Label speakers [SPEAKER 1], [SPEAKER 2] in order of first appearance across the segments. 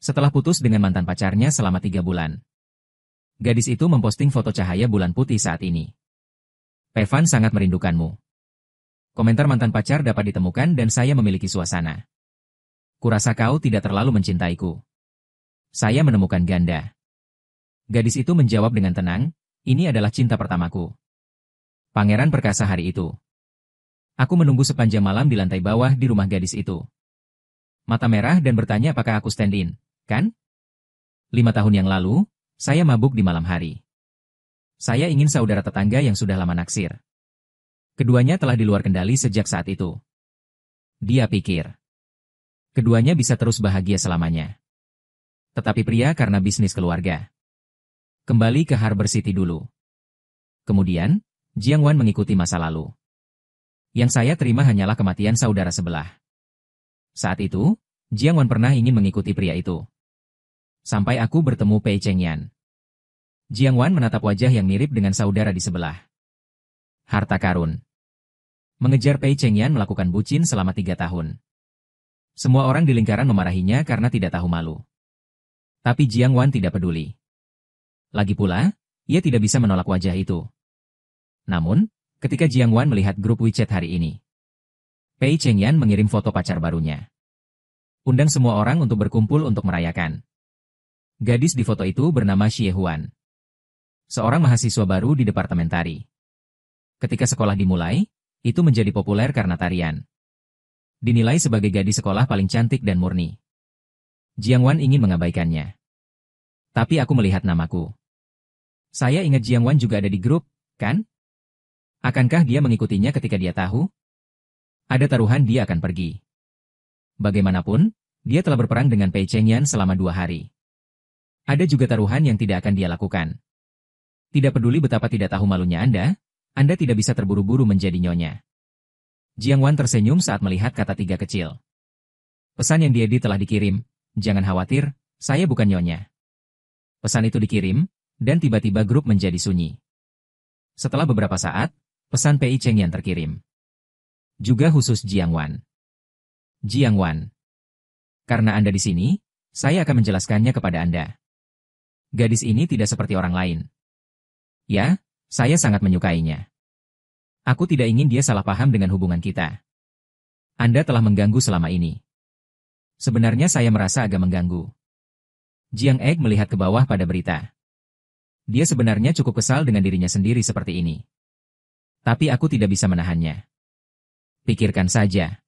[SPEAKER 1] Setelah putus dengan mantan pacarnya selama 3 bulan. Gadis itu memposting foto cahaya bulan putih saat ini. Pevan sangat merindukanmu. Komentar mantan pacar dapat ditemukan dan saya memiliki suasana. Kurasa kau tidak terlalu mencintaiku. Saya menemukan ganda. Gadis itu menjawab dengan tenang, ini adalah cinta pertamaku. Pangeran perkasa hari itu. Aku menunggu sepanjang malam di lantai bawah di rumah gadis itu. Mata merah dan bertanya apakah aku stand-in, kan? 5 tahun yang lalu, saya mabuk di malam hari. Saya ingin saudara tetangga yang sudah lama naksir. Keduanya telah di luar kendali sejak saat itu. Dia pikir. Keduanya bisa terus bahagia selamanya. Tetapi pria karena bisnis keluarga. Kembali ke Harbor City dulu. Kemudian, Jiang Wan mengikuti masa lalu. Yang saya terima hanyalah kematian saudara sebelah. Saat itu, Jiang Wan pernah ingin mengikuti pria itu. Sampai aku bertemu Pei Chengyan. Jiang Wan menatap wajah yang mirip dengan saudara di sebelah. Harta karun. Mengejar Pei Chengyan melakukan bucin selama 3 tahun. Semua orang di lingkaran memarahinya karena tidak tahu malu. Tapi Jiang Wan tidak peduli. Lagi pula, ia tidak bisa menolak wajah itu. Namun, ketika Jiang Wan melihat grup WeChat hari ini, Pei Chengyan mengirim foto pacar barunya. Undang semua orang untuk berkumpul untuk merayakan. Gadis di foto itu bernama Xie Huan. Seorang mahasiswa baru di departemen tari. Ketika sekolah dimulai, itu menjadi populer karena tarian. Dinilai sebagai gadis sekolah paling cantik dan murni. Jiang Wan ingin mengabaikannya. Tapi aku melihat namaku. Saya ingat Jiang Wan juga ada di grup, kan? Akankah dia mengikutinya ketika dia tahu? Ada taruhan dia akan pergi. Bagaimanapun, dia telah berperang dengan Pei Chengyan selama 2 hari. Ada juga taruhan yang tidak akan dia lakukan. Tidak peduli betapa tidak tahu malunya Anda tidak bisa terburu-buru menjadi nyonya. Jiang Wan tersenyum saat melihat kata 3 kecil. Pesan yang diedit telah dikirim, jangan khawatir, saya bukan nyonya. Pesan itu dikirim, dan tiba-tiba grup menjadi sunyi. Setelah beberapa saat, pesan Pei Chengyan terkirim. Juga khusus Jiang Wan. Jiang Wan. Karena Anda di sini, saya akan menjelaskannya kepada Anda. Gadis ini tidak seperti orang lain. Ya, saya sangat menyukainya. Aku tidak ingin dia salah paham dengan hubungan kita. Anda telah mengganggu selama ini. Sebenarnya saya merasa agak mengganggu. Jiang Egg melihat ke bawah pada berita. Dia sebenarnya cukup kesal dengan dirinya sendiri seperti ini. Tapi aku tidak bisa menahannya. Pikirkan saja.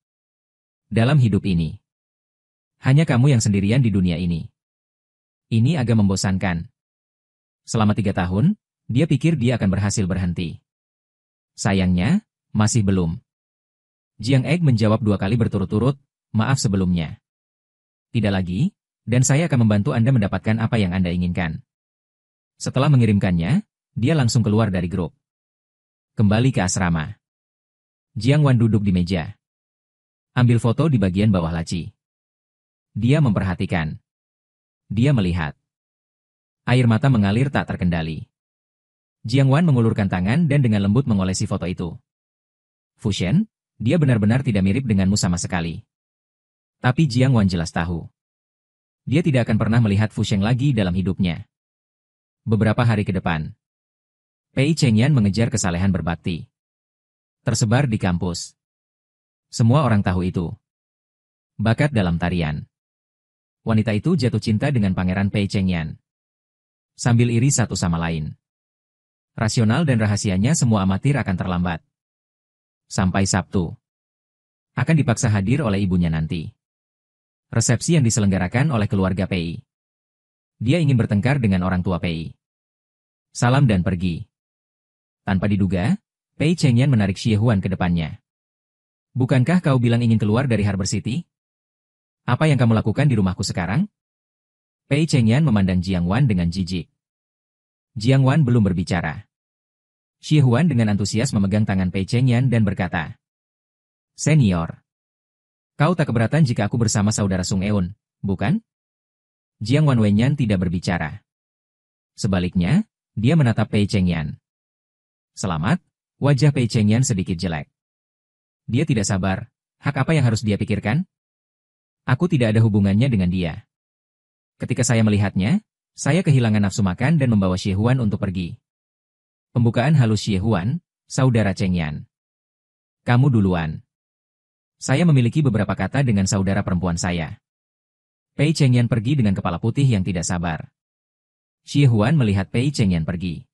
[SPEAKER 1] Dalam hidup ini, hanya kamu yang sendirian di dunia ini. Ini agak membosankan. Selama 3 tahun, dia pikir dia akan berhasil berhenti. Sayangnya, masih belum. Jiang Egg menjawab 2 kali berturut-turut, maaf sebelumnya. Tidak lagi, dan saya akan membantu Anda mendapatkan apa yang Anda inginkan. Setelah mengirimkannya, dia langsung keluar dari grup. Kembali ke asrama. Jiang Wan duduk di meja. Ambil foto di bagian bawah laci. Dia memperhatikan. Dia melihat. Air mata mengalir tak terkendali. Jiang Wan mengulurkan tangan dan dengan lembut mengolesi foto itu. Fu Shen, dia benar-benar tidak mirip denganmu sama sekali. Tapi Jiang Wan jelas tahu. Dia tidak akan pernah melihat Fu Sheng lagi dalam hidupnya. Beberapa hari ke depan, Pei Chengyan mengejar kesalehan berbakti. Tersebar di kampus. Semua orang tahu itu. Bakat dalam tarian. Wanita itu jatuh cinta dengan Pangeran Pei Chengyan. Sambil iri satu sama lain. Rasional dan rahasianya semua amatir akan terlambat. Sampai Sabtu. Akan dipaksa hadir oleh ibunya nanti. Resepsi yang diselenggarakan oleh keluarga Pei. Dia ingin bertengkar dengan orang tua Pei. Salam dan pergi. Tanpa diduga, Pei Chengyan menarik Xie Huan ke depannya. Bukankah kau bilang ingin keluar dari Harbor City? Apa yang kamu lakukan di rumahku sekarang? Pei Chengyan memandang Jiang Wan dengan jijik. Jiang Wan belum berbicara. Xie Huan dengan antusias memegang tangan Pei Chengyan dan berkata, Senior, kau tak keberatan jika aku bersama saudara Sung Eun, bukan? Jiang Wan Wenyan tidak berbicara. Sebaliknya, dia menatap Pei Chengyan. Selamat, wajah Pei Chengyan sedikit jelek. Dia tidak sabar, hak apa yang harus dia pikirkan? Aku tidak ada hubungannya dengan dia. Ketika saya melihatnya, saya kehilangan nafsu makan dan membawa Xie Huan untuk pergi. Pembukaan halus Xie Huan, saudara Cheng Yan. Kamu duluan. Saya memiliki beberapa kata dengan saudara perempuan saya. Pei Cheng Yan pergi dengan kepala putih yang tidak sabar. Xie Huan melihat Pei Cheng Yan pergi.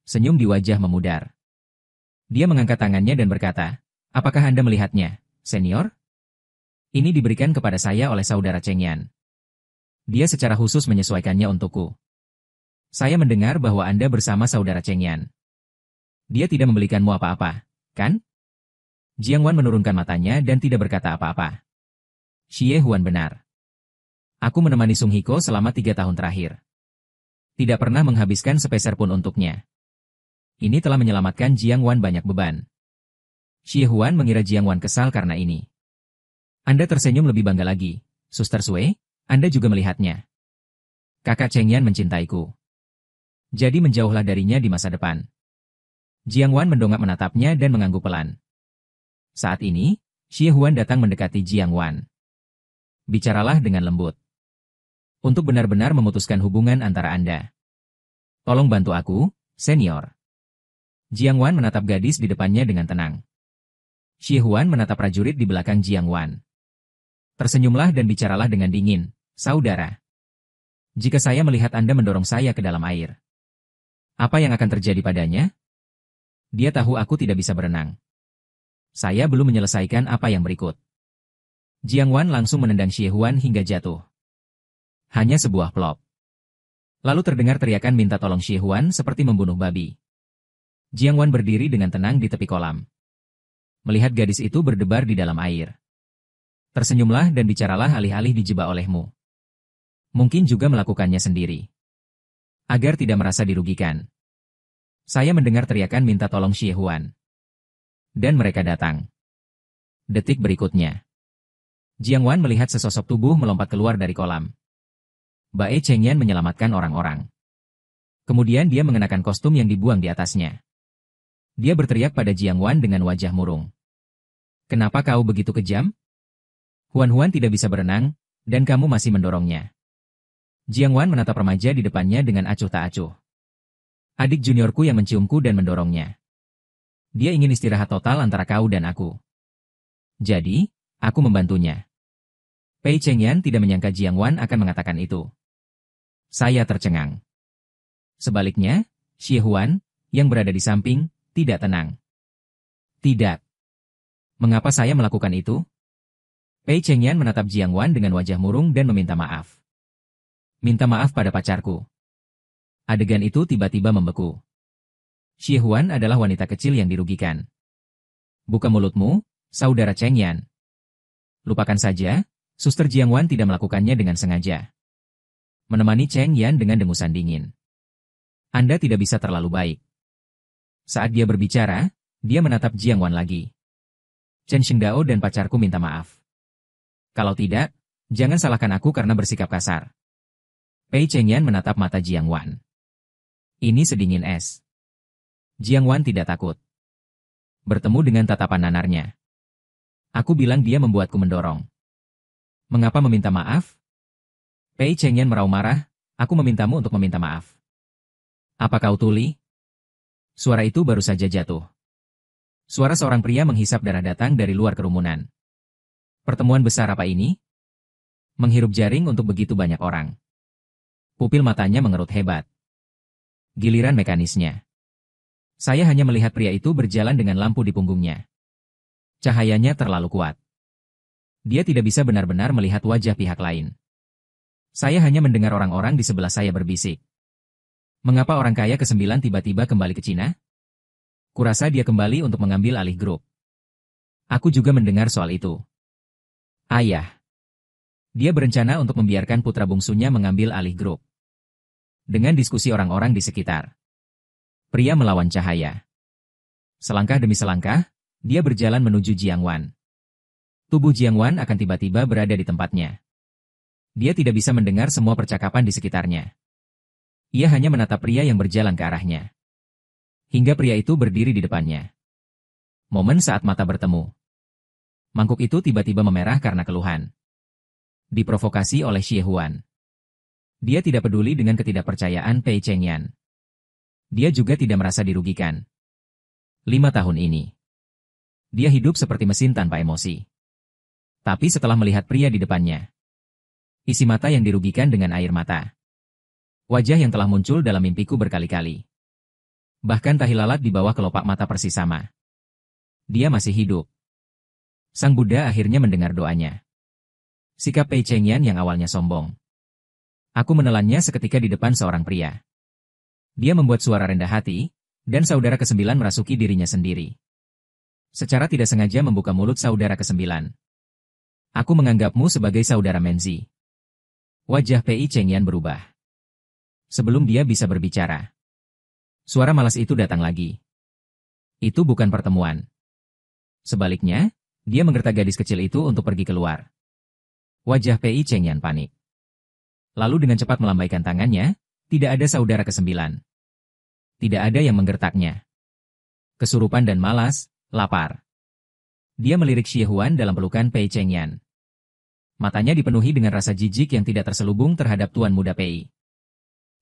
[SPEAKER 1] Senyum di wajah memudar. Dia mengangkat tangannya dan berkata, apakah Anda melihatnya, senior? Ini diberikan kepada saya oleh saudara Cheng Yan. Dia secara khusus menyesuaikannya untukku. Saya mendengar bahwa Anda bersama saudara Cheng Yan. Dia tidak membelikanmu apa-apa, kan? Jiang Wan menurunkan matanya dan tidak berkata apa-apa. Xie Huan benar. Aku menemani Sung Hiko selama 3 tahun terakhir. Tidak pernah menghabiskan sepeser pun untuknya. Ini telah menyelamatkan Jiang Wan banyak beban. Xie Huan mengira Jiang Wan kesal karena ini. Anda tersenyum lebih bangga lagi, Suster Sui. Anda juga melihatnya. Kakak Cheng Yan mencintaiku. Jadi menjauhlah darinya di masa depan. Jiang Wan mendongak menatapnya dan mengangguk pelan. Saat ini, Xie Huan datang mendekati Jiang Wan. Bicaralah dengan lembut. Untuk benar-benar memutuskan hubungan antara Anda. Tolong bantu aku, senior. Jiang Wan menatap gadis di depannya dengan tenang. Xie Huan menatap prajurit di belakang Jiang Wan. Tersenyumlah dan bicaralah dengan dingin, saudara. Jika saya melihat Anda mendorong saya ke dalam air, apa yang akan terjadi padanya? Dia tahu aku tidak bisa berenang. Saya belum menyelesaikan apa yang berikut. Jiang Wan langsung menendang Xie Huan hingga jatuh. Hanya sebuah plop. Lalu terdengar teriakan minta tolong Xie Huan seperti membunuh babi. Jiang Wan berdiri dengan tenang di tepi kolam. Melihat gadis itu berdebar di dalam air. Tersenyumlah dan bicaralah alih-alih dijebak olehmu. Mungkin juga melakukannya sendiri. Agar tidak merasa dirugikan. Saya mendengar teriakan minta tolong Xie Huan. Dan mereka datang. Detik berikutnya. Jiang Wan melihat sesosok tubuh melompat keluar dari kolam. Bae Cheng Yan menyelamatkan orang-orang. Kemudian dia mengenakan kostum yang dibuang di atasnya. Dia berteriak pada Jiang Wan dengan wajah murung. Kenapa kau begitu kejam? Huan tidak bisa berenang, dan kamu masih mendorongnya. Jiang Wan menatap remaja di depannya dengan acuh tak acuh. Adik juniorku yang menciumku dan mendorongnya. Dia ingin istirahat total antara kau dan aku. Jadi, aku membantunya. Pei Cheng Yan tidak menyangka Jiang Wan akan mengatakan itu. Saya tercengang. Sebaliknya, Xie Huan, yang berada di samping, tidak tenang. Tidak. Mengapa saya melakukan itu? Pei Cheng Yan menatap Jiang Wan dengan wajah murung dan meminta maaf. Minta maaf pada pacarku. Adegan itu tiba-tiba membeku. Xie Huan adalah wanita kecil yang dirugikan. Buka mulutmu, saudara Cheng Yan. Lupakan saja, Suster Jiang Wan tidak melakukannya dengan sengaja. Menemani Cheng Yan dengan dengusan dingin. Anda tidak bisa terlalu baik. Saat dia berbicara, dia menatap Jiang Wan lagi. Chen Shengdao dan pacarku minta maaf. Kalau tidak, jangan salahkan aku karena bersikap kasar. Pei Cheng Yan menatap mata Jiang Wan. Ini sedingin es. Jiang Wan tidak takut. Bertemu dengan tatapan nanarnya. Aku bilang dia membuatku mendorong. Mengapa meminta maaf? Pei Cheng Yan meraung marah, aku memintamu untuk meminta maaf. Apa kau tuli? Suara itu baru saja jatuh. Suara seorang pria menghisap darah datang dari luar kerumunan. Pertemuan besar apa ini? Menghirup jaring untuk begitu banyak orang. Pupil matanya mengerut hebat. Giliran mekanisnya. Saya hanya melihat pria itu berjalan dengan lampu di punggungnya. Cahayanya terlalu kuat. Dia tidak bisa benar-benar melihat wajah pihak lain. Saya hanya mendengar orang-orang di sebelah saya berbisik. Mengapa orang kaya ke-9 tiba-tiba kembali ke Cina? Kurasa dia kembali untuk mengambil alih grup. Aku juga mendengar soal itu. Ayah. Dia berencana untuk membiarkan putra bungsunya mengambil alih grup. Dengan diskusi orang-orang di sekitar. Pria melawan cahaya. Selangkah demi selangkah, dia berjalan menuju Jiang Wan. Tubuh Jiang Wan akan tiba-tiba berada di tempatnya. Dia tidak bisa mendengar semua percakapan di sekitarnya. Ia hanya menatap pria yang berjalan ke arahnya. Hingga pria itu berdiri di depannya. Momen saat mata bertemu. Mangkuk itu tiba-tiba memerah karena keluhan. Diprovokasi oleh Xie Huan. Dia tidak peduli dengan ketidakpercayaan Pei Chengyan. Dia juga tidak merasa dirugikan. 5 tahun ini. Dia hidup seperti mesin tanpa emosi. Tapi setelah melihat pria di depannya, isi mata yang dirugikan dengan air mata. Wajah yang telah muncul dalam mimpiku berkali-kali. Bahkan tahi lalat di bawah kelopak mata persis sama. Dia masih hidup. Sang Buddha akhirnya mendengar doanya. Sikap Pei Chengyan yang awalnya sombong. Aku menelannya seketika di depan seorang pria. Dia membuat suara rendah hati, dan saudara ke-9 merasuki dirinya sendiri. Secara tidak sengaja membuka mulut saudara ke-9. Aku menganggapmu sebagai saudara Menzi. Wajah Pei Chengyan berubah. Sebelum dia bisa berbicara, suara malas itu datang lagi. Itu bukan pertemuan. Sebaliknya, dia menggertak gadis kecil itu untuk pergi keluar. Wajah Pei Chengyan panik. Lalu dengan cepat melambaikan tangannya, tidak ada saudara ke-9. Tidak ada yang menggertaknya. Kesurupan dan malas, lapar. Dia melirik Xie Huan dalam pelukan Pei Chengyan. Matanya dipenuhi dengan rasa jijik yang tidak terselubung terhadap Tuan Muda Pei.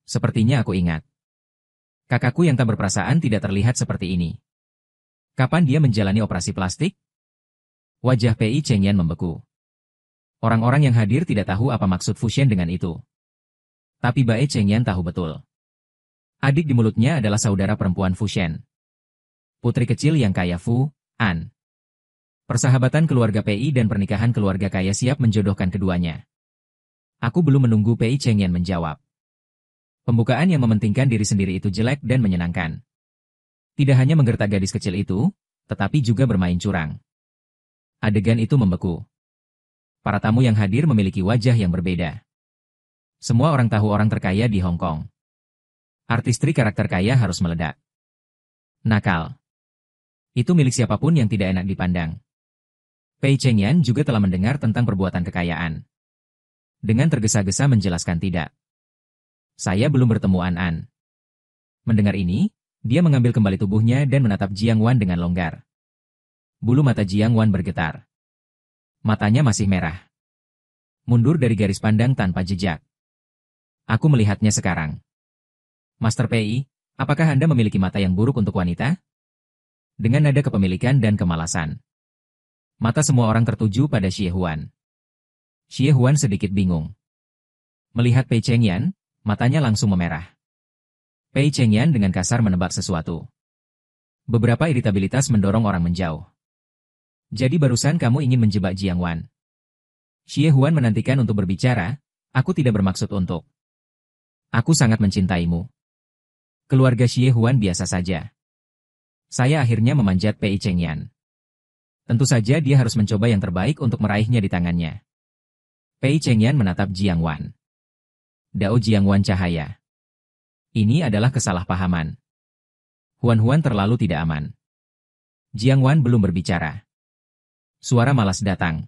[SPEAKER 1] Sepertinya aku ingat. Kakakku yang tak berperasaan tidak terlihat seperti ini. Kapan dia menjalani operasi plastik? Wajah Pei Chengyan membeku. Orang-orang yang hadir tidak tahu apa maksud Fuxian dengan itu. Tapi Bae Chengyan tahu betul. Adik di mulutnya adalah saudara perempuan Fuxian. Putri kecil yang kaya Fu An. Persahabatan keluarga Pei dan pernikahan keluarga kaya siap menjodohkan keduanya. Aku belum menunggu Pei Chengyan menjawab. Pembukaan yang mementingkan diri sendiri itu jelek dan menyenangkan. Tidak hanya menggertak gadis kecil itu, tetapi juga bermain curang. Adegan itu membeku. Para tamu yang hadir memiliki wajah yang berbeda. Semua orang tahu orang terkaya di Hong Kong. Artistri karakter kaya harus meledak. Nakal. Itu milik siapapun yang tidak enak dipandang. Pei Chengyan juga telah mendengar tentang perbuatan kekayaan. Dengan tergesa-gesa menjelaskan tidak. Saya belum bertemu An. Mendengar ini, dia mengambil kembali tubuhnya dan menatap Jiang Wan dengan longgar. Bulu mata Jiang Wan bergetar. Matanya masih merah. Mundur dari garis pandang tanpa jejak. Aku melihatnya sekarang. Master Pei, apakah Anda memiliki mata yang buruk untuk wanita? Dengan nada kepemilikan dan kemalasan. Mata semua orang tertuju pada Xie Huan. Xie Huan sedikit bingung. Melihat Pei Chengyan, matanya langsung memerah. Pei Chengyan dengan kasar menebak sesuatu. Beberapa iritabilitas mendorong orang menjauh. Jadi barusan kamu ingin menjebak Jiang Wan. Xie Huan menantikan untuk berbicara, aku tidak bermaksud untuk. Aku sangat mencintaimu. Keluarga Xie Huan biasa saja. Saya akhirnya memanjat Pei Chengyan. Tentu saja dia harus mencoba yang terbaik untuk meraihnya di tangannya. Pei Chengyan menatap Jiang Wan. Dao Jiang Wan cahaya. Ini adalah kesalahpahaman. Huan terlalu tidak aman. Jiang Wan belum berbicara. Suara malas datang.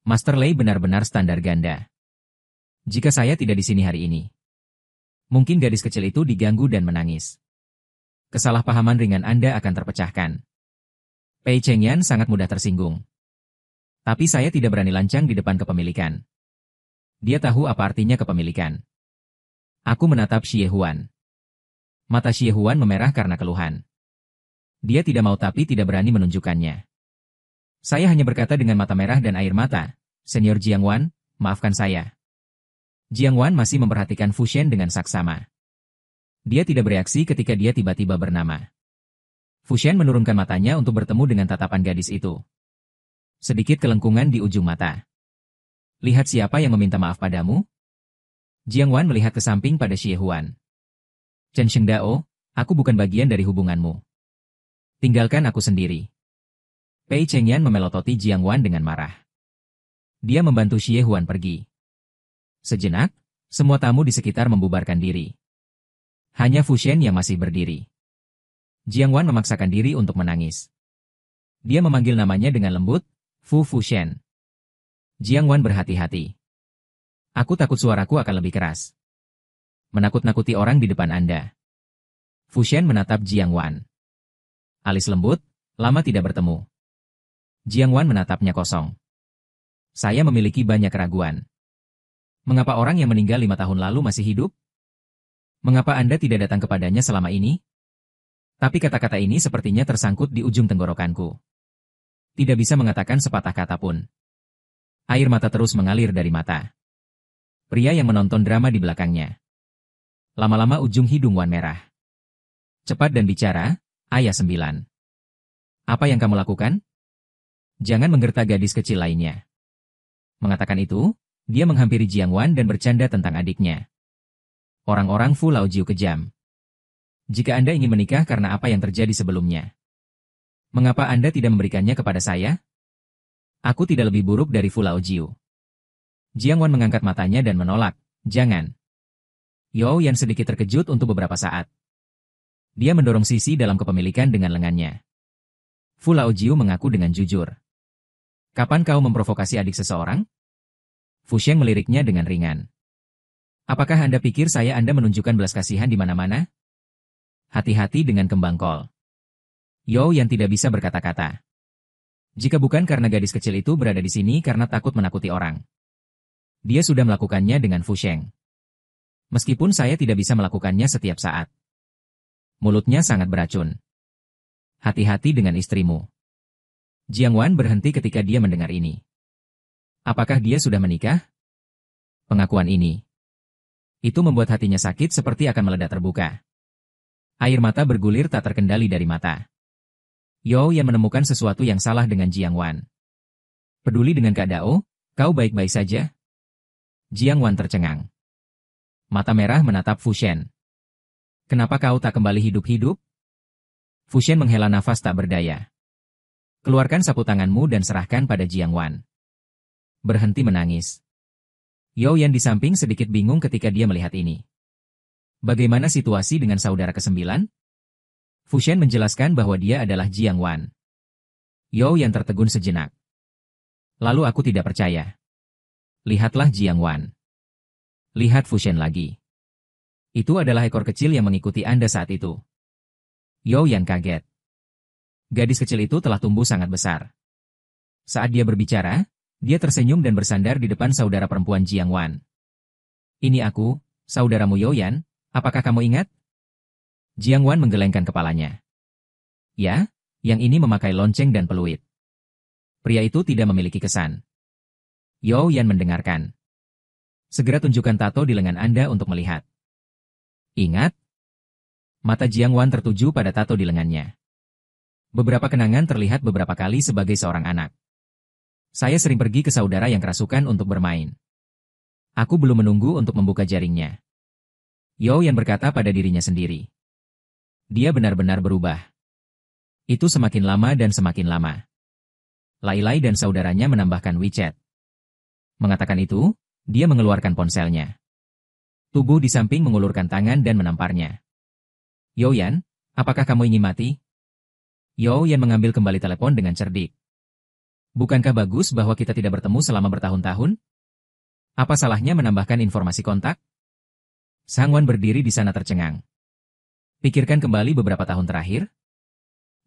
[SPEAKER 1] Master Lei benar-benar standar ganda. Jika saya tidak di sini hari ini, mungkin gadis kecil itu diganggu dan menangis. Kesalahpahaman ringan Anda akan terpecahkan. Pei Chengyan sangat mudah tersinggung. Tapi saya tidak berani lancang di depan kepemilikan. Dia tahu apa artinya kepemilikan. Aku menatap Xie Huan. Mata Xie Huan memerah karena keluhan. Dia tidak mau tapi tidak berani menunjukkannya. Saya hanya berkata dengan mata merah dan air mata, Senior Jiang Wan, maafkan saya. Jiang Wan masih memperhatikan Fuxian dengan saksama. Dia tidak bereaksi ketika dia tiba-tiba bernama. Fuxian menurunkan matanya untuk bertemu dengan tatapan gadis itu. Sedikit kelengkungan di ujung mata. Lihat siapa yang meminta maaf padamu? Jiang Wan melihat ke samping pada Xie Huan. Chen Shengdao, aku bukan bagian dari hubunganmu. Tinggalkan aku sendiri. Pei Chengyan memelototi Jiang Wan dengan marah. Dia membantu Xie Huan pergi. Sejenak, semua tamu di sekitar membubarkan diri. Hanya Fuxian yang masih berdiri. Jiang Wan memaksakan diri untuk menangis. Dia memanggil namanya dengan lembut, Fuxian. Jiang Wan berhati-hati. Aku takut suaraku akan lebih keras. Menakut-nakuti orang di depan Anda. Fuxian menatap Jiang Wan. Alis lembut, lama tidak bertemu. Jiang Wan menatapnya kosong. Saya memiliki banyak keraguan. Mengapa orang yang meninggal 5 tahun lalu masih hidup? Mengapa Anda tidak datang kepadanya selama ini? Tapi kata-kata ini sepertinya tersangkut di ujung tenggorokanku. Tidak bisa mengatakan sepatah kata pun. Air mata terus mengalir dari mata. Pria yang menonton drama di belakangnya. Lama-lama ujung hidung Wan merah. Cepat dan bicara, ayah 9. Apa yang kamu lakukan? Jangan menggerta gadis kecil lainnya. Mengatakan itu, dia menghampiri Jiang Wan dan bercanda tentang adiknya. Orang-orang Fu Laojiu kejam. Jika Anda ingin menikah karena apa yang terjadi sebelumnya, mengapa Anda tidak memberikannya kepada saya? Aku tidak lebih buruk dari Fu Laojiu. Jiang Wan mengangkat matanya dan menolak, jangan. Yo Yan sedikit terkejut untuk beberapa saat. Dia mendorong Sisi dalam kepemilikan dengan lengannya. Fu Laojiu mengaku dengan jujur. Kapan kau memprovokasi adik seseorang? Fu Sheng meliriknya dengan ringan. Apakah Anda pikir Anda menunjukkan belas kasihan di mana-mana? Hati-hati dengan kembang kol. Yo Yan tidak bisa berkata-kata. Jika bukan karena gadis kecil itu berada di sini karena takut menakuti orang. Dia sudah melakukannya dengan Fu Sheng. Meskipun saya tidak bisa melakukannya setiap saat. Mulutnya sangat beracun. Hati-hati dengan istrimu. Jiang Wan berhenti ketika dia mendengar ini. Apakah dia sudah menikah? Pengakuan ini. Itu membuat hatinya sakit seperti akan meledak terbuka. Air mata bergulir tak terkendali dari mata. Yo Yan menemukan sesuatu yang salah dengan Jiang Wan. Peduli dengan Kak Dao, kau baik-baik saja? Jiang Wan tercengang. Mata merah menatap Fu Shen. Kenapa kau tak kembali hidup-hidup? Fu Shen menghela nafas tak berdaya. Keluarkan sapu tanganmu dan serahkan pada Jiang Wan. Berhenti menangis. Yo Yan di samping sedikit bingung ketika dia melihat ini. Bagaimana situasi dengan saudara ke-9? Fu Shen menjelaskan bahwa dia adalah Jiang Wan. Yo Yan tertegun sejenak. Lalu aku tidak percaya. Lihatlah Jiang Wan. Lihat Fu Shen lagi. Itu adalah ekor kecil yang mengikuti Anda saat itu. Yo Yan kaget. Gadis kecil itu telah tumbuh sangat besar. Saat dia berbicara, dia tersenyum dan bersandar di depan saudara perempuan Jiang Wan. Ini aku, saudaramu Yo Yan, apakah kamu ingat? Jiang Wan menggelengkan kepalanya. Ya, yang ini memakai lonceng dan peluit. Pria itu tidak memiliki kesan. Yo Yan mendengarkan. Segera tunjukkan tato di lengan Anda untuk melihat. Ingat? Mata Jiang Wan tertuju pada tato di lengannya. Beberapa kenangan terlihat beberapa kali sebagai seorang anak. Saya sering pergi ke saudara yang kerasukan untuk bermain. Aku belum menunggu untuk membuka jaringnya. Yo Yan berkata pada dirinya sendiri. Dia benar-benar berubah. Itu semakin lama dan semakin lama. Lai Lai dan saudaranya menambahkan WeChat. Mengatakan itu, dia mengeluarkan ponselnya. Tubuh di samping mengulurkan tangan dan menamparnya. Yo Yan, apakah kamu ingin mati? Yo Yan mengambil kembali telepon dengan cerdik. Bukankah bagus bahwa kita tidak bertemu selama bertahun-tahun? Apa salahnya menambahkan informasi kontak? Sang Wan berdiri di sana tercengang. Pikirkan kembali beberapa tahun terakhir.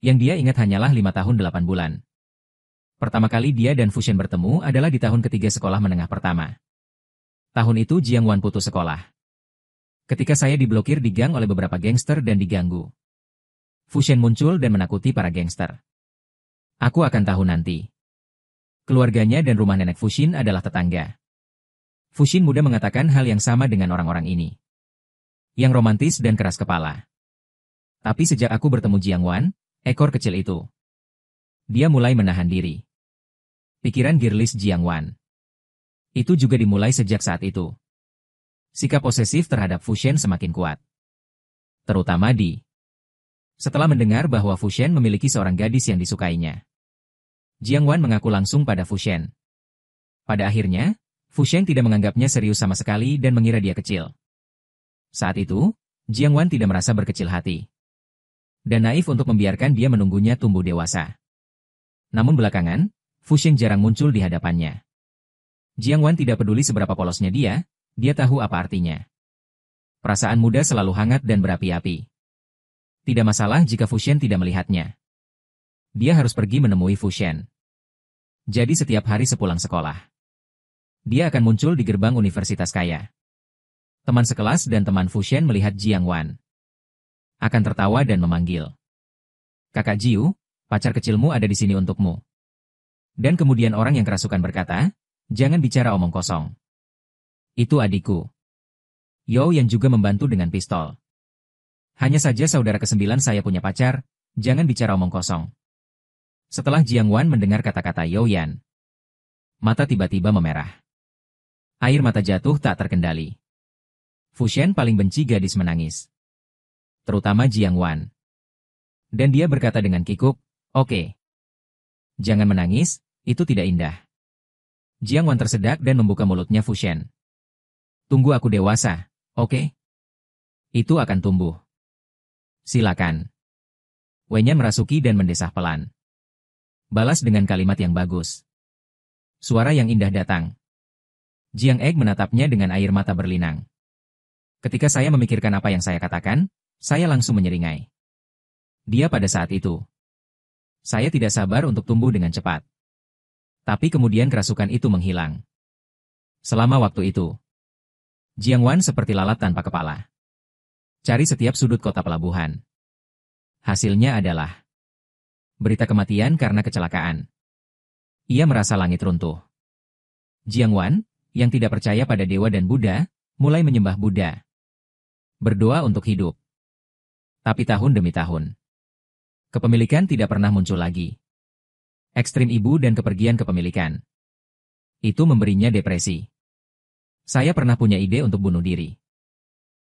[SPEAKER 1] Yang dia ingat hanyalah 5 tahun 8 bulan. Pertama kali dia dan Fu Shen bertemu adalah di tahun ketiga sekolah menengah pertama. Tahun itu Jiang Wan putus sekolah. Ketika saya diblokir di gang oleh beberapa gangster dan diganggu. Fu Shen muncul dan menakuti para gangster. Aku akan tahu nanti. Keluarganya dan rumah nenek Fuxin adalah tetangga. Fuxin muda mengatakan hal yang sama dengan orang-orang ini. Yang romantis dan keras kepala. Tapi sejak aku bertemu Jiang Wan, ekor kecil itu. Dia mulai menahan diri. Pikiran girlis Jiang Wan. Itu juga dimulai sejak saat itu. Sikap posesif terhadap Fuxin semakin kuat. Terutama setelah mendengar bahwa Fuxin memiliki seorang gadis yang disukainya. Jiang Wan mengaku langsung pada Fu Shen. Pada akhirnya, Fu Shen tidak menganggapnya serius sama sekali dan mengira dia kecil. Saat itu, Jiang Wan tidak merasa berkecil hati. Dan naif untuk membiarkan dia menunggunya tumbuh dewasa. Namun belakangan, Fu Shen jarang muncul di hadapannya. Jiang Wan tidak peduli seberapa polosnya dia tahu apa artinya. Perasaan muda selalu hangat dan berapi-api. Tidak masalah jika Fu Shen tidak melihatnya. Dia harus pergi menemui Fu Shen. Jadi setiap hari sepulang sekolah. Dia akan muncul di gerbang universitas kaya. Teman sekelas dan teman Fushen melihat Jiang Wan. Akan tertawa dan memanggil. Kakak Jiu, pacar kecilmu ada di sini untukmu. Dan kemudian orang yang kerasukan berkata, jangan bicara omong kosong. Itu adikku. Yo yang juga membantu dengan pistol. Hanya saja saudara ke-9 saya punya pacar, jangan bicara omong kosong. Setelah Jiang Wan mendengar kata-kata Yo Yan, mata tiba-tiba memerah. Air mata jatuh tak terkendali. Fushen paling benci gadis menangis. Terutama Jiang Wan. Dan dia berkata dengan kikuk, oke. Jangan menangis, itu tidak indah. Jiang Wan tersedak dan membuka mulutnya Fushen. Tunggu aku dewasa, oke? Itu akan tumbuh. Silakan. Wenyan merasuki dan mendesah pelan. Balas dengan kalimat yang bagus. Suara yang indah datang. Jiang Egg menatapnya dengan air mata berlinang. Ketika saya memikirkan apa yang saya katakan, saya langsung menyeringai. Dia pada saat itu. Saya tidak sabar untuk tumbuh dengan cepat. Tapi kemudian kerasukan itu menghilang. Selama waktu itu, Jiang Wan seperti lalat tanpa kepala. Cari setiap sudut kota pelabuhan. Hasilnya adalah berita kematian karena kecelakaan. Ia merasa langit runtuh. Jiang Wan, yang tidak percaya pada dewa dan Buddha, mulai menyembah Buddha. Berdoa untuk hidup. Tapi tahun demi tahun, kepemilikan tidak pernah muncul lagi. Ekstrim ibu dan kepergian kepemilikan. Itu memberinya depresi. Saya pernah punya ide untuk bunuh diri.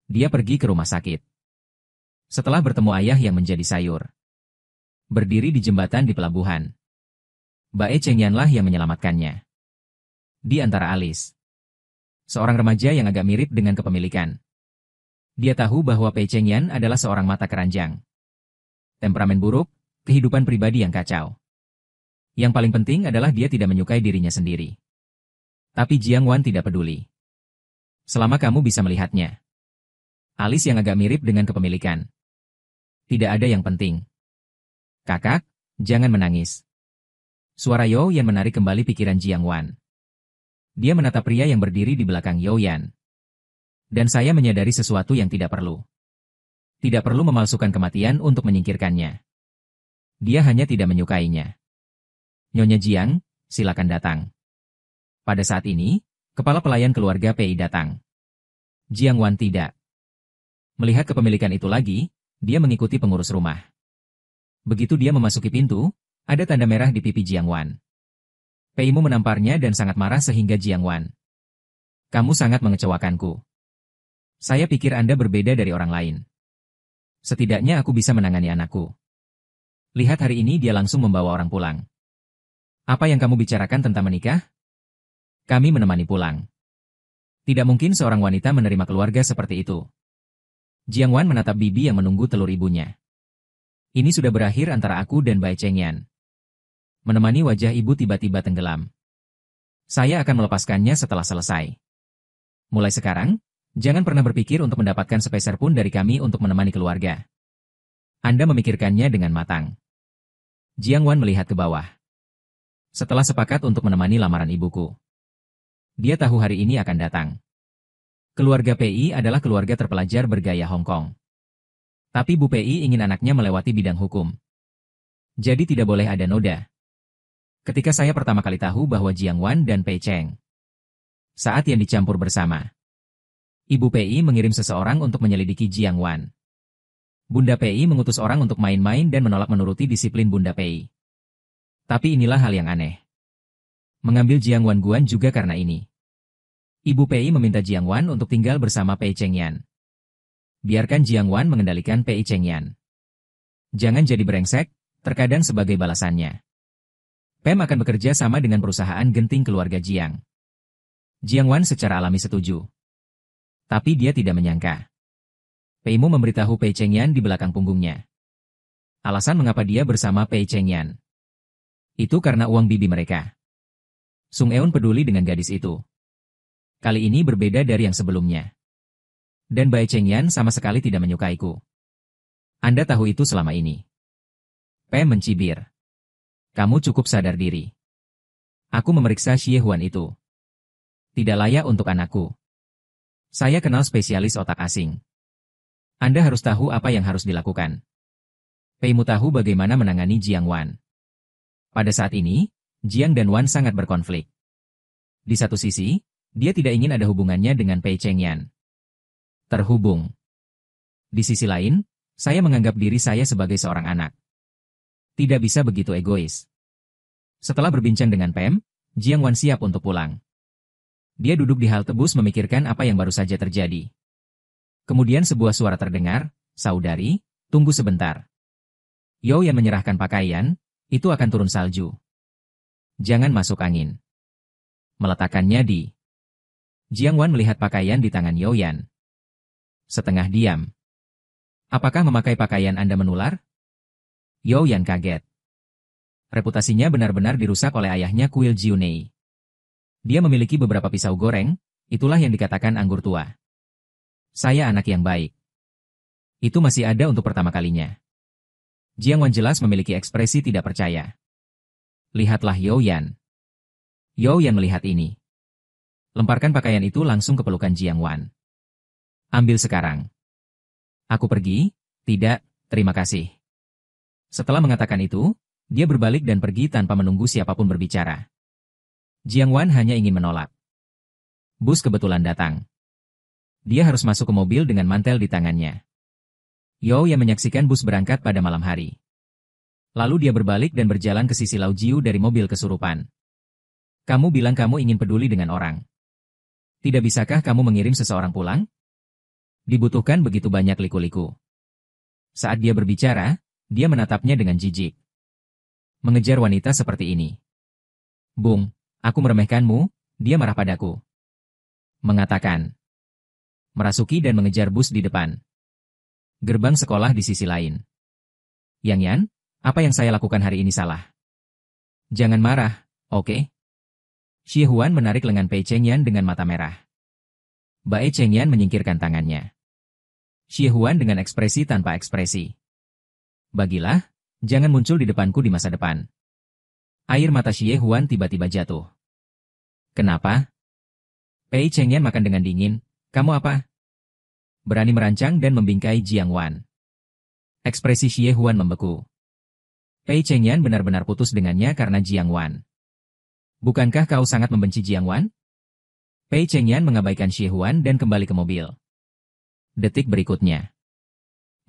[SPEAKER 1] Dia pergi ke rumah sakit. Setelah bertemu ayah yang menjadi sayur. Berdiri di jembatan di pelabuhan. Bae Chengyanlah yang menyelamatkannya. Di antara alis. Seorang remaja yang agak mirip dengan kepemilikan. Dia tahu bahwa Pei Chengyan adalah seorang mata keranjang. Temperamen buruk, kehidupan pribadi yang kacau. Yang paling penting adalah dia tidak menyukai dirinya sendiri. Tapi Jiang Wan tidak peduli. Selama kamu bisa melihatnya. Alis yang agak mirip dengan kepemilikan. Tidak ada yang penting. Kakak, jangan menangis. Suara Yo Yan menarik kembali pikiran Jiang Wan. Dia menatap pria yang berdiri di belakang Yo Yan. Dan saya menyadari sesuatu yang tidak perlu. Tidak perlu memalsukan kematian untuk menyingkirkannya. Dia hanya tidak menyukainya. Nyonya Jiang, silakan datang. Pada saat ini, kepala pelayan keluarga Pei datang. Jiang Wan tidak. Melihat kepemilikan itu lagi, dia mengikuti pengurus rumah. Begitu dia memasuki pintu, ada tanda merah di pipi Jiang Wan. Peimu menamparnya dan sangat marah sehingga Jiang Wan. Kamu sangat mengecewakanku. Saya pikir Anda berbeda dari orang lain. Setidaknya aku bisa menangani anakku. Lihat hari ini dia langsung membawa orang pulang. Apa yang kamu bicarakan tentang menikah? Kami menemani pulang. Tidak mungkin seorang wanita menerima keluarga seperti itu. Jiang Wan menatap bibi yang menunggu telur ibunya. Ini sudah berakhir antara aku dan Bai Chengyan. Menemani wajah ibu tiba-tiba tenggelam. Saya akan melepaskannya setelah selesai. Mulai sekarang, jangan pernah berpikir untuk mendapatkan sepeser pun dari kami untuk menemani keluarga. Anda memikirkannya dengan matang. Jiang Wan melihat ke bawah. Setelah sepakat untuk menemani lamaran ibuku. Dia tahu hari ini akan datang. Keluarga PI adalah keluarga terpelajar bergaya Hong Kong. Tapi Bu PI ingin anaknya melewati bidang hukum. Jadi tidak boleh ada noda. Ketika saya pertama kali tahu bahwa Jiang Wan dan Pei Cheng. Saat yang dicampur bersama. Ibu PI mengirim seseorang untuk menyelidiki Jiang Wan. Bunda PI mengutus orang untuk main-main dan menolak menuruti disiplin Bunda PI. Tapi inilah hal yang aneh. Mengambil Jiang Wan Guan juga karena ini. Ibu PI meminta Jiang Wan untuk tinggal bersama Pei Chengyan. Biarkan Jiang Wan mengendalikan Pei Chengyan. Jangan jadi brengsek, terkadang sebagai balasannya. Pem akan bekerja sama dengan perusahaan genting keluarga Jiang. Jiang Wan secara alami setuju. Tapi dia tidak menyangka. Peimu memberitahu Pei Chengyan di belakang punggungnya. Alasan mengapa dia bersama Pei Chengyan. Itu karena uang bibi mereka. Sung Eun peduli dengan gadis itu. Kali ini berbeda dari yang sebelumnya. Dan Bai Chengyan sama sekali tidak menyukaiku. Anda tahu itu selama ini. Pem mencibir. Kamu cukup sadar diri. Aku memeriksa Xie Huan itu. Tidak layak untuk anakku. Saya kenal spesialis otak asing. Anda harus tahu apa yang harus dilakukan. Peimu tahu bagaimana menangani Jiang Wan. Pada saat ini, Jiang dan Wan sangat berkonflik. Di satu sisi, dia tidak ingin ada hubungannya dengan Pei Chengyan. Terhubung. Di sisi lain, saya menganggap diri saya sebagai seorang anak. Tidak bisa begitu egois. Setelah berbincang dengan Pem, Jiang Wan siap untuk pulang. Dia duduk di halte bus memikirkan apa yang baru saja terjadi. Kemudian sebuah suara terdengar, "Saudari, tunggu sebentar." Yo yang menyerahkan pakaian, itu akan turun salju. Jangan masuk angin. Meletakkannya di... Jiang Wan melihat pakaian di tangan Yo Yan. Setengah diam. Apakah memakai pakaian Anda menular? Yo Yan kaget. Reputasinya benar-benar dirusak oleh ayahnya kuil Jiunei. Dia memiliki beberapa pisau goreng, itulah yang dikatakan anggur tua. Saya anak yang baik. Itu masih ada untuk pertama kalinya. Jiang Wan jelas memiliki ekspresi tidak percaya. Lihatlah Yo Yan. Yo Yan melihat ini. Lemparkan pakaian itu langsung ke pelukan Jiang Wan. Ambil sekarang. Aku pergi? Tidak, terima kasih. Setelah mengatakan itu, dia berbalik dan pergi tanpa menunggu siapapun berbicara. Jiang Wan hanya ingin menolak. Bus kebetulan datang. Dia harus masuk ke mobil dengan mantel di tangannya. Yo yang menyaksikan bus berangkat pada malam hari. Lalu dia berbalik dan berjalan ke sisi Lao Jiu dari mobil kesurupan. Kamu bilang kamu ingin peduli dengan orang. Tidak bisakah kamu mengirim seseorang pulang? Dibutuhkan begitu banyak liku-liku. Saat dia berbicara, dia menatapnya dengan jijik. Mengejar wanita seperti ini. Bung, aku meremehkanmu, dia marah padaku. Mengatakan. Merasuki dan mengejar bus di depan. Gerbang sekolah di sisi lain. Yang Yan, apa yang saya lakukan hari ini salah? Jangan marah, oke? Xie Huan menarik lengan Pei Chengyan dengan mata merah. Bae Chengyan menyingkirkan tangannya. Xie Huan dengan ekspresi tanpa ekspresi. Bagilah, jangan muncul di depanku di masa depan. Air mata Xie Huan tiba-tiba jatuh. Kenapa? Pei Chengyan makan dengan dingin, kamu apa? Berani merancang dan membingkai Jiang Wan. Ekspresi Xie Huan membeku. Pei Chengyan benar-benar putus dengannya karena Jiang Wan. Bukankah kau sangat membenci Jiang Wan? Pei Chengyan mengabaikan Xie Huan dan kembali ke mobil. Detik berikutnya.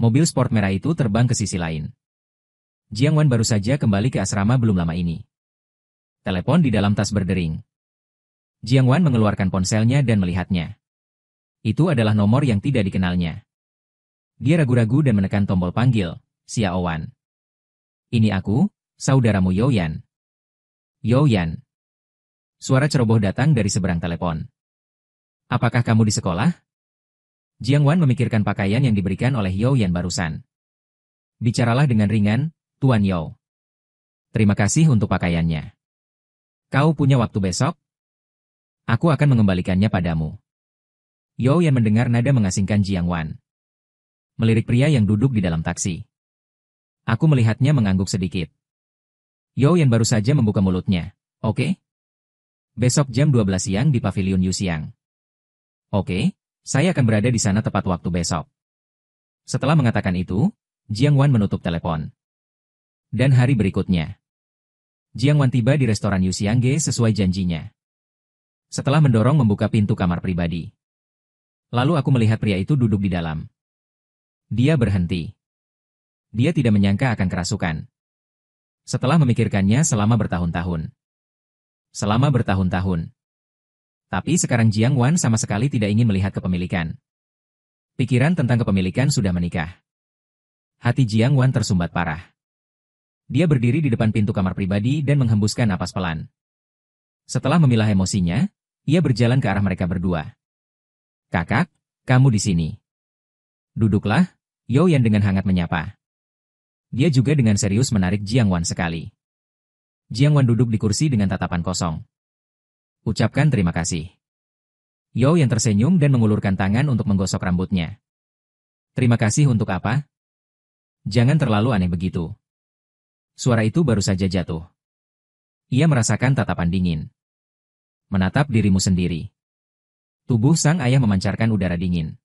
[SPEAKER 1] Mobil sport merah itu terbang ke sisi lain. Jiang Wan baru saja kembali ke asrama belum lama ini. Telepon di dalam tas berdering. Jiang Wan mengeluarkan ponselnya dan melihatnya. Itu adalah nomor yang tidak dikenalnya. Dia ragu-ragu dan menekan tombol panggil, Xiao Wan. Ini aku, saudaramu Yo Yan. Yo Yan. Suara ceroboh datang dari seberang telepon. Apakah kamu di sekolah? Jiang Wan memikirkan pakaian yang diberikan oleh Yo Yan barusan. Bicaralah dengan ringan, Tuan Yo. Terima kasih untuk pakaiannya. Kau punya waktu besok? Aku akan mengembalikannya padamu. Yo Yan mendengar nada mengasingkan Jiang Wan. Melirik pria yang duduk di dalam taksi. Aku melihatnya mengangguk sedikit. Yo Yan baru saja membuka mulutnya. Oke? Besok jam 12 siang di Pavilion Yuxiang. Oke, saya akan berada di sana tepat waktu besok. Setelah mengatakan itu, Jiang Wan menutup telepon. Dan hari berikutnya. Jiang Wan tiba di restoran Yuxiangge sesuai janjinya. Setelah mendorong membuka pintu kamar pribadi. Lalu aku melihat pria itu duduk di dalam. Dia berhenti. Dia tidak menyangka akan kerasukan. Setelah memikirkannya selama bertahun-tahun. Selama bertahun-tahun. Tapi sekarang Jiang Wan sama sekali tidak ingin melihat kepemilikan. Pikiran tentang kepemilikan sudah menikah. Hati Jiang Wan tersumbat parah. Dia berdiri di depan pintu kamar pribadi dan menghembuskan napas pelan. Setelah memilah emosinya, ia berjalan ke arah mereka berdua. Kakak, kamu di sini. Duduklah, Yo Yan dengan hangat menyapa. Dia juga dengan serius menarik Jiang Wan sekali. Jiang Wan duduk di kursi dengan tatapan kosong. Ucapkan terima kasih. Yo yang tersenyum dan mengulurkan tangan untuk menggosok rambutnya. Terima kasih untuk apa? Jangan terlalu aneh begitu. Suara itu baru saja jatuh. Ia merasakan tatapan dingin. Menatap dirimu sendiri. Tubuh sang ayah memancarkan udara dingin.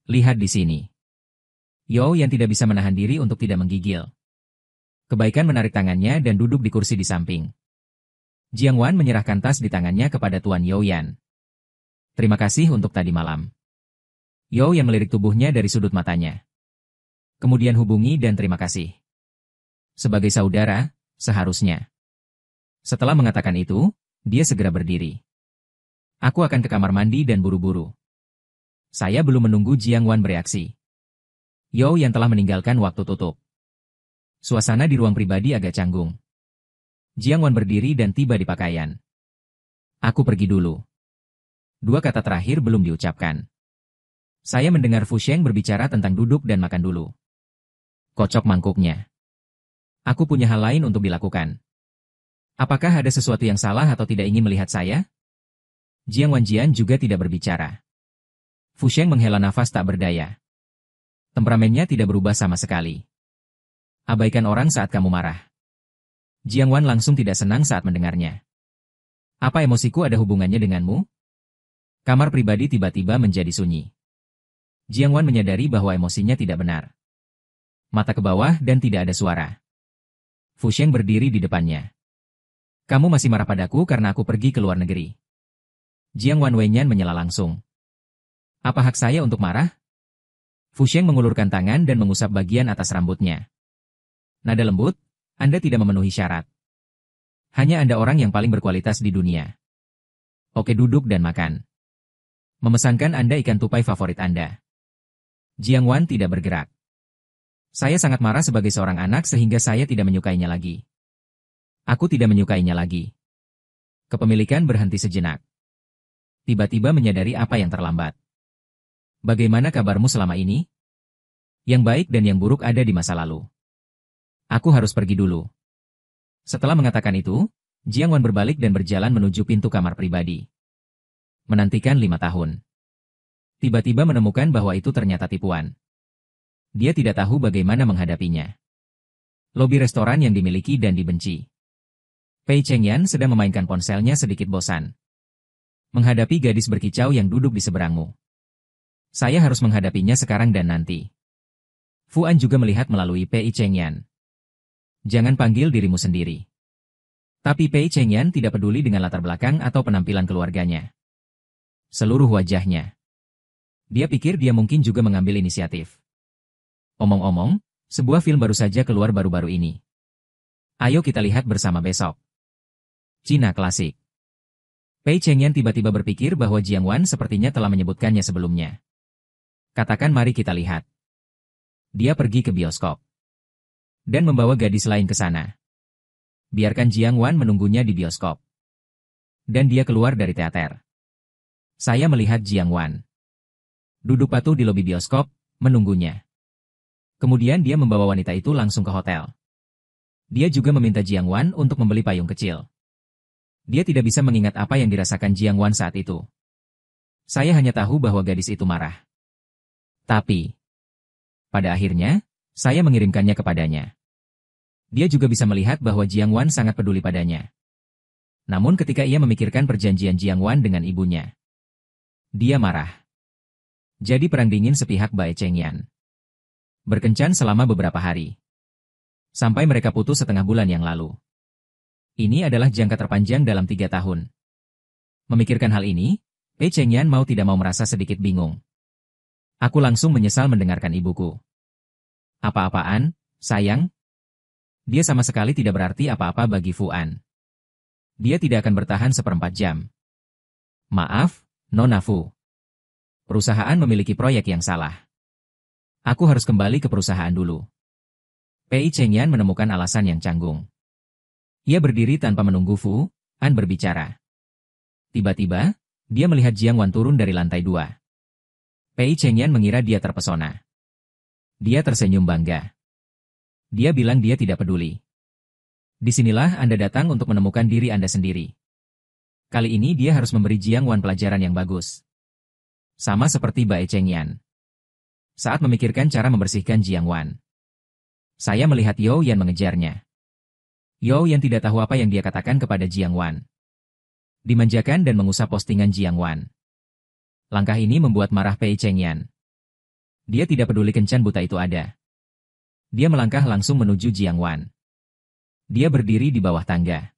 [SPEAKER 1] Lihat di sini. Yo yang tidak bisa menahan diri untuk tidak menggigil. Kebaikan menarik tangannya dan duduk di kursi di samping. Jiang Wan menyerahkan tas di tangannya kepada Tuan Yo Yan. Terima kasih untuk tadi malam. Yo yang melirik tubuhnya dari sudut matanya. Kemudian hubungi dan terima kasih. Sebagai saudara, seharusnya. Setelah mengatakan itu, dia segera berdiri. Aku akan ke kamar mandi dan buru-buru. Saya belum menunggu Jiang Wan bereaksi. Yo yang telah meninggalkan waktu tutup. Suasana di ruang pribadi agak canggung. Jiang Wan berdiri dan tiba di pakaian. Aku pergi dulu. Dua kata terakhir belum diucapkan. Saya mendengar Fu Sheng berbicara tentang duduk dan makan dulu. Kocok mangkuknya. Aku punya hal lain untuk dilakukan. Apakah ada sesuatu yang salah atau tidak ingin melihat saya? Jiang Wanjian juga tidak berbicara. Fu Sheng menghela nafas tak berdaya. Temperamennya tidak berubah sama sekali. Abaikan orang saat kamu marah. Jiang Wan langsung tidak senang saat mendengarnya. Apa emosiku ada hubungannya denganmu? Kamar pribadi tiba-tiba menjadi sunyi. Jiang Wan menyadari bahwa emosinya tidak benar. Mata ke bawah dan tidak ada suara. Fu Sheng berdiri di depannya. Kamu masih marah padaku karena aku pergi ke luar negeri. Jiang Wan Wenyan menyela langsung. Apa hak saya untuk marah? Fu Sheng mengulurkan tangan dan mengusap bagian atas rambutnya. Nada lembut, Anda tidak memenuhi syarat. Hanya Anda orang yang paling berkualitas di dunia. Oke, duduk dan makan. Memesankan Anda ikan tupai favorit Anda. Jiang Wan tidak bergerak. Saya sangat marah sebagai seorang anak sehingga saya tidak menyukainya lagi. Aku tidak menyukainya lagi. Kepemilikan berhenti sejenak. Tiba-tiba menyadari apa yang terlambat. Bagaimana kabarmu selama ini? Yang baik dan yang buruk ada di masa lalu. Aku harus pergi dulu. Setelah mengatakan itu, Jiang Wan berbalik dan berjalan menuju pintu kamar pribadi. Menantikan 5 tahun. Tiba-tiba menemukan bahwa itu ternyata tipuan. Dia tidak tahu bagaimana menghadapinya. Lobi restoran yang dimiliki dan dibenci. Pei Chengyan sedang memainkan ponselnya sedikit bosan. Menghadapi gadis berkicau yang duduk di seberangmu. Saya harus menghadapinya sekarang dan nanti. Fu An juga melihat melalui Pei Chengyan. Jangan panggil dirimu sendiri. Tapi Pei Chengyan tidak peduli dengan latar belakang atau penampilan keluarganya. Seluruh wajahnya. Dia pikir dia mungkin juga mengambil inisiatif. Omong-omong, sebuah film baru saja keluar baru-baru ini. Ayo kita lihat bersama besok. Cina klasik. Pei Chengyan tiba-tiba berpikir bahwa Jiang Wan sepertinya telah menyebutkannya sebelumnya. Katakan mari kita lihat. Dia pergi ke bioskop. Dan membawa gadis lain ke sana. Biarkan Jiang Wan menunggunya di bioskop. Dan dia keluar dari teater. Saya melihat Jiang Wan. Duduk patuh di lobi bioskop, menunggunya. Kemudian dia membawa wanita itu langsung ke hotel. Dia juga meminta Jiang Wan untuk membeli payung kecil. Dia tidak bisa mengingat apa yang dirasakan Jiang Wan saat itu. Saya hanya tahu bahwa gadis itu marah. Tapi, pada akhirnya, saya mengirimkannya kepadanya. Dia juga bisa melihat bahwa Jiang Wan sangat peduli padanya. Namun ketika ia memikirkan perjanjian Jiang Wan dengan ibunya, dia marah. Jadi perang dingin sepihak Bai Chengyan. Berkencan selama beberapa hari. Sampai mereka putus setengah bulan yang lalu. Ini adalah jangka terpanjang dalam 3 tahun. Memikirkan hal ini, Pei Chengyan mau tidak mau merasa sedikit bingung. Aku langsung menyesal mendengarkan ibuku. Apa-apaan, sayang? Dia sama sekali tidak berarti apa-apa bagi Fu An. Dia tidak akan bertahan 1/4 jam. Maaf, Nona Fu. Perusahaan memiliki proyek yang salah. Aku harus kembali ke perusahaan dulu. Pei Chengyan menemukan alasan yang canggung. Ia berdiri tanpa menunggu Fu An berbicara. Tiba-tiba, dia melihat Jiang Wan turun dari lantai 2. Pei Chengyan mengira dia terpesona. Dia tersenyum bangga. Dia bilang dia tidak peduli. Disinilah Anda datang untuk menemukan diri Anda sendiri. Kali ini dia harus memberi Jiang Wan pelajaran yang bagus. Sama seperti Bai Chengyan. Saat memikirkan cara membersihkan Jiang Wan, saya melihat Yo Yan mengejarnya. Yo Yan tidak tahu apa yang dia katakan kepada Jiang Wan. Dimanjakan dan mengusap postingan Jiang Wan. Langkah ini membuat marah Pei Chengyan. Dia tidak peduli kencan buta itu ada. Dia melangkah langsung menuju Jiang Wan. Dia berdiri di bawah tangga.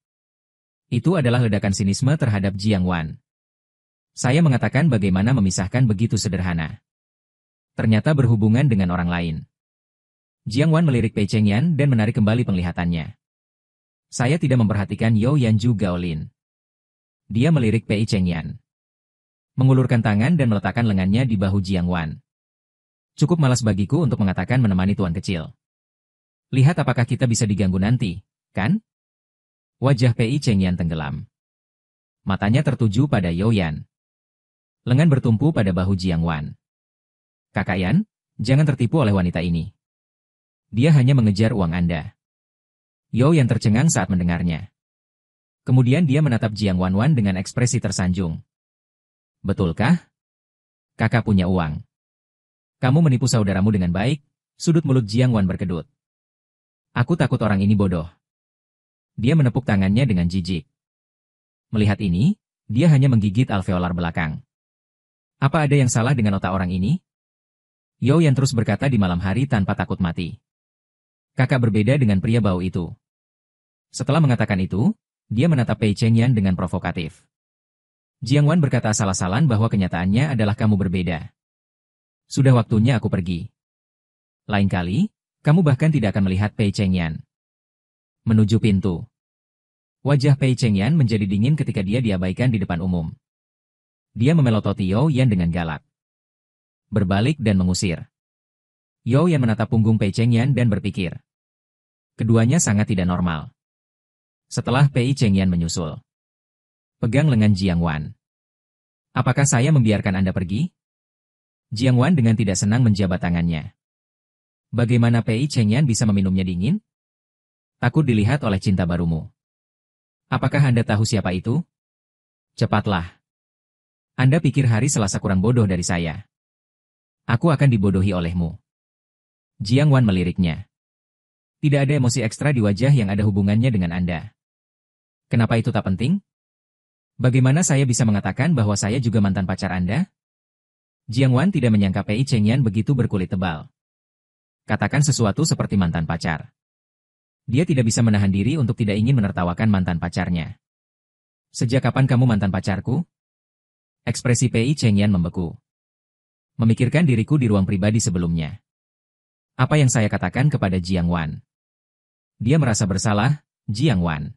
[SPEAKER 1] Itu adalah ledakan sinisme terhadap Jiang Wan. Saya mengatakan bagaimana memisahkan begitu sederhana. Ternyata berhubungan dengan orang lain. Jiang Wan melirik Pei Chengyan dan menarik kembali penglihatannya. Saya tidak memperhatikan Yo Yanju Gaolin. Dia melirik Pei Chengyan. Mengulurkan tangan dan meletakkan lengannya di bahu Jiang Wan. Cukup malas bagiku untuk mengatakan menemani tuan kecil. Lihat apakah kita bisa diganggu nanti, kan? Wajah Pei Chengyan tenggelam. Matanya tertuju pada Yo Yan. Lengan bertumpu pada bahu Jiang Wan. Kakak Yan, jangan tertipu oleh wanita ini. Dia hanya mengejar uang Anda. Yo Yan tercengang saat mendengarnya. Kemudian dia menatap Jiang Wan dengan ekspresi tersanjung. Betulkah? Kakak punya uang. Kamu menipu saudaramu dengan baik, sudut mulut Jiang Wan berkedut. Aku takut orang ini bodoh. Dia menepuk tangannya dengan jijik. Melihat ini, dia hanya menggigit alveolar belakang. Apa ada yang salah dengan otak orang ini? Yo Yan terus berkata di malam hari tanpa takut mati. Kakak berbeda dengan pria bau itu. Setelah mengatakan itu, dia menatap Pei Chengyan dengan provokatif. Jiang Wan berkata asal-asalan bahwa kenyataannya adalah kamu berbeda. Sudah waktunya aku pergi. Lain kali, kamu bahkan tidak akan melihat Pei Chengyan. Menuju pintu. Wajah Pei Chengyan menjadi dingin ketika dia diabaikan di depan umum. Dia memelototi Yo Yan dengan galak. Berbalik dan mengusir. Yo Yan menatap punggung Pei Chengyan dan berpikir. Keduanya sangat tidak normal. Setelah Pei Chengyan menyusul. Pegang lengan Jiang Wan. Apakah saya membiarkan Anda pergi? Jiang Wan dengan tidak senang menjabat tangannya. Bagaimana Pei Chengyan bisa meminumnya dingin? Takut dilihat oleh cinta barumu. Apakah Anda tahu siapa itu? Cepatlah. Anda pikir hari Selasa kurang bodoh dari saya. Aku akan dibodohi olehmu. Jiang Wan meliriknya. Tidak ada emosi ekstra di wajah yang ada hubungannya dengan Anda. Kenapa itu tak penting? Bagaimana saya bisa mengatakan bahwa saya juga mantan pacar Anda? Jiang Wan tidak menyangka Pei Chengyan begitu berkulit tebal. Katakan sesuatu seperti mantan pacar. Dia tidak bisa menahan diri untuk tidak ingin menertawakan mantan pacarnya. Sejak kapan kamu mantan pacarku? Ekspresi Pei Chengyan membeku. Memikirkan diriku di ruang pribadi sebelumnya. Apa yang saya katakan kepada Jiang Wan? Dia merasa bersalah, Jiang Wan.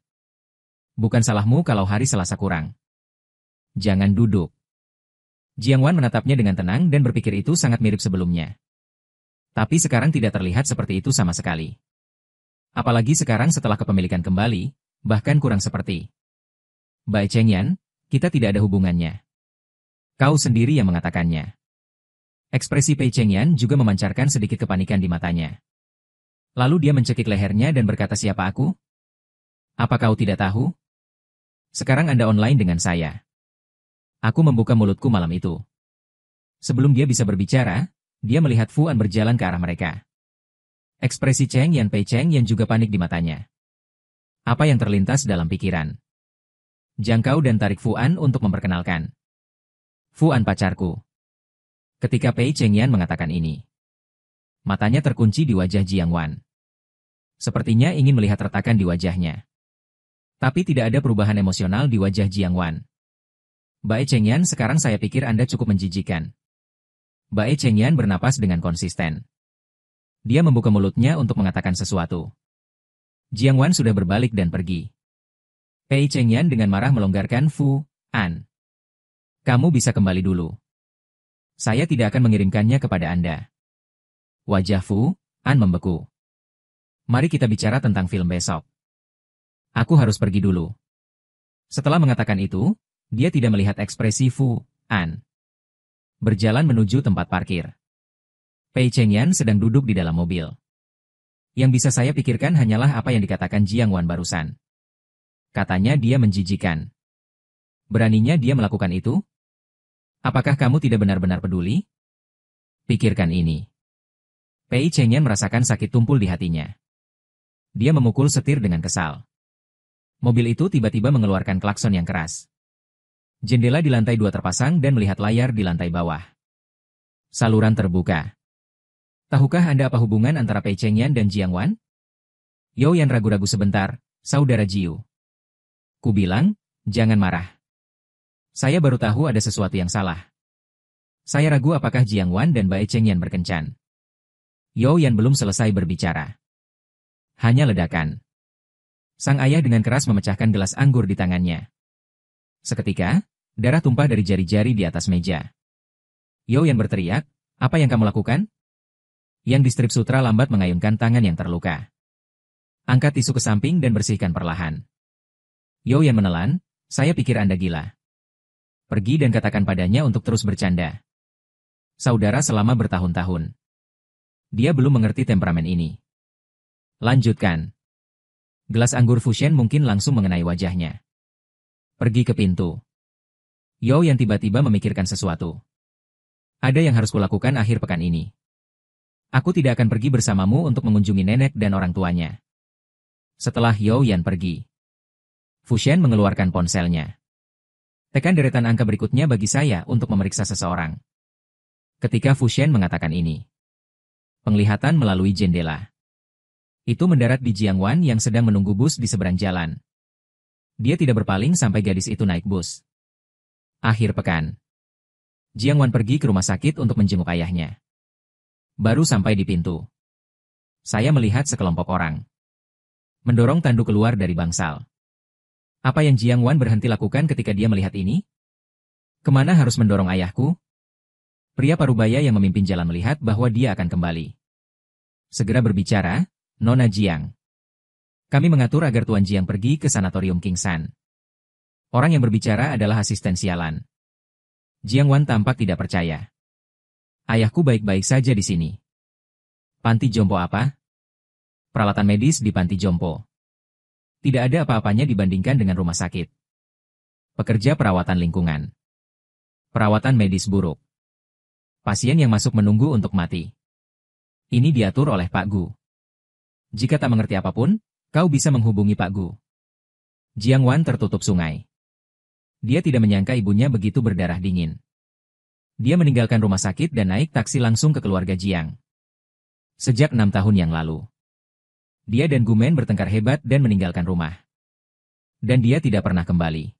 [SPEAKER 1] Bukan salahmu kalau hari Selasa kurang. Jangan duduk. Jiang Wan menatapnya dengan tenang dan berpikir itu sangat mirip sebelumnya. Tapi sekarang tidak terlihat seperti itu sama sekali. Apalagi sekarang setelah kepemilikan kembali, bahkan kurang seperti. Bai Chengyan, kita tidak ada hubungannya. Kau sendiri yang mengatakannya. Ekspresi Pei Chengyan juga memancarkan sedikit kepanikan di matanya. Lalu dia mencekik lehernya dan berkata siapa aku? Apa kau tidak tahu? Sekarang Anda online dengan saya. Aku membuka mulutku malam itu. Sebelum dia bisa berbicara, dia melihat Fu An berjalan ke arah mereka. Ekspresi Cheng Yan Pei Chengyan juga panik di matanya. Apa yang terlintas dalam pikiran? Jangkau dan tarik Fu An untuk memperkenalkan. Fu An pacarku. Ketika Pei Chengyan mengatakan ini, matanya terkunci di wajah Jiang Wan. Sepertinya ingin melihat retakan di wajahnya. Tapi tidak ada perubahan emosional di wajah Jiang Wan. Bai Chengyan, sekarang saya pikir Anda cukup menjijikan. Bai Chengyan bernapas dengan konsisten. Dia membuka mulutnya untuk mengatakan sesuatu. Jiang Wan sudah berbalik dan pergi. Pei Chengyan dengan marah melonggarkan Fu An. Kamu bisa kembali dulu. Saya tidak akan mengirimkannya kepada Anda. Wajah Fu An membeku. Mari kita bicara tentang film besok. Aku harus pergi dulu. Setelah mengatakan itu, dia tidak melihat ekspresi Fu An. Berjalan menuju tempat parkir. Pei Chengyan sedang duduk di dalam mobil. Yang bisa saya pikirkan hanyalah apa yang dikatakan Jiang Wan barusan. Katanya dia menjijikan. Beraninya dia melakukan itu? Apakah kamu tidak benar-benar peduli? Pikirkan ini. Pei Chengyan merasakan sakit tumpul di hatinya. Dia memukul setir dengan kesal. Mobil itu tiba-tiba mengeluarkan klakson yang keras. Jendela di lantai 2 terpasang dan melihat layar di lantai bawah. Saluran terbuka. Tahukah Anda apa hubungan antara Pei Chengyan dan Jiang Wan? Youyan ragu-ragu sebentar, saudara Jiu. Ku bilang, jangan marah. Saya baru tahu ada sesuatu yang salah. Saya ragu apakah Jiang Wan dan Bai Chengyan berkencan. Youyan belum selesai berbicara. Hanya ledakan. Sang ayah dengan keras memecahkan gelas anggur di tangannya. Seketika, darah tumpah dari jari-jari di atas meja. Youyan berteriak, apa yang kamu lakukan? Yang di strip sutra lambat mengayunkan tangan yang terluka. Angkat tisu ke samping dan bersihkan perlahan. Youyan menelan, saya pikir Anda gila. Pergi dan katakan padanya untuk terus bercanda. Saudara selama bertahun-tahun. Dia belum mengerti temperamen ini. Lanjutkan. Gelas anggur Fusion mungkin langsung mengenai wajahnya. Pergi ke pintu. Youyan tiba-tiba memikirkan sesuatu. Ada yang harus kulakukan akhir pekan ini. Aku tidak akan pergi bersamamu untuk mengunjungi nenek dan orang tuanya. Setelah Youyan pergi, Fusion mengeluarkan ponselnya. Tekan deretan angka berikutnya bagi saya untuk memeriksa seseorang. Ketika Fusion mengatakan ini, penglihatan melalui jendela. Itu mendarat di Jiang Wan yang sedang menunggu bus di seberang jalan. Dia tidak berpaling sampai gadis itu naik bus. Akhir pekan. Jiang Wan pergi ke rumah sakit untuk menjenguk ayahnya. Baru sampai di pintu, saya melihat sekelompok orang mendorong Tandu keluar dari bangsal. Apa yang Jiang Wan berhenti lakukan ketika dia melihat ini? Kemana harus mendorong ayahku? Pria parubaya yang memimpin jalan melihat bahwa dia akan kembali. Segera berbicara, Nona Jiang. Kami mengatur agar Tuan Jiang pergi ke sanatorium King San. Orang yang berbicara adalah asisten sialan. Jiang Wan tampak tidak percaya. Ayahku baik-baik saja di sini. Panti jompo apa? Peralatan medis di panti jompo. Tidak ada apa-apanya dibandingkan dengan rumah sakit. Pekerja perawatan lingkungan. Perawatan medis buruk. Pasien yang masuk menunggu untuk mati. Ini diatur oleh Pak Gu. Jika tak mengerti apapun, kau bisa menghubungi Pak Gu. Jiang Wan tertutup sungai. Dia tidak menyangka ibunya begitu berdarah dingin. Dia meninggalkan rumah sakit dan naik taksi langsung ke keluarga Jiang. Sejak 6 tahun yang lalu. Dia dan Gumen bertengkar hebat dan meninggalkan rumah. Dan dia tidak pernah kembali.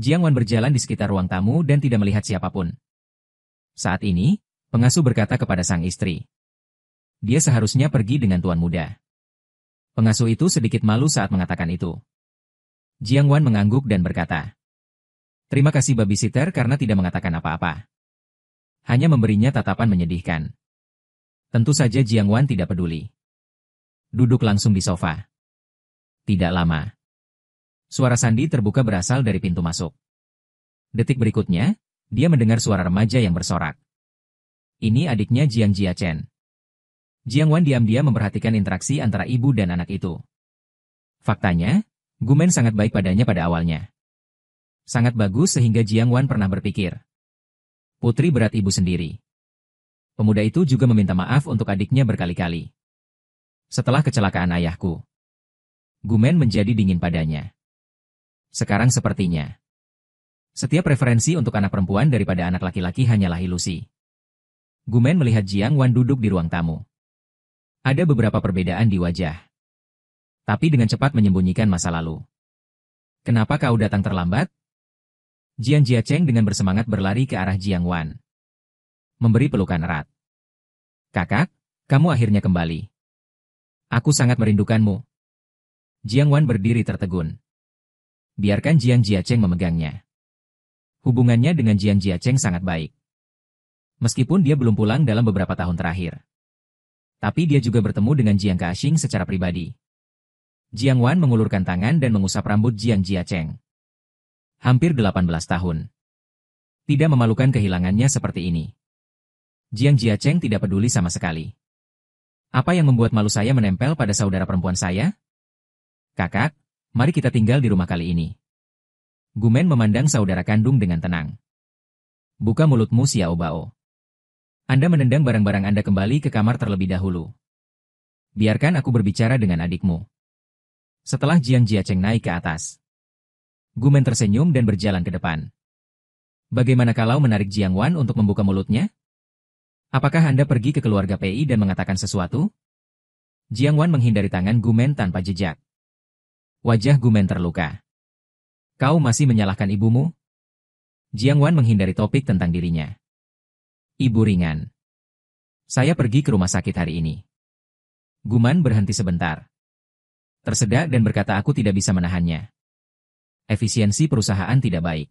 [SPEAKER 1] Jiang Wan berjalan di sekitar ruang tamu dan tidak melihat siapapun. Saat ini, pengasuh berkata kepada sang istri. Dia seharusnya pergi dengan tuan muda. Pengasuh itu sedikit malu saat mengatakan itu. Jiang Wan mengangguk dan berkata, terima kasih babysitter karena tidak mengatakan apa-apa. Hanya memberinya tatapan menyedihkan. Tentu saja Jiang Wan tidak peduli. Duduk langsung di sofa. Tidak lama. Suara Sandi terbuka berasal dari pintu masuk. Detik berikutnya, dia mendengar suara remaja yang bersorak. Ini adiknya Jiang Jiachen. Jiang Wan diam-diam memperhatikan interaksi antara ibu dan anak itu. Faktanya, Gumen sangat baik padanya pada awalnya. Sangat bagus sehingga Jiang Wan pernah berpikir. Putri berat ibu sendiri. Pemuda itu juga meminta maaf untuk adiknya berkali-kali. Setelah kecelakaan ayahku, Gumen menjadi dingin padanya. Sekarang sepertinya. Setiap preferensi untuk anak perempuan daripada anak laki-laki hanyalah ilusi. Gumen melihat Jiang Wan duduk di ruang tamu. Ada beberapa perbedaan di wajah. Tapi dengan cepat menyembunyikan masa lalu. Kenapa kau datang terlambat? Jiang Jiacheng dengan bersemangat berlari ke arah Jiang Wan. Memberi pelukan erat. Kakak, kamu akhirnya kembali. Aku sangat merindukanmu. Jiang Wan berdiri tertegun. Biarkan Jiang Jiacheng memegangnya. Hubungannya dengan Jiang Jiacheng sangat baik. Meskipun dia belum pulang dalam beberapa tahun terakhir. Tapi dia juga bertemu dengan Jiang Kaxing secara pribadi. Jiang Wan mengulurkan tangan dan mengusap rambut Jiang Jiacheng. Hampir 18 tahun. Tidak memalukan kehilangannya seperti ini. Jiang Jiacheng tidak peduli sama sekali. Apa yang membuat malu saya menempel pada saudara perempuan saya? Kakak, mari kita tinggal di rumah kali ini. Gumen memandang saudara kandung dengan tenang. Buka mulutmu Xiao Bao. Anda menendang barang-barang Anda kembali ke kamar terlebih dahulu. Biarkan aku berbicara dengan adikmu. Setelah Jiang Jiacheng naik ke atas. Gumen tersenyum dan berjalan ke depan. Bagaimana kalau menarik Jiang Wan untuk membuka mulutnya? Apakah Anda pergi ke keluarga PI dan mengatakan sesuatu? Jiang Wan menghindari tangan Gumen tanpa jejak. Wajah Gumen terluka. Kau masih menyalahkan ibumu? Jiang Wan menghindari topik tentang dirinya. Ibu ringan. Saya pergi ke rumah sakit hari ini. Guman berhenti sebentar. Tersedak dan berkata aku tidak bisa menahannya. Efisiensi perusahaan tidak baik.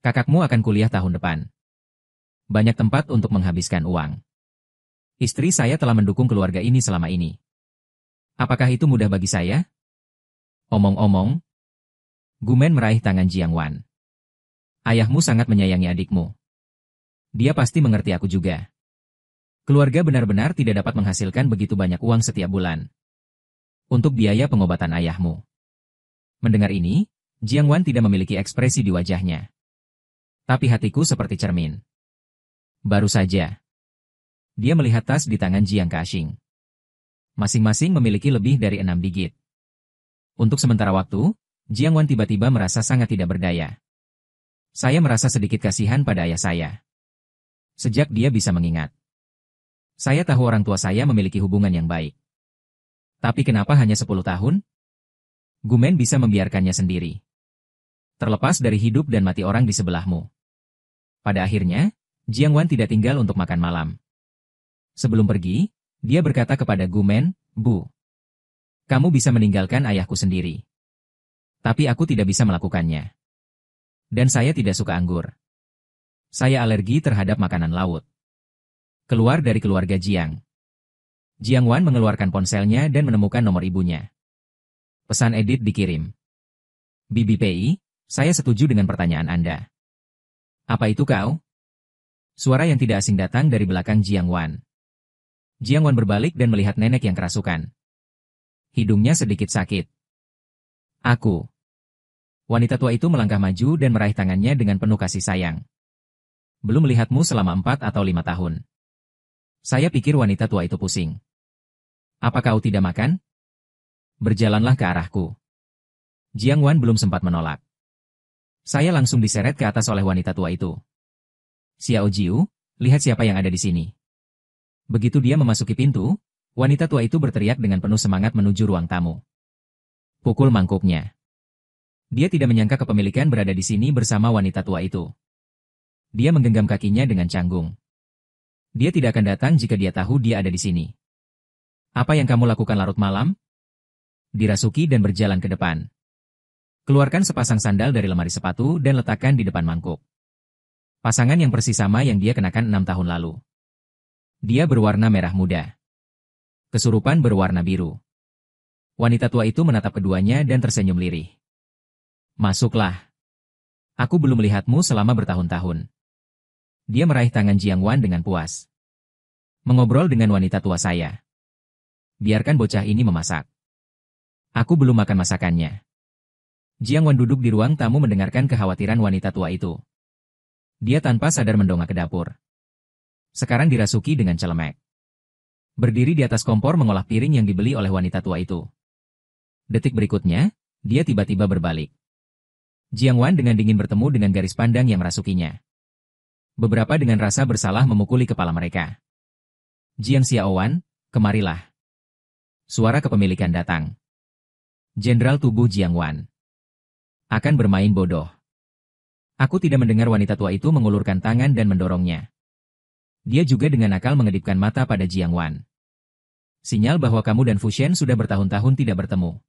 [SPEAKER 1] Kakakmu akan kuliah tahun depan. Banyak tempat untuk menghabiskan uang. Istri saya telah mendukung keluarga ini selama ini. Apakah itu mudah bagi saya? Omong-omong, Gumen meraih tangan Jiang Wan. Ayahmu sangat menyayangi adikmu. Dia pasti mengerti aku juga. Keluarga benar-benar tidak dapat menghasilkan begitu banyak uang setiap bulan. Untuk biaya pengobatan ayahmu. Mendengar ini, Jiang Wan tidak memiliki ekspresi di wajahnya. Tapi hatiku seperti cermin. Baru saja. Dia melihat tas di tangan Jiang Kaxing. Masing-masing memiliki lebih dari 6 digit. Untuk sementara waktu, Jiang Wan tiba-tiba merasa sangat tidak berdaya. Saya merasa sedikit kasihan pada ayah saya. Sejak dia bisa mengingat. Saya tahu orang tua saya memiliki hubungan yang baik. Tapi kenapa hanya 10 tahun? Gumen bisa membiarkannya sendiri. Terlepas dari hidup dan mati orang di sebelahmu. Pada akhirnya, Jiang Wan tidak tinggal untuk makan malam. Sebelum pergi, dia berkata kepada Gumen, Bu, kamu bisa meninggalkan ayahku sendiri. Tapi aku tidak bisa melakukannya. Dan saya tidak suka anggur. Saya alergi terhadap makanan laut. Keluar dari keluarga Jiang. Jiang Wan mengeluarkan ponselnya dan menemukan nomor ibunya. Pesan edit dikirim. Bibi PI, saya setuju dengan pertanyaan Anda. Apa itu kau? Suara yang tidak asing datang dari belakang Jiang Wan. Jiang Wan berbalik dan melihat nenek yang kerasukan. Hidungnya sedikit sakit. Aku. Wanita tua itu melangkah maju dan meraih tangannya dengan penuh kasih sayang. Belum melihatmu selama 4 atau 5 tahun. Saya pikir wanita tua itu pusing. Apa kau tidak makan? Berjalanlah ke arahku. Jiang Wan belum sempat menolak. Saya langsung diseret ke atas oleh wanita tua itu. Xiao Jiu, lihat siapa yang ada di sini. Begitu dia memasuki pintu, wanita tua itu berteriak dengan penuh semangat menuju ruang tamu. Pukul mangkuknya. Dia tidak menyangka kepemilikan berada di sini bersama wanita tua itu. Dia menggenggam kakinya dengan canggung. Dia tidak akan datang jika dia tahu dia ada di sini. Apa yang kamu lakukan larut malam? Dirasuki dan berjalan ke depan. Keluarkan sepasang sandal dari lemari sepatu dan letakkan di depan mangkuk. Pasangan yang persis sama yang dia kenakan 6 tahun lalu. Dia berwarna merah muda. Kesurupan berwarna biru. Wanita tua itu menatap keduanya dan tersenyum lirih. Masuklah. Aku belum melihatmu selama bertahun-tahun. Dia meraih tangan Jiang Wan dengan puas. Mengobrol dengan wanita tua saya. Biarkan bocah ini memasak. Aku belum makan masakannya. Jiang Wan duduk di ruang tamu mendengarkan kekhawatiran wanita tua itu. Dia tanpa sadar mendongak ke dapur. Sekarang dirasuki dengan celemek. Berdiri di atas kompor mengolah piring yang dibeli oleh wanita tua itu. Detik berikutnya, dia tiba-tiba berbalik. Jiang Wan dengan dingin bertemu dengan garis pandang yang merasukinya. Beberapa dengan rasa bersalah memukuli kepala mereka. Jiang Xiaowan, kemarilah. Suara kepemilikan datang. Jenderal tubuh Jiang Wan. Akan bermain bodoh. Aku tidak mendengar wanita tua itu mengulurkan tangan dan mendorongnya. Dia juga dengan nakal mengedipkan mata pada Jiang Wan. Sinyal bahwa kamu dan Fushen sudah bertahun-tahun tidak bertemu.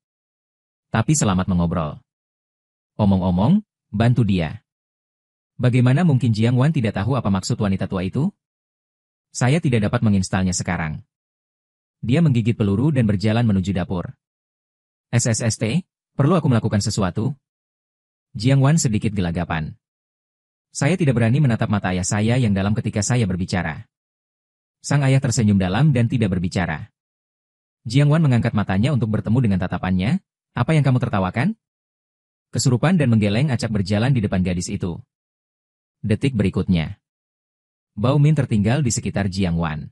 [SPEAKER 1] Tapi selamat mengobrol. Omong-omong, bantu dia. Bagaimana mungkin Jiang Wan tidak tahu apa maksud wanita tua itu? Saya tidak dapat menginstalnya sekarang. Dia menggigit peluru dan berjalan menuju dapur. SSST, perlu aku melakukan sesuatu? Jiang Wan sedikit gelagapan. Saya tidak berani menatap mata ayah saya yang dalam ketika saya berbicara. Sang ayah tersenyum dalam dan tidak berbicara. Jiang Wan mengangkat matanya untuk bertemu dengan tatapannya. Apa yang kamu tertawakan? Kesurupan dan menggeleng acak berjalan di depan gadis itu. Detik berikutnya. Bao Min tertinggal di sekitar Jiang Wan.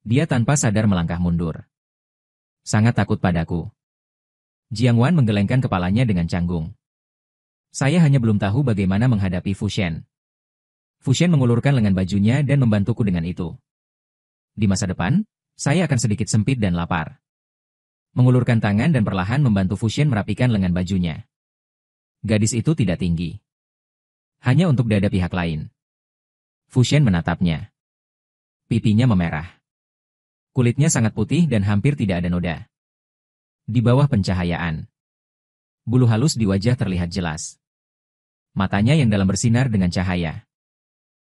[SPEAKER 1] Dia tanpa sadar melangkah mundur. Sangat takut padaku. Jiang Wan menggelengkan kepalanya dengan canggung. Saya hanya belum tahu bagaimana menghadapi Fu Shen. Fu Shen mengulurkan lengan bajunya dan membantuku dengan itu. Di masa depan, saya akan sedikit sempit dan lapar. Mengulurkan tangan dan perlahan membantu Fu Shen merapikan lengan bajunya. Gadis itu tidak tinggi. Hanya untuk dada pihak lain. Fu Shen menatapnya. Pipinya memerah. Kulitnya sangat putih dan hampir tidak ada noda. Di bawah pencahayaan, bulu halus di wajah terlihat jelas. Matanya yang dalam bersinar dengan cahaya.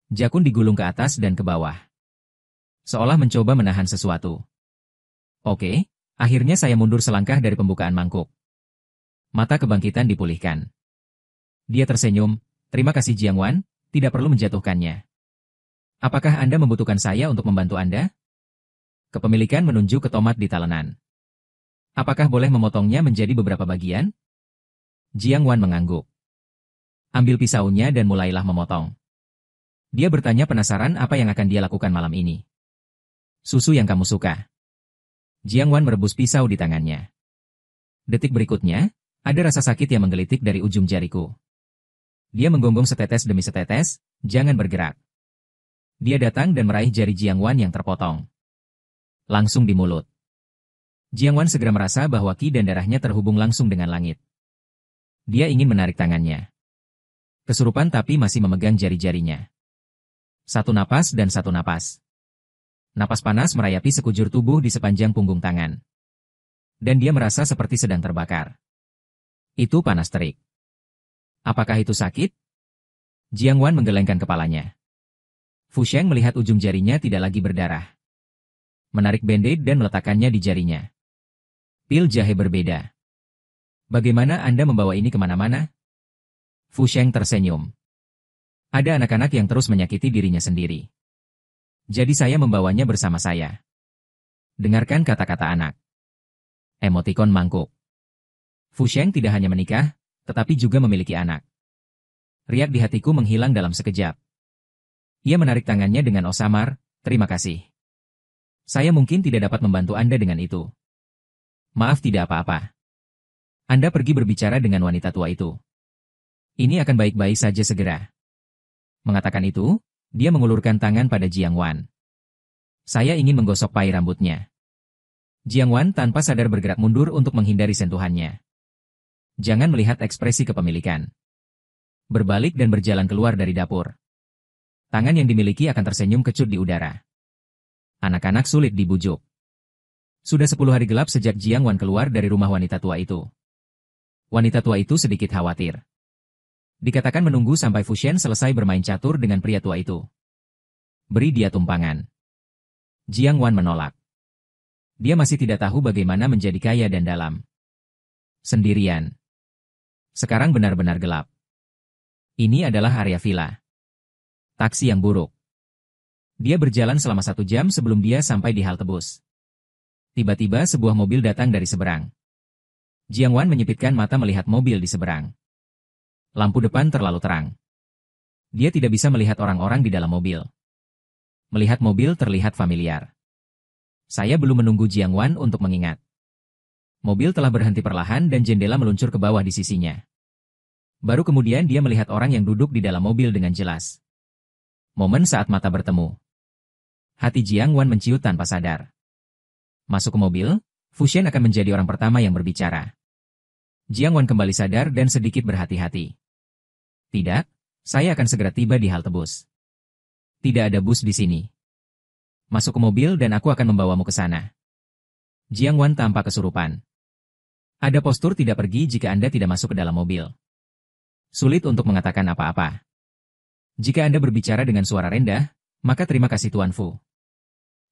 [SPEAKER 1] Jakun digulung ke atas dan ke bawah. Seolah mencoba menahan sesuatu. Oke, akhirnya saya mundur selangkah dari pembukaan mangkuk. Mata kebangkitan dipulihkan. Dia tersenyum, terima kasih Jiang Wan, tidak perlu menjatuhkannya. Apakah Anda membutuhkan saya untuk membantu Anda? Kepemilikan menunjuk ke tomat di talenan. Apakah boleh memotongnya menjadi beberapa bagian? Jiang Wan mengangguk. Ambil pisaunya dan mulailah memotong. Dia bertanya penasaran apa yang akan dia lakukan malam ini. Susu yang kamu suka. Jiang Wan merebus pisau di tangannya. Detik berikutnya, ada rasa sakit yang menggelitik dari ujung jariku. Dia menggonggong setetes demi setetes, jangan bergerak. Dia datang dan meraih jari Jiang Wan yang terpotong. Langsung di mulut. Jiang Wan segera merasa bahwa ki dan darahnya terhubung langsung dengan langit. Dia ingin menarik tangannya. Kesurupan tapi masih memegang jari-jarinya. Satu napas dan satu napas. Napas panas merayapi sekujur tubuh di sepanjang punggung tangan. Dan dia merasa seperti sedang terbakar. Itu panas terik. Apakah itu sakit? Jiang Wan menggelengkan kepalanya. Fu Sheng melihat ujung jarinya tidak lagi berdarah. Menarik band-aid dan meletakkannya di jarinya. Pil jahe berbeda. Bagaimana Anda membawa ini kemana-mana? Fu Sheng tersenyum. Ada anak-anak yang terus menyakiti dirinya sendiri. Jadi saya membawanya bersama saya. Dengarkan kata-kata anak. Emotikon mangkuk. Fu Sheng tidak hanya menikah, tetapi juga memiliki anak. Riak di hatiku menghilang dalam sekejap. Ia menarik tangannya dengan osamar, terima kasih. Saya mungkin tidak dapat membantu Anda dengan itu. Maaf tidak apa-apa. Anda pergi berbicara dengan wanita tua itu. Ini akan baik-baik saja segera. Mengatakan itu, dia mengulurkan tangan pada Jiang Wan. Saya ingin menggosok pai rambutnya. Jiang Wan tanpa sadar bergerak mundur untuk menghindari sentuhannya. Jangan melihat ekspresi kepemilikan. Berbalik dan berjalan keluar dari dapur. Tangan yang dimiliki akan tersenyum kecut di udara. Anak-anak sulit dibujuk. Sudah 10 hari gelap sejak Jiang Wan keluar dari rumah wanita tua itu. Wanita tua itu sedikit khawatir. Dikatakan menunggu sampai Fu Shen selesai bermain catur dengan pria tua itu. Beri dia tumpangan. Jiang Wan menolak. Dia masih tidak tahu bagaimana menjadi kaya dan dalam. Sendirian. Sekarang benar-benar gelap. Ini adalah area villa. Taksi yang buruk. Dia berjalan selama 1 jam sebelum dia sampai di halte bus. Tiba-tiba sebuah mobil datang dari seberang. Jiang Wan menyipitkan mata melihat mobil di seberang. Lampu depan terlalu terang. Dia tidak bisa melihat orang-orang di dalam mobil. Melihat mobil terlihat familiar. Saya belum menunggu Jiang Wan untuk mengingat. Mobil telah berhenti perlahan dan jendela meluncur ke bawah di sisinya. Baru kemudian dia melihat orang yang duduk di dalam mobil dengan jelas. Momen saat mata bertemu. Hati Jiang Wan menciut tanpa sadar. Masuk ke mobil, Fu Shen akan menjadi orang pertama yang berbicara. Jiang Wan kembali sadar dan sedikit berhati-hati. Tidak, saya akan segera tiba di halte bus. Tidak ada bus di sini. Masuk ke mobil dan aku akan membawamu ke sana. Jiang Wan tampak kesurupan. Ada postur tidak pergi jika Anda tidak masuk ke dalam mobil. Sulit untuk mengatakan apa-apa. Jika Anda berbicara dengan suara rendah, maka terima kasih Tuan Fu.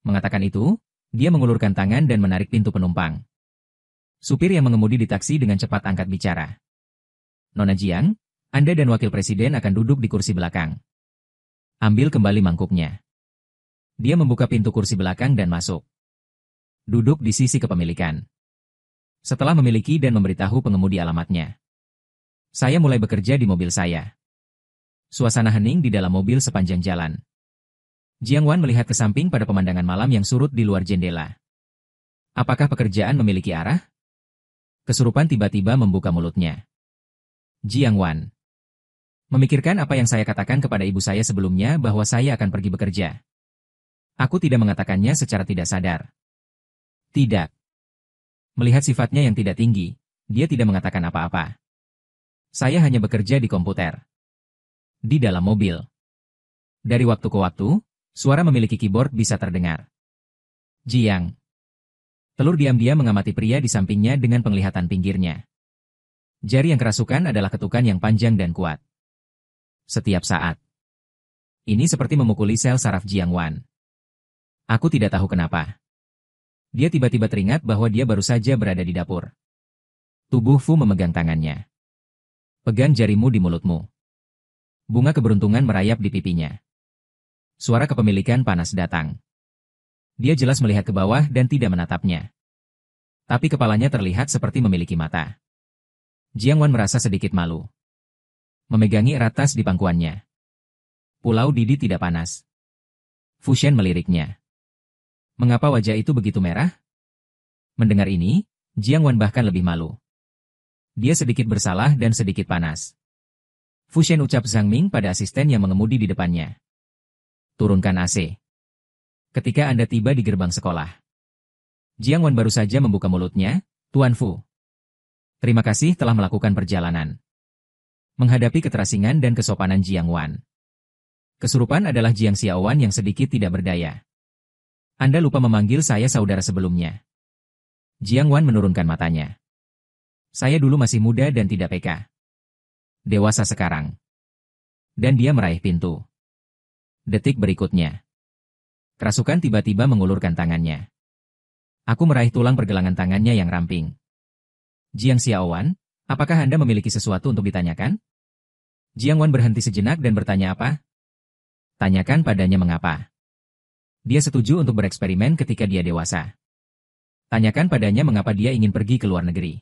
[SPEAKER 1] Mengatakan itu, dia mengulurkan tangan dan menarik pintu penumpang. Supir yang mengemudi di taksi dengan cepat angkat bicara. Nona Jiang, Anda dan Wakil Presiden akan duduk di kursi belakang. Ambil kembali mangkuknya. Dia membuka pintu kursi belakang dan masuk. Duduk di sisi kepemilikan. Setelah memiliki dan memberitahu pengemudi alamatnya. Saya mulai bekerja di mobil saya. Suasana hening di dalam mobil sepanjang jalan. Jiang Wan melihat ke samping pada pemandangan malam yang surut di luar jendela. Apakah pekerjaan memiliki arah? Kesurupan tiba-tiba membuka mulutnya. Jiang Wan. Memikirkan apa yang saya katakan kepada ibu saya sebelumnya bahwa saya akan pergi bekerja. Aku tidak mengatakannya secara tidak sadar. Tidak. Melihat sifatnya yang tidak tinggi, dia tidak mengatakan apa-apa. Saya hanya bekerja di komputer. Di dalam mobil. Dari waktu ke waktu, suara memiliki keyboard bisa terdengar. Jiang. Telur diam-diam mengamati pria di sampingnya dengan penglihatan pinggirnya. Jari yang kerasukan adalah ketukan yang panjang dan kuat. Setiap saat. Ini seperti memukuli sel saraf Jiang Wan. Aku tidak tahu kenapa. Dia tiba-tiba teringat bahwa dia baru saja berada di dapur. Tubuh Fu memegang tangannya. Pegang jarimu di mulutmu. Bunga keberuntungan merayap di pipinya. Suara kepemilikan panas datang. Dia jelas melihat ke bawah dan tidak menatapnya. Tapi kepalanya terlihat seperti memiliki mata. Jiang Wan merasa sedikit malu. Memegangi erat tas di pangkuannya. Pulau Didi tidak panas. Fu Shen meliriknya. Mengapa wajah itu begitu merah? Mendengar ini, Jiang Wan bahkan lebih malu. Dia sedikit bersalah dan sedikit panas. Fu Shen ucap Zhang Ming pada asisten yang mengemudi di depannya. Turunkan AC. Ketika Anda tiba di gerbang sekolah. Jiang Wan baru saja membuka mulutnya, Tuan Fu. Terima kasih telah melakukan perjalanan. Menghadapi keterasingan dan kesopanan Jiang Wan. Kesurupan adalah Jiang Xiaowan yang sedikit tidak berdaya. Anda lupa memanggil saya saudara sebelumnya. Jiang Wan menurunkan matanya. Saya dulu masih muda dan tidak peka. Dewasa sekarang. Dan dia meraih pintu. Detik berikutnya. Kerasukan tiba-tiba mengulurkan tangannya. Aku meraih tulang pergelangan tangannya yang ramping. Jiang Xiaowan, apakah Anda memiliki sesuatu untuk ditanyakan? Jiang Wan berhenti sejenak dan bertanya apa? Tanyakan padanya mengapa. Dia setuju untuk bereksperimen ketika dia dewasa. Tanyakan padanya mengapa dia ingin pergi ke luar negeri.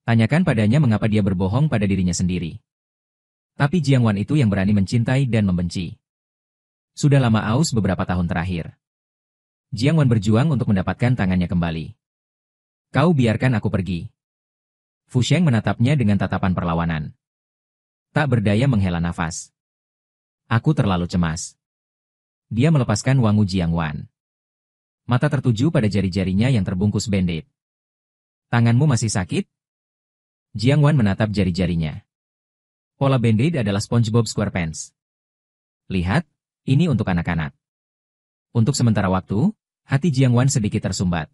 [SPEAKER 1] Tanyakan padanya mengapa dia berbohong pada dirinya sendiri. Tapi Jiang Wan itu yang berani mencintai dan membenci. Sudah lama aus beberapa tahun terakhir. Jiang Wan berjuang untuk mendapatkan tangannya kembali. Kau biarkan aku pergi. Fu Sheng menatapnya dengan tatapan perlawanan. Tak berdaya menghela nafas. Aku terlalu cemas. Dia melepaskan wangu Jiang Wan. Mata tertuju pada jari-jarinya yang terbungkus band-aid. Tanganmu masih sakit? Jiang Wan menatap jari-jarinya. Pola band-aid adalah SpongeBob SquarePants. Lihat, ini untuk anak-anak. Untuk sementara waktu, hati Jiang Wan sedikit tersumbat.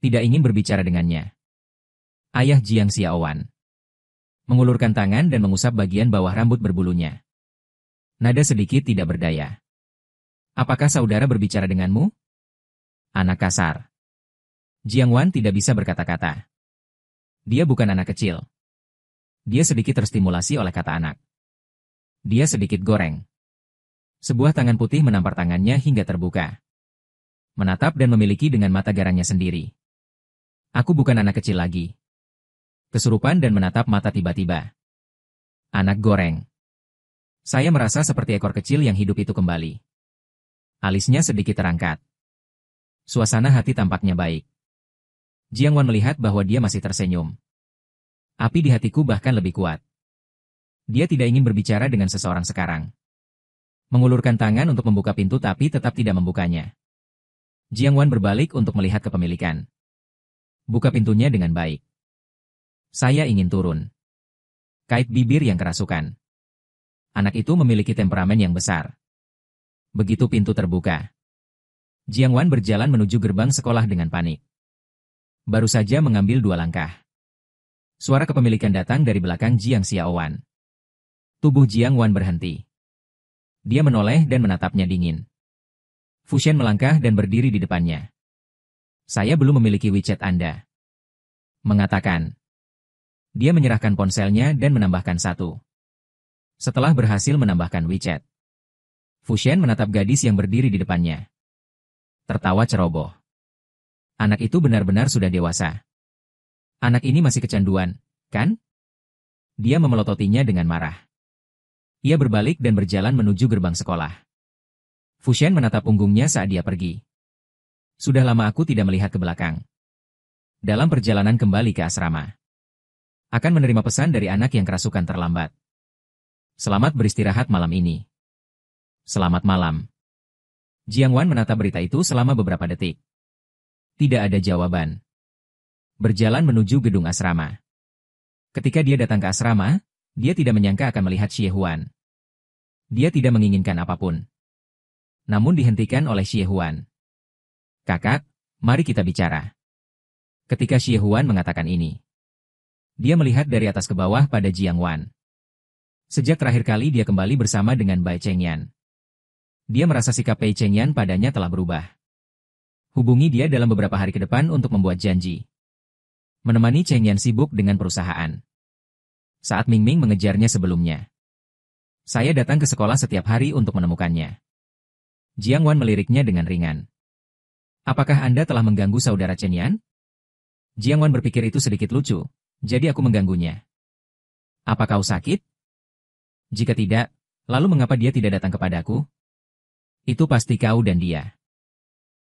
[SPEAKER 1] Tidak ingin berbicara dengannya. Ayah Jiang Xiaowan. Mengulurkan tangan dan mengusap bagian bawah rambut berbulunya. Nada sedikit tidak berdaya. Apakah saudara berbicara denganmu? Anak kasar. Jiang Wan tidak bisa berkata-kata. Dia bukan anak kecil. Dia sedikit terstimulasi oleh kata anak. Dia sedikit goreng. Sebuah tangan putih menampar tangannya hingga terbuka. Menatap dan memiliki dengan mata garangnya sendiri. Aku bukan anak kecil lagi. Kesurupan dan menatap mata tiba-tiba. Anak goreng. Saya merasa seperti ekor kecil yang hidup itu kembali. Alisnya sedikit terangkat. Suasana hati tampaknya baik. Jiang Wan melihat bahwa dia masih tersenyum. Api di hatiku bahkan lebih kuat. Dia tidak ingin berbicara dengan seseorang sekarang. Mengulurkan tangan untuk membuka pintu tapi tetap tidak membukanya. Jiang Wan berbalik untuk melihat kepemilikan. Buka pintunya dengan baik. Saya ingin turun. Kait bibir yang kerasukan. Anak itu memiliki temperamen yang besar. Begitu pintu terbuka. Jiang Wan berjalan menuju gerbang sekolah dengan panik. Baru saja mengambil 2 langkah. Suara kepemilikan datang dari belakang Jiang Xiaowan. Tubuh Jiang Wan berhenti. Dia menoleh dan menatapnya dingin. Fu Shen melangkah dan berdiri di depannya. Saya belum memiliki WeChat Anda. Mengatakan. Dia menyerahkan ponselnya dan menambahkan 1. Setelah berhasil menambahkan WeChat. Fu Shen menatap gadis yang berdiri di depannya. Tertawa ceroboh. Anak itu benar-benar sudah dewasa. Anak ini masih kecanduan, kan? Dia memelototinya dengan marah. Ia berbalik dan berjalan menuju gerbang sekolah. Fu Shen menatap punggungnya saat dia pergi. Sudah lama aku tidak melihat ke belakang. Dalam perjalanan kembali ke asrama. Akan menerima pesan dari anak yang kerasukan terlambat. Selamat beristirahat malam ini. Selamat malam. Jiang Wan menatap berita itu selama beberapa detik. Tidak ada jawaban. Berjalan menuju gedung asrama. Ketika dia datang ke asrama, dia tidak menyangka akan melihat Xie Huan. Dia tidak menginginkan apapun. Namun dihentikan oleh Xie Huan. Kakak, mari kita bicara. Ketika Xie Huan mengatakan ini, dia melihat dari atas ke bawah pada Jiang Wan. Sejak terakhir kali dia kembali bersama dengan Bai Chengyan, dia merasa sikap Bai Chengyan padanya telah berubah. Hubungi dia dalam beberapa hari ke depan untuk membuat janji. Menemani Chengyan sibuk dengan perusahaan. Saat Ming Ming mengejarnya sebelumnya, saya datang ke sekolah setiap hari untuk menemukannya. Jiang Wan meliriknya dengan ringan. Apakah Anda telah mengganggu saudara Chengyan? Jiang Wan berpikir itu sedikit lucu. Jadi aku mengganggunya. Apa kau sakit? Jika tidak, lalu mengapa dia tidak datang kepadaku? Itu pasti kau dan dia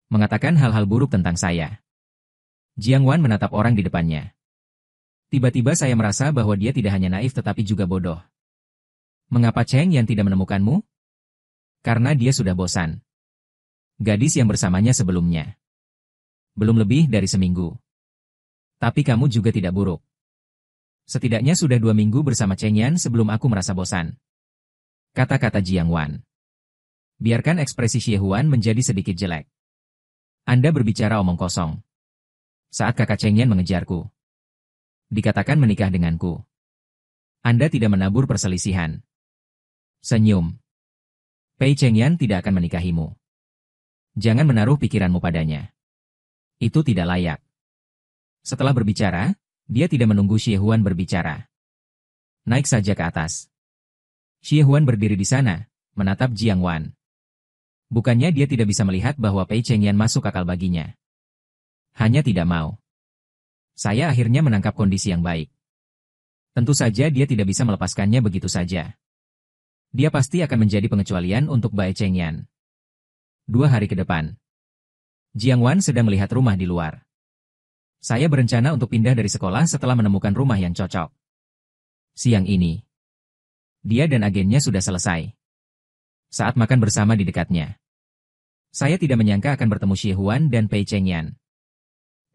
[SPEAKER 1] mengatakan hal-hal buruk tentang saya. Jiang Wan menatap orang di depannya. Tiba-tiba saya merasa bahwa dia tidak hanya naif tetapi juga bodoh. Mengapa Cheng yang tidak menemukanmu? Karena dia sudah bosan. Gadis yang bersamanya sebelumnya. Belum lebih dari seminggu. Tapi kamu juga tidak buruk. Setidaknya sudah 2 minggu bersama Cheng Yan sebelum aku merasa bosan. Kata-kata Jiang Wan. Biarkan ekspresi Xie Huan menjadi sedikit jelek. Anda berbicara omong kosong. Saat kakak Cheng Yan mengejarku, dikatakan menikah denganku. Anda tidak menabur perselisihan. Senyum. Pei Cheng Yan tidak akan menikahimu. Jangan menaruh pikiranmu padanya. Itu tidak layak. Setelah berbicara, dia tidak menunggu Xie Huan berbicara. Naik saja ke atas. Xie Huan berdiri di sana, menatap Jiang Wan. Bukannya dia tidak bisa melihat bahwa Pei Chengyan masuk akal baginya. Hanya tidak mau. Saya akhirnya menangkap kondisi yang baik. Tentu saja dia tidak bisa melepaskannya begitu saja. Dia pasti akan menjadi pengecualian untuk Bai Chengyan. 2 hari ke depan. Jiang Wan sedang melihat rumah di luar. Saya berencana untuk pindah dari sekolah setelah menemukan rumah yang cocok. Siang ini, dia dan agennya sudah selesai. Saat makan bersama di dekatnya, saya tidak menyangka akan bertemu Xie Huan dan Pei Chengyan.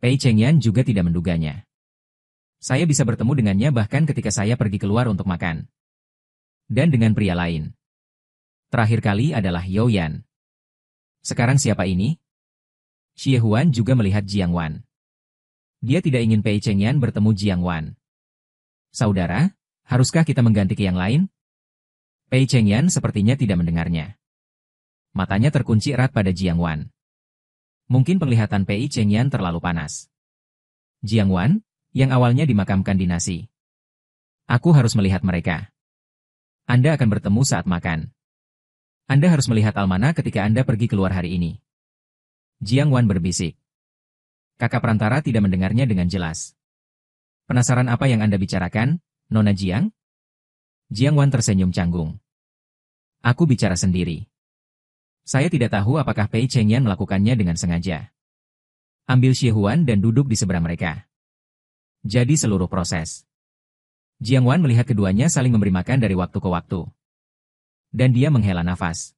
[SPEAKER 1] Pei Chengyan juga tidak menduganya. Saya bisa bertemu dengannya bahkan ketika saya pergi keluar untuk makan. Dan dengan pria lain. Terakhir kali adalah Yo Yan. Sekarang siapa ini? Xie Huan juga melihat Jiang Wan. Dia tidak ingin Pei Chengyan bertemu Jiang Wan. Saudara, haruskah kita mengganti ke yang lain? Pei Chengyan sepertinya tidak mendengarnya. Matanya terkunci erat pada Jiang Wan. Mungkin penglihatan Pei Chengyan terlalu panas. Jiang Wan, yang awalnya dimakamkan di nasi. Aku harus melihat mereka. Anda akan bertemu saat makan. Anda harus melihat Almana ketika Anda pergi keluar hari ini. Jiang Wan berbisik. Kakak perantara tidak mendengarnya dengan jelas. Penasaran apa yang Anda bicarakan, Nona Jiang? Jiang Wan tersenyum canggung. Aku bicara sendiri. Saya tidak tahu apakah Pei Chengyan melakukannya dengan sengaja. Ambil Xie Huan dan duduk di seberang mereka. Jadi seluruh proses. Jiang Wan melihat keduanya saling memberi makan dari waktu ke waktu. Dan dia menghela nafas.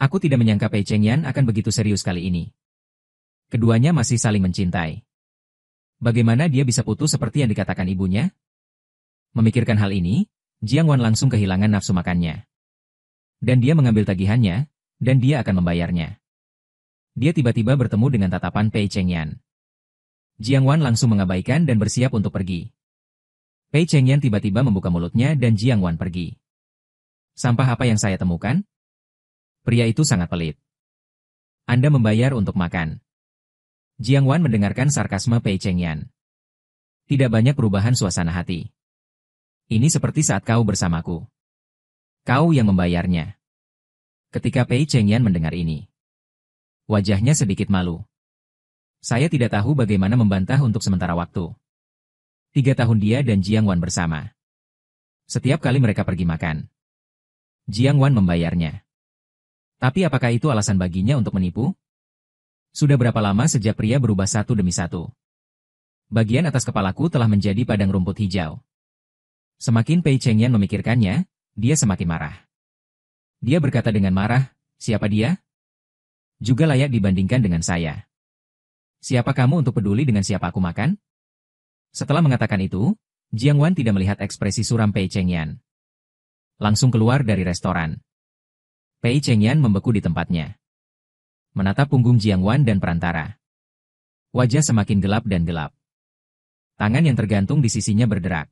[SPEAKER 1] Aku tidak menyangka Pei Chengyan akan begitu serius kali ini. Keduanya masih saling mencintai. Bagaimana dia bisa putus seperti yang dikatakan ibunya? Memikirkan hal ini, Jiang Wan langsung kehilangan nafsu makannya. Dan dia mengambil tagihannya, dan dia akan membayarnya. Dia tiba-tiba bertemu dengan tatapan Pei Chengyan. Jiang Wan langsung mengabaikan dan bersiap untuk pergi. Pei Chengyan tiba-tiba membuka mulutnya dan Jiang Wan pergi. Sampah apa yang saya temukan? Pria itu sangat pelit. Anda membayar untuk makan. Jiang Wan mendengarkan sarkasme Pei Chengyan. Tidak banyak perubahan suasana hati. Ini seperti saat kau bersamaku. Kau yang membayarnya. Ketika Pei Chengyan mendengar ini, wajahnya sedikit malu. Saya tidak tahu bagaimana membantah untuk sementara waktu. 3 tahun dia dan Jiang Wan bersama. Setiap kali mereka pergi makan, Jiang Wan membayarnya. Tapi apakah itu alasan baginya untuk menipu? Sudah berapa lama sejak pria berubah satu demi satu? Bagian atas kepalaku telah menjadi padang rumput hijau. Semakin Pei Chengyan memikirkannya, dia semakin marah. Dia berkata dengan marah, siapa dia? Juga layak dibandingkan dengan saya. Siapa kamu untuk peduli dengan siapa aku makan? Setelah mengatakan itu, Jiang Wan tidak melihat ekspresi suram Pei Chengyan. Langsung keluar dari restoran. Pei Chengyan membeku di tempatnya. Menatap punggung Jiang Wan dan perantara. Wajah semakin gelap dan gelap. Tangan yang tergantung di sisinya berderak.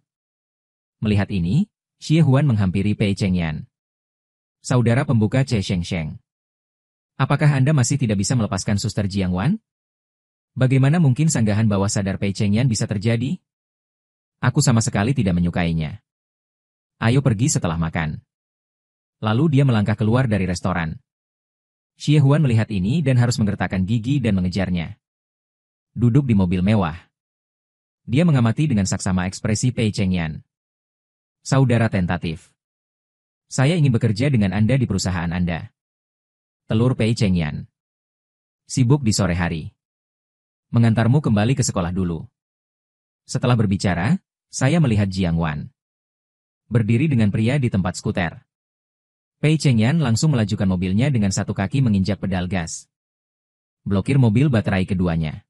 [SPEAKER 1] Melihat ini, Xie Huan menghampiri Pei Chengyan. Saudara pembuka Che Shengsheng. Apakah Anda masih tidak bisa melepaskan Suster Jiang Wan? Bagaimana mungkin sanggahan bawah sadar Pei Chengyan bisa terjadi? Aku sama sekali tidak menyukainya. Ayo pergi setelah makan. Lalu dia melangkah keluar dari restoran. Xie Huan melihat ini dan harus menggertakkan gigi dan mengejarnya. Duduk di mobil mewah. Dia mengamati dengan saksama ekspresi Pei Chengyan. Saudara tentatif. Saya ingin bekerja dengan Anda di perusahaan Anda. Telur Pei Chengyan. Sibuk di sore hari. Mengantarmu kembali ke sekolah dulu. Setelah berbicara, saya melihat Jiang Wan. Berdiri dengan pria di tempat skuter. Pei Chengyan langsung melajukan mobilnya dengan satu kaki menginjak pedal gas. Blokir mobil baterai keduanya.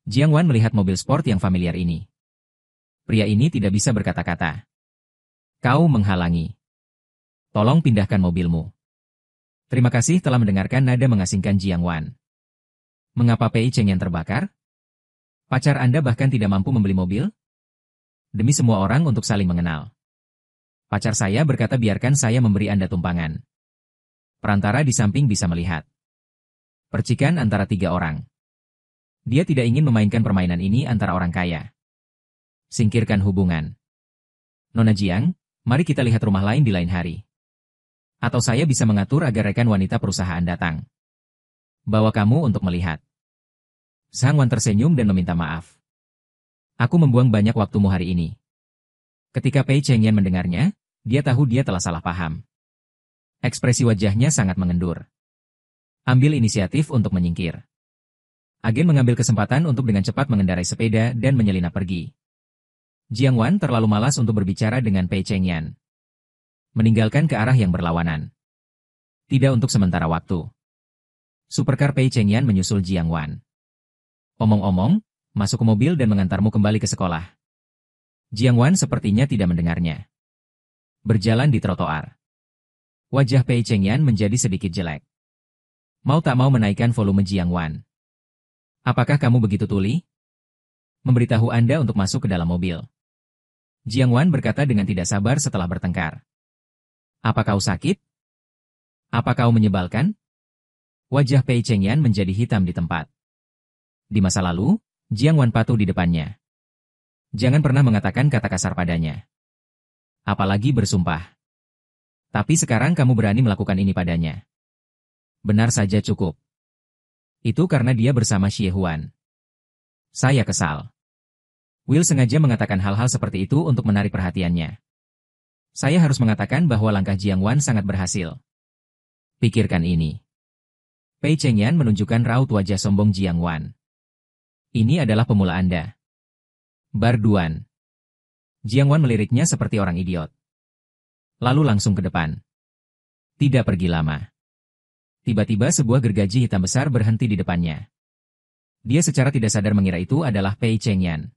[SPEAKER 1] Jiang Wan melihat mobil sport yang familiar ini. Pria ini tidak bisa berkata-kata. Kau menghalangi. Tolong pindahkan mobilmu. Terima kasih telah mendengarkan nada mengasingkan Jiang Wan. Mengapa Pei Chengyan terbakar? Pacar Anda bahkan tidak mampu membeli mobil? Demi semua orang untuk saling mengenal. Pacar saya berkata biarkan saya memberi Anda tumpangan. Perantara di samping bisa melihat. Percikan antara tiga orang. Dia tidak ingin memainkan permainan ini antara orang kaya. Singkirkan hubungan. Nona Jiang, mari kita lihat rumah lain di lain hari. Atau saya bisa mengatur agar rekan wanita perusahaan datang. Bawa kamu untuk melihat. Sang Wan tersenyum dan meminta maaf. Aku membuang banyak waktumu hari ini. Ketika Pei Chengyan mendengarnya, dia tahu dia telah salah paham. Ekspresi wajahnya sangat mengendur. Ambil inisiatif untuk menyingkir. Agen mengambil kesempatan untuk dengan cepat mengendarai sepeda dan menyelinap pergi. Jiang Wan terlalu malas untuk berbicara dengan Pei Chengyan. Meninggalkan ke arah yang berlawanan. Tidak untuk sementara waktu. Supercar Pei Chengyan menyusul Jiang Wan. Omong-omong, masuk ke mobil dan mengantarmu kembali ke sekolah. Jiang Wan sepertinya tidak mendengarnya. Berjalan di trotoar. Wajah Pei Chengyan menjadi sedikit jelek. Mau tak mau menaikkan volume Jiang Wan. Apakah kamu begitu tuli? Memberitahu Anda untuk masuk ke dalam mobil. Jiang Wan berkata dengan tidak sabar setelah bertengkar. Apa kau sakit? Apa kau menyebalkan? Wajah Pei Chengyan menjadi hitam di tempat. Di masa lalu, Jiang Wan patuh di depannya. Jangan pernah mengatakan kata kasar padanya. Apalagi bersumpah. Tapi sekarang kamu berani melakukan ini padanya. Benar saja cukup. Itu karena dia bersama Xie Huan. Saya kesal. Will sengaja mengatakan hal-hal seperti itu untuk menarik perhatiannya. Saya harus mengatakan bahwa langkah Jiang Wan sangat berhasil. Pikirkan ini. Pei Chengyan menunjukkan raut wajah sombong Jiang Wan. Ini adalah pemula Anda. Barduan. Jiang Wan meliriknya seperti orang idiot. Lalu langsung ke depan. Tidak pergi lama. Tiba-tiba sebuah gergaji hitam besar berhenti di depannya. Dia secara tidak sadar mengira itu adalah Pei Chengyan.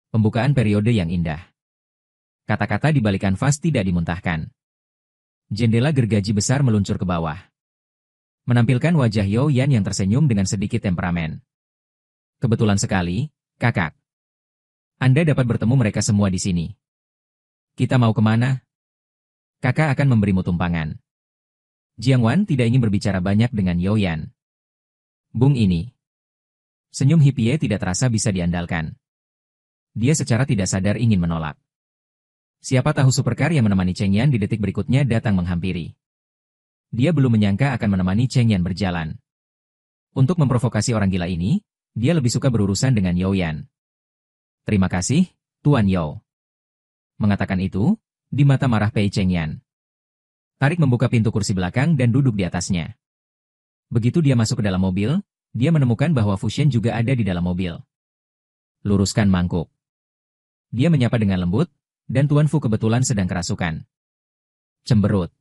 [SPEAKER 1] Pembukaan periode yang indah. Kata-kata di balik kanvas tidak dimuntahkan. Jendela gergaji besar meluncur ke bawah. Menampilkan wajah Yo Yan yang tersenyum dengan sedikit temperamen. Kebetulan sekali, kakak. Anda dapat bertemu mereka semua di sini. Kita mau kemana? Kakak akan memberimu tumpangan. Jiang Wan tidak ingin berbicara banyak dengan Yo Yan. Bung ini. Senyum Hippie tidak terasa bisa diandalkan. Dia secara tidak sadar ingin menolak. Siapa tahu supercar yang menemani Cheng Yan di detik berikutnya datang menghampiri. Dia belum menyangka akan menemani Cheng Yan berjalan. Untuk memprovokasi orang gila ini, dia lebih suka berurusan dengan Yo Yan. Terima kasih, Tuan Yo. Mengatakan itu, di mata marah Pei Cheng Yan. Tarik membuka pintu kursi belakang dan duduk di atasnya. Begitu dia masuk ke dalam mobil, dia menemukan bahwa Fuxian juga ada di dalam mobil. Luruskan mangkuk. Dia menyapa dengan lembut, dan Tuan Fu kebetulan sedang kerasukan. Cemberut.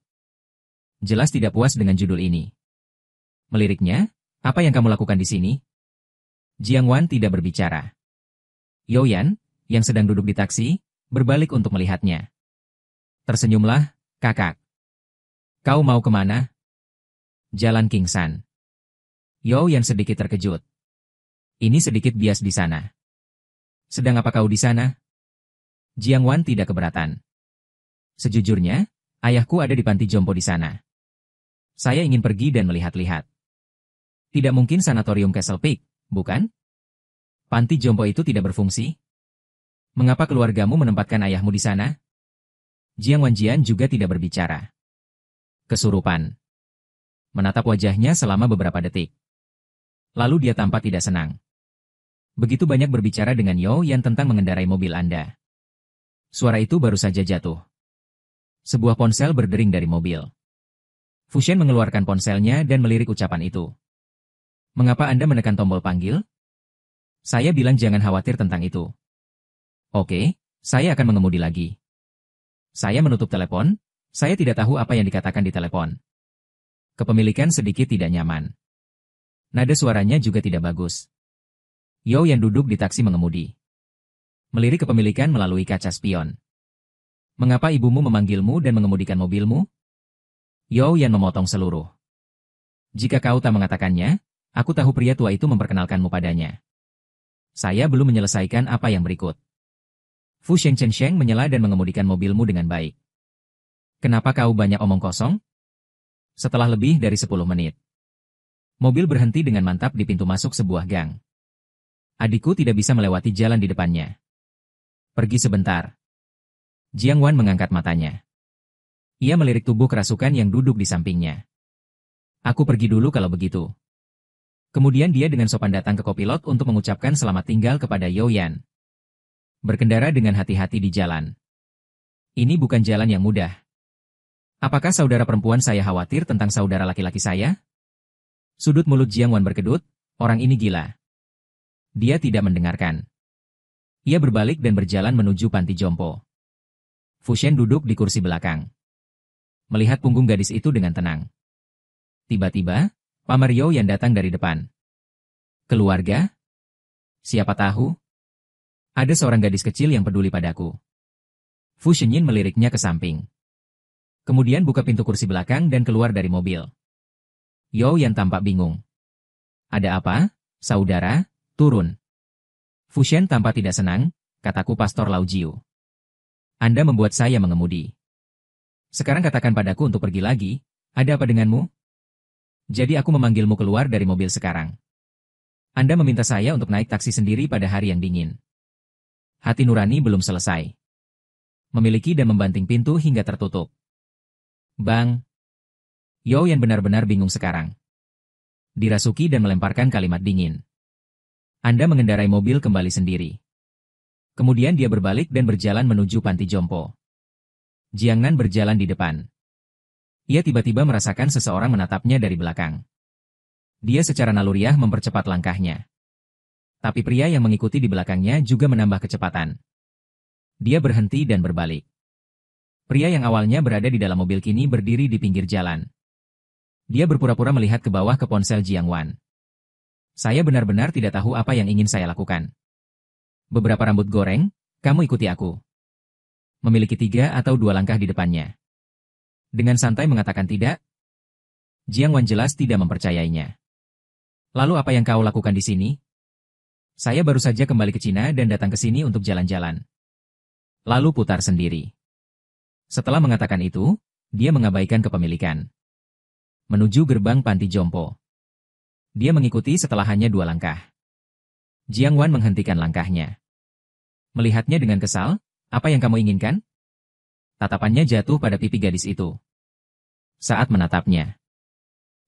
[SPEAKER 1] Jelas tidak puas dengan judul ini. Meliriknya, apa yang kamu lakukan di sini? Jiang Wan tidak berbicara. Youyan, yang sedang duduk di taksi, berbalik untuk melihatnya. Tersenyumlah, kakak. Kau mau kemana? Jalan Kingsan. Youyan sedikit terkejut. Ini sedikit bias di sana. Sedang apa kau di sana? Jiang Wan tidak keberatan. Sejujurnya, ayahku ada di panti jompo di sana. Saya ingin pergi dan melihat-lihat. Tidak mungkin sanatorium Castle Peak, bukan? Panti jompo itu tidak berfungsi? Mengapa keluargamu menempatkan ayahmu di sana? Jiang Wanjian juga tidak berbicara. Kesurupan. Menatap wajahnya selama beberapa detik. Lalu dia tampak tidak senang. Begitu banyak berbicara dengan Youyan tentang mengendarai mobil Anda. Suara itu baru saja jatuh. Sebuah ponsel berdering dari mobil. Fushen mengeluarkan ponselnya dan melirik ucapan itu. Mengapa Anda menekan tombol panggil? Saya bilang jangan khawatir tentang itu. Oke, saya akan mengemudi lagi. Saya menutup telepon, saya tidak tahu apa yang dikatakan di telepon. Kepemilikan sedikit tidak nyaman. Nada suaranya juga tidak bagus. Youyan duduk di taksi mengemudi. Melirik kepemilikan melalui kaca spion. Mengapa ibumu memanggilmu dan mengemudikan mobilmu? Youyan memotong seluruh. Jika kau tak mengatakannya, aku tahu pria tua itu memperkenalkanmu padanya. Saya belum menyelesaikan apa yang berikut. Fu Sheng menyela dan mengemudikan mobilmu dengan baik. Kenapa kau banyak omong kosong? Setelah lebih dari 10 menit. Mobil berhenti dengan mantap di pintu masuk sebuah gang. Adikku tidak bisa melewati jalan di depannya. Pergi sebentar. Jiang Wan mengangkat matanya. Ia melirik tubuh kerasukan yang duduk di sampingnya. Aku pergi dulu kalau begitu. Kemudian dia dengan sopan datang ke kopilot untuk mengucapkan selamat tinggal kepada Youyan. Berkendara dengan hati-hati di jalan. Ini bukan jalan yang mudah. Apakah saudara perempuan saya khawatir tentang saudara laki-laki saya? Sudut mulut Jiang Wan berkedut, orang ini gila. Dia tidak mendengarkan. Ia berbalik dan berjalan menuju panti jompo. Fushen duduk di kursi belakang. Melihat punggung gadis itu dengan tenang. Tiba-tiba, Paman Youyan datang dari depan. Keluarga? Siapa tahu? Ada seorang gadis kecil yang peduli padaku. Fu Shenyin meliriknya ke samping. Kemudian buka pintu kursi belakang dan keluar dari mobil. Youyan tampak bingung. Ada apa, saudara? Turun. Fu Shen tampak tidak senang, kataku Pastor Lao Jiu. Anda membuat saya mengemudi. Sekarang katakan padaku untuk pergi lagi, ada apa denganmu? Jadi aku memanggilmu keluar dari mobil sekarang. Anda meminta saya untuk naik taksi sendiri pada hari yang dingin. Hati nurani belum selesai. Memiliki dan membanting pintu hingga tertutup. Bang! Youyan benar-benar bingung sekarang. Dirasuki dan melemparkan kalimat dingin. Anda mengendarai mobil kembali sendiri. Kemudian dia berbalik dan berjalan menuju panti jompo. Jiangnan berjalan di depan. Ia tiba-tiba merasakan seseorang menatapnya dari belakang. Dia secara naluriah mempercepat langkahnya. Tapi pria yang mengikuti di belakangnya juga menambah kecepatan. Dia berhenti dan berbalik. Pria yang awalnya berada di dalam mobil kini berdiri di pinggir jalan. Dia berpura-pura melihat ke bawah ke ponsel Jiang Wan. Saya benar-benar tidak tahu apa yang ingin saya lakukan. Beberapa rambut goreng, kamu ikuti aku. Memiliki 3 atau 2 langkah di depannya. Dengan santai mengatakan tidak. Jiang Wan jelas tidak mempercayainya. Lalu apa yang kau lakukan di sini? Saya baru saja kembali ke Cina dan datang ke sini untuk jalan-jalan. Lalu putar sendiri. Setelah mengatakan itu, dia mengabaikan kepemilikan. Menuju gerbang panti jompo. Dia mengikuti setelah hanya 2 langkah. Jiang Wan menghentikan langkahnya. Melihatnya dengan kesal, apa yang kamu inginkan? Tatapannya jatuh pada pipi gadis itu. Saat menatapnya,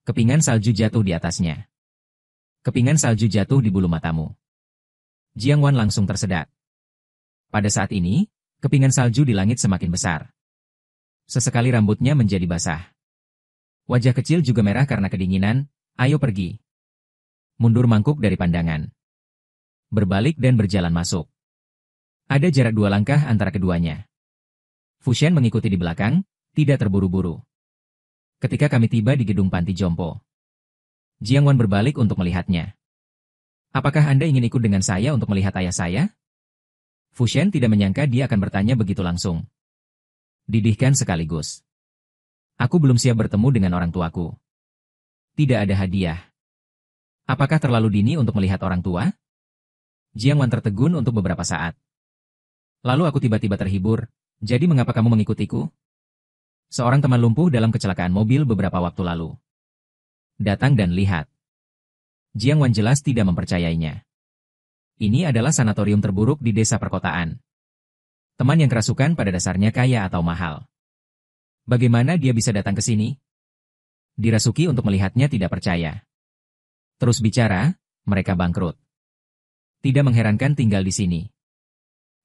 [SPEAKER 1] kepingan salju jatuh di atasnya. Kepingan salju jatuh di bulu matamu. Jiang Wan langsung tersedak. Pada saat ini, kepingan salju di langit semakin besar. Sesekali rambutnya menjadi basah. Wajah kecil juga merah karena kedinginan. Ayo pergi. Mundur mangkuk dari pandangan. Berbalik dan berjalan masuk. Ada jarak 2 langkah antara keduanya. Fu Shen mengikuti di belakang, Tidak terburu-buru. Ketika kami tiba di gedung panti jompo, Jiang Wan berbalik untuk melihatnya. Apakah Anda ingin ikut dengan saya untuk melihat ayah saya? Fu Shen tidak menyangka dia akan bertanya begitu langsung. Didihkan sekaligus. Aku belum siap bertemu dengan orang tuaku. Tidak ada hadiah. Apakah terlalu dini untuk melihat orang tua? Jiang Wan tertegun untuk beberapa saat. Lalu aku tiba-tiba terhibur, jadi mengapa kamu mengikutiku? Seorang teman lumpuh dalam kecelakaan mobil beberapa waktu lalu. Datang dan lihat. Jiang Wan jelas tidak mempercayainya. Ini adalah sanatorium terburuk di desa perkotaan. Teman yang kerasukan pada dasarnya kaya atau mahal. Bagaimana dia bisa datang ke sini? Dirasuki untuk melihatnya tidak percaya. Terus bicara, mereka bangkrut. Tidak mengherankan tinggal di sini.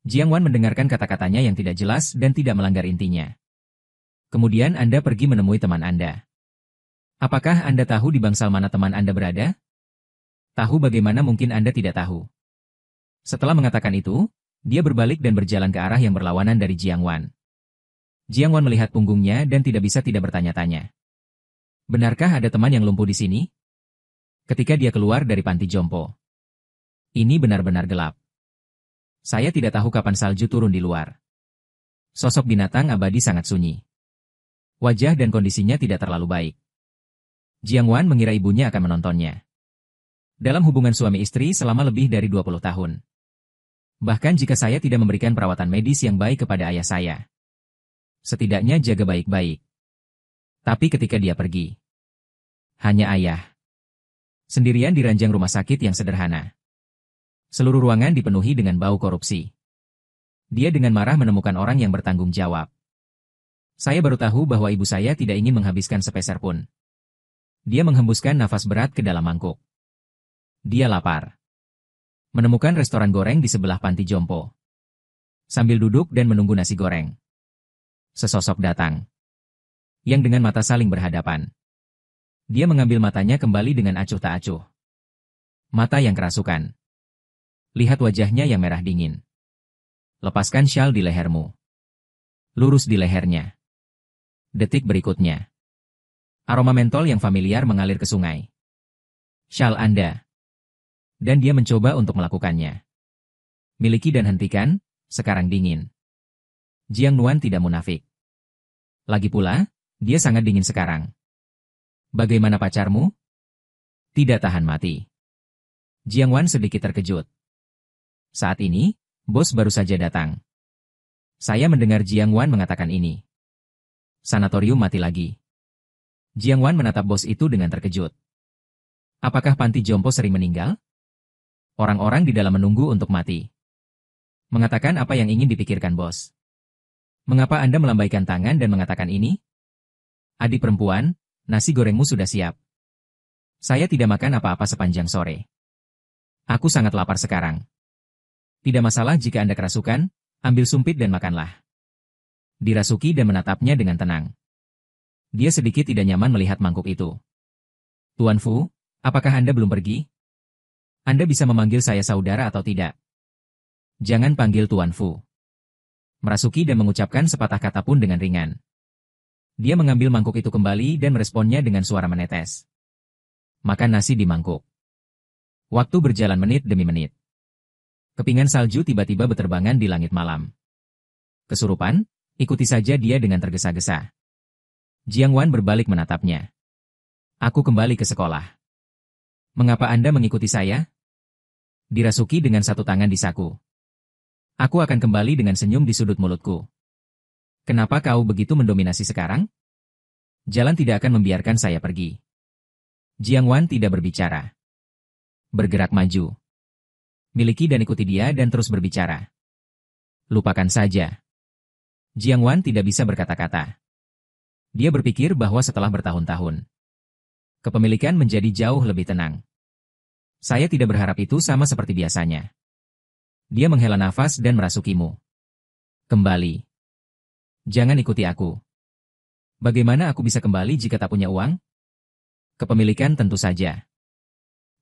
[SPEAKER 1] Jiang Wan mendengarkan kata-katanya yang tidak jelas dan tidak melanggar intinya. Kemudian Anda pergi menemui teman Anda. Apakah Anda tahu di bangsal mana teman Anda berada? Tahu bagaimana mungkin Anda tidak tahu? Setelah mengatakan itu, dia berbalik dan berjalan ke arah yang berlawanan dari Jiang Wan. Jiang Wan melihat punggungnya dan tidak bisa tidak bertanya-tanya. Benarkah ada teman yang lumpuh di sini? Ketika dia keluar dari panti jompo. Ini benar-benar gelap. Saya tidak tahu kapan salju turun di luar. Sosok binatang abadi sangat sunyi. Wajah dan kondisinya tidak terlalu baik. Jiang Wan mengira ibunya akan menontonnya. Dalam hubungan suami istri selama lebih dari 20 tahun. Bahkan jika saya tidak memberikan perawatan medis yang baik kepada ayah saya. Setidaknya jaga baik-baik. Tapi ketika dia pergi. Hanya ayah. Sendirian di ranjang rumah sakit yang sederhana. Seluruh ruangan dipenuhi dengan bau korupsi. Dia dengan marah menemukan orang yang bertanggung jawab. Saya baru tahu bahwa ibu saya tidak ingin menghabiskan sepeser pun. Dia menghembuskan nafas berat ke dalam mangkuk. Dia lapar. Menemukan restoran goreng di sebelah panti jompo. Sambil duduk dan menunggu nasi goreng. Sesosok datang. Yang dengan mata saling berhadapan. Dia mengambil matanya kembali dengan acuh tak acuh. Mata yang kerasukan. Lihat wajahnya yang merah dingin. Lepaskan syal di lehermu. Lurus di lehernya. Detik berikutnya. Aroma mentol yang familiar mengalir ke sungai. Syal Anda. Dan dia mencoba untuk melakukannya. Miliki dan hentikan, sekarang dingin. Jiang Nuan tidak munafik. Lagi pula, dia sangat dingin sekarang. Bagaimana pacarmu? Tidak tahan mati. Jiang Wan sedikit terkejut. Saat ini, bos baru saja datang. Saya mendengar Jiang Wan mengatakan ini. Sanatorium mati lagi. Jiang Wan menatap bos itu dengan terkejut. Apakah panti jompo sering meninggal? Orang-orang di dalam menunggu untuk mati. Mengatakan apa yang ingin dipikirkan bos. Mengapa Anda melambaikan tangan dan mengatakan ini? Adik perempuan, nasi gorengmu sudah siap. Saya tidak makan apa-apa sepanjang sore. Aku sangat lapar sekarang. Tidak masalah jika Anda kerasukan, ambil sumpit dan makanlah. Dirasuki dan menatapnya dengan tenang. Dia sedikit tidak nyaman melihat mangkuk itu. Tuan Fu, apakah Anda belum pergi? Anda bisa memanggil saya saudara atau tidak? Jangan panggil Tuan Fu. Merasuki dan mengucapkan sepatah kata pun dengan ringan. Dia mengambil mangkuk itu kembali dan meresponnya dengan suara menetes. Makan nasi di mangkuk. Waktu berjalan menit demi menit. Kepingan salju tiba-tiba berterbangan di langit malam. Kesurupan? Ikuti saja dia dengan tergesa-gesa. Jiang Wan berbalik menatapnya. Aku kembali ke sekolah. Mengapa Anda mengikuti saya? Dirasuki dengan satu tangan di saku. Aku akan kembali dengan senyum di sudut mulutku. Kenapa kau begitu mendominasi sekarang? Jalan tidak akan membiarkan saya pergi. Jiang Wan tidak berbicara. Bergerak maju. Miliki dan ikuti dia dan terus berbicara. Lupakan saja. Jiang Wan tidak bisa berkata-kata. Dia berpikir bahwa setelah bertahun-tahun, kepemilikan menjadi jauh lebih tenang. Saya tidak berharap itu sama seperti biasanya. Dia menghela nafas dan merasukimu. Kembali. Jangan ikuti aku. Bagaimana aku bisa kembali jika tak punya uang? Kepemilikan tentu saja.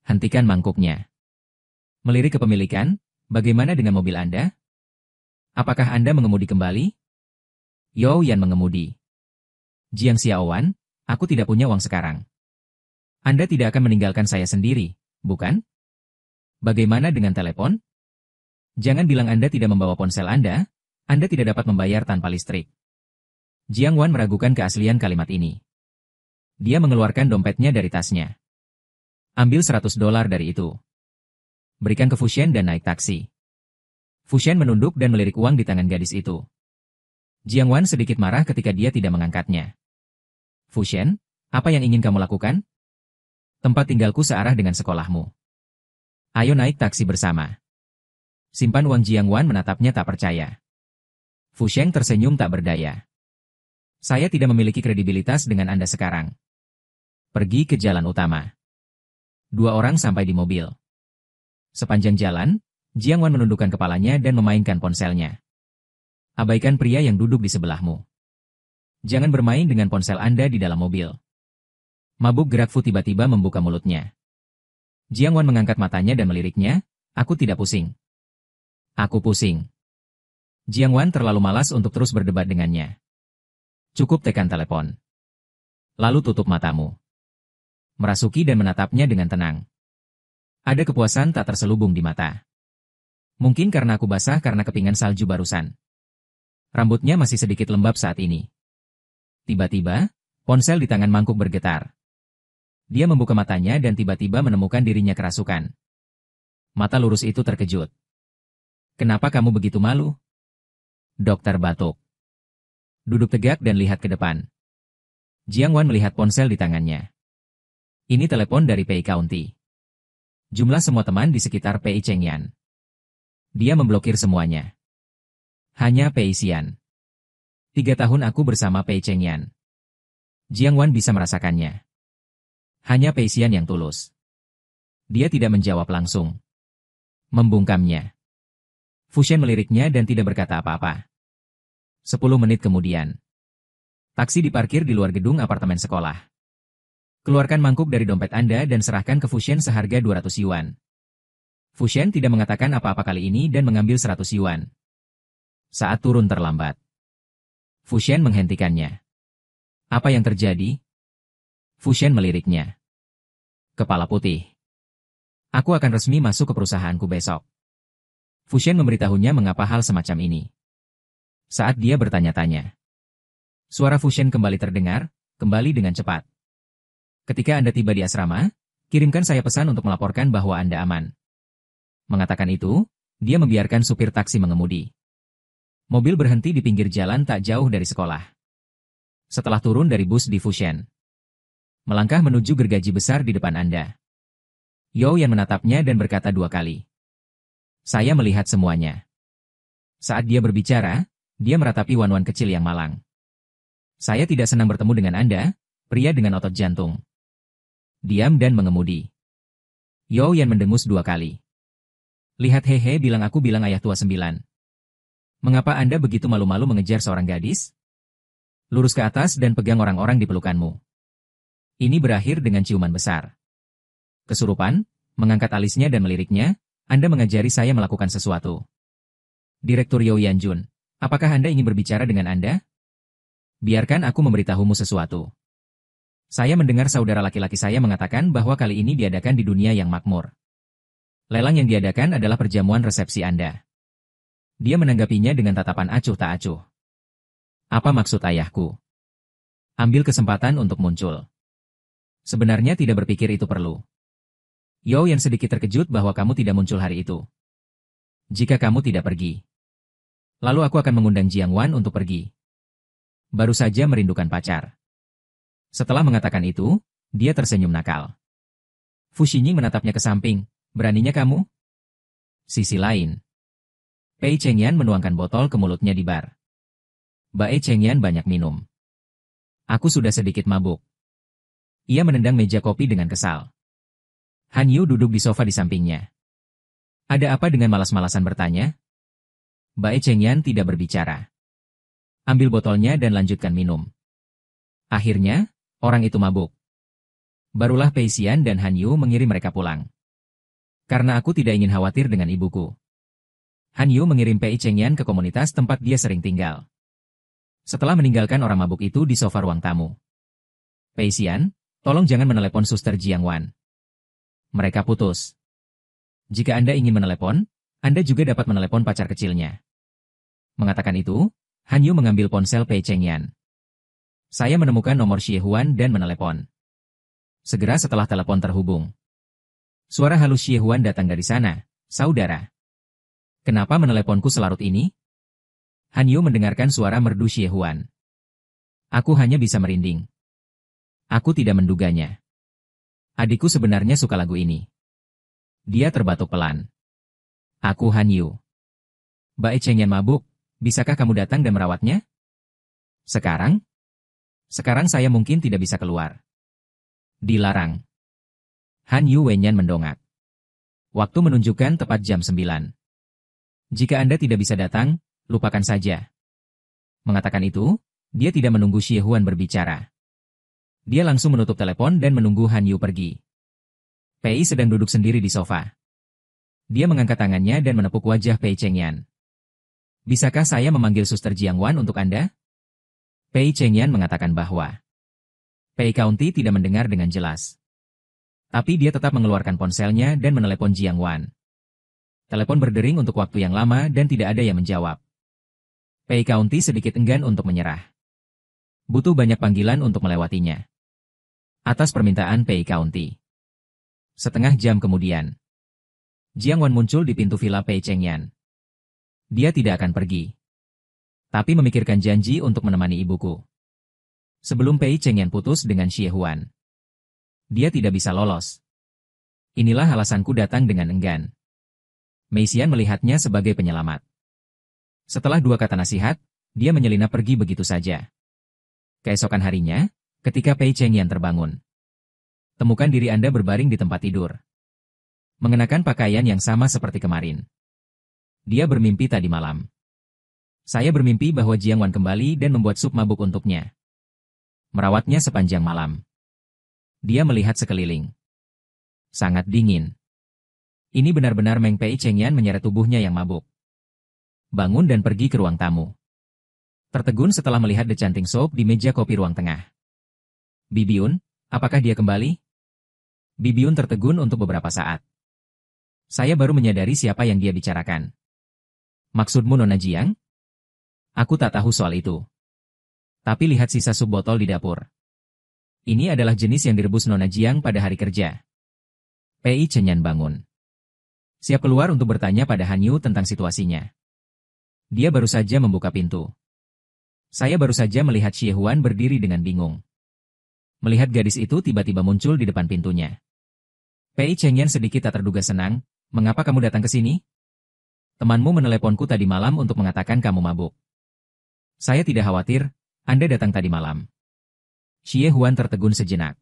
[SPEAKER 1] Hentikan mangkuknya. Melirik kepemilikan, bagaimana dengan mobil Anda? Apakah Anda mengemudi kembali? Yo Yan mengemudi. Jiang Xiaowan, aku tidak punya uang sekarang. Anda tidak akan meninggalkan saya sendiri, bukan? Bagaimana dengan telepon? Jangan bilang Anda tidak membawa ponsel Anda tidak dapat membayar tanpa listrik. Jiang Wan meragukan keaslian kalimat ini. Dia mengeluarkan dompetnya dari tasnya. Ambil $100 dari itu. Berikan ke Fushen dan naik taksi. Fushen menunduk dan melirik uang di tangan gadis itu. Jiang Wan sedikit marah ketika dia tidak mengangkatnya. Fushen, apa yang ingin kamu lakukan? Tempat tinggalku searah dengan sekolahmu. Ayo naik taksi bersama. Simpan uang. Jiang Wan menatapnya tak percaya. Fusheng tersenyum tak berdaya. Saya tidak memiliki kredibilitas dengan Anda sekarang. Pergi ke jalan utama. Dua orang sampai di mobil. Sepanjang jalan, Jiang Wan menundukkan kepalanya dan memainkan ponselnya. Abaikan pria yang duduk di sebelahmu. Jangan bermain dengan ponsel Anda di dalam mobil. Mabuk gerak Fu tiba-tiba membuka mulutnya. Jiang Wan mengangkat matanya dan meliriknya, aku tidak pusing. Aku pusing. Jiang Wan terlalu malas untuk terus berdebat dengannya. Cukup tekan telepon. Lalu tutup matamu. Merasuki dan menatapnya dengan tenang. Ada kepuasan tak terselubung di mata. Mungkin karena aku basah karena kepingan salju barusan. Rambutnya masih sedikit lembab saat ini. Tiba-tiba, ponsel di tangan mangkuk bergetar. Dia membuka matanya dan tiba-tiba menemukan dirinya kerasukan. Mata lurus itu terkejut. Kenapa kamu begitu malu? Dokter batuk. Duduk tegak dan lihat ke depan. Jiang Wan melihat ponsel di tangannya. Ini telepon dari Pei County. Jumlah semua teman di sekitar Pei Chengyan. Dia memblokir semuanya. Hanya Pei Xian. 3 tahun aku bersama Pei Chengyan. Jiang Wan bisa merasakannya. Hanya Pei Xian yang tulus. Dia tidak menjawab langsung. Membungkamnya. Fushen meliriknya dan tidak berkata apa-apa. 10 menit kemudian. Taksi diparkir di luar gedung apartemen sekolah. Keluarkan mangkuk dari dompet Anda dan serahkan ke Fushen seharga 200 yuan. Fushen tidak mengatakan apa-apa kali ini dan mengambil 100 yuan. Saat turun terlambat. Fushen menghentikannya. Apa yang terjadi? Fushen meliriknya. Kepala putih. Aku akan resmi masuk ke perusahaanku besok. Fushen memberitahunya mengapa hal semacam ini. Saat dia bertanya-tanya. Suara Fushen kembali terdengar, kembali dengan cepat. Ketika Anda tiba di asrama, kirimkan saya pesan untuk melaporkan bahwa Anda aman. Mengatakan itu, dia membiarkan supir taksi mengemudi. Mobil berhenti di pinggir jalan tak jauh dari sekolah. Setelah turun dari bus di Fushen. Melangkah menuju gergaji besar di depan Anda. Yo Yan menatapnya dan berkata 2 kali. Saya melihat semuanya. Saat dia berbicara, dia meratapi Wan-Wan kecil yang malang. Saya tidak senang bertemu dengan Anda, pria dengan otot jantung. Diam dan mengemudi. Yo Yan mendengus 2 kali. Lihat hehe bilang aku bilang ayah tua 9. Mengapa Anda begitu malu-malu mengejar seorang gadis? Lurus ke atas dan pegang orang-orang di pelukanmu. Ini berakhir dengan ciuman besar. Kesurupan, mengangkat alisnya dan meliriknya, Anda mengajari saya melakukan sesuatu. Direktur Yo Yanjun, apakah Anda ingin berbicara dengan Anda? Biarkan aku memberitahumu sesuatu. Saya mendengar saudara laki-laki saya mengatakan bahwa kali ini diadakan di dunia yang makmur. Lelang yang diadakan adalah perjamuan resepsi Anda. Dia menanggapinya dengan tatapan acuh tak acuh. Apa maksud ayahku? Ambil kesempatan untuk muncul. Sebenarnya tidak berpikir itu perlu. Yo Yan sedikit terkejut bahwa kamu tidak muncul hari itu. Jika kamu tidak pergi. Lalu aku akan mengundang Jiang Wan untuk pergi. Baru saja merindukan pacar. Setelah mengatakan itu, dia tersenyum nakal. Fu Xinyi menatapnya ke samping, beraninya kamu? Sisi lain. Pei Chengyan menuangkan botol ke mulutnya di bar. Bae Chengyan banyak minum. Aku sudah sedikit mabuk. Ia menendang meja kopi dengan kesal. Han Yu duduk di sofa di sampingnya. Ada apa dengan malas-malasan bertanya? Bae Chengyan tidak berbicara. Ambil botolnya dan lanjutkan minum. Akhirnya, orang itu mabuk. Barulah Pei Xian dan Han Yu mengirim mereka pulang. Karena aku tidak ingin khawatir dengan ibuku. Han Yu mengirim Pei Chengyan ke komunitas tempat dia sering tinggal. Setelah meninggalkan orang mabuk itu di sofa ruang tamu. Pei Xian, tolong jangan menelepon Suster Jiang Wan. Mereka putus. Jika Anda ingin menelepon, Anda juga dapat menelepon pacar kecilnya. Mengatakan itu, Han Yu mengambil ponsel Pei Chengyan. Saya menemukan nomor Xie Huan dan menelepon. Segera setelah telepon terhubung. Suara halus Xie Huan datang dari sana, saudara. Kenapa meneleponku selarut ini? Han Yu mendengarkan suara merdu Xie Huan. Aku hanya bisa merinding. Aku tidak menduganya. Adikku sebenarnya suka lagu ini. Dia terbatuk pelan. Aku Han Yu. Bae Chengyan mabuk, bisakah kamu datang dan merawatnya? Sekarang? Sekarang saya mungkin tidak bisa keluar. Dilarang. Han Yu Wenyan mendongak. Waktu menunjukkan tepat jam 9. Jika Anda tidak bisa datang, lupakan saja. Mengatakan itu, dia tidak menunggu Xie Huan berbicara. Dia langsung menutup telepon dan menunggu Han Yu pergi. Pei sedang duduk sendiri di sofa. Dia mengangkat tangannya dan menepuk wajah Pei Chengyan. Bisakah saya memanggil Suster Jiang Wan untuk Anda? Pei Chengyan mengatakan bahwa Pei County tidak mendengar dengan jelas. Tapi dia tetap mengeluarkan ponselnya dan menelepon Jiang Wan. Telepon berdering untuk waktu yang lama dan tidak ada yang menjawab. Pei County sedikit enggan untuk menyerah. Butuh banyak panggilan untuk melewatinya. Atas permintaan Pei County. Setengah jam kemudian, Jiang Wan muncul di pintu villa Pei Chengyan. Dia tidak akan pergi. Tapi memikirkan janji untuk menemani ibuku. Sebelum Pei Chengyan putus dengan Xie Huan. Dia tidak bisa lolos. Inilah alasanku datang dengan enggan. Mei Xian melihatnya sebagai penyelamat. Setelah 2 kata nasihat, dia menyelinap pergi begitu saja. Keesokan harinya, ketika Pei Chengyan terbangun. Temukan diri Anda berbaring di tempat tidur. Mengenakan pakaian yang sama seperti kemarin. Dia bermimpi tadi malam. Saya bermimpi bahwa Jiang Wan kembali dan membuat sup mabuk untuknya. Merawatnya sepanjang malam. Dia melihat sekeliling. Sangat dingin. Ini benar-benar Meng Pei Chengyan menyeret tubuhnya yang mabuk. Bangun dan pergi ke ruang tamu. Tertegun setelah melihat decanting soup di meja kopi ruang tengah. Bibiun, apakah dia kembali? Bibiun tertegun untuk beberapa saat. Saya baru menyadari siapa yang dia bicarakan. Maksudmu Nona Jiang? Aku tak tahu soal itu. Tapi lihat sisa sup botol di dapur. Ini adalah jenis yang direbus Nona Jiang pada hari kerja. Pei Chengyan bangun. Siap keluar untuk bertanya pada Han Yu tentang situasinya. Dia baru saja membuka pintu. Saya baru saja melihat Xie Huan berdiri dengan bingung. Melihat gadis itu tiba-tiba muncul di depan pintunya. Pei Chengyan sedikit tak terduga senang, mengapa kamu datang ke sini? Temanmu meneleponku tadi malam untuk mengatakan kamu mabuk. Saya tidak khawatir, Anda datang tadi malam. Xie Huan tertegun sejenak.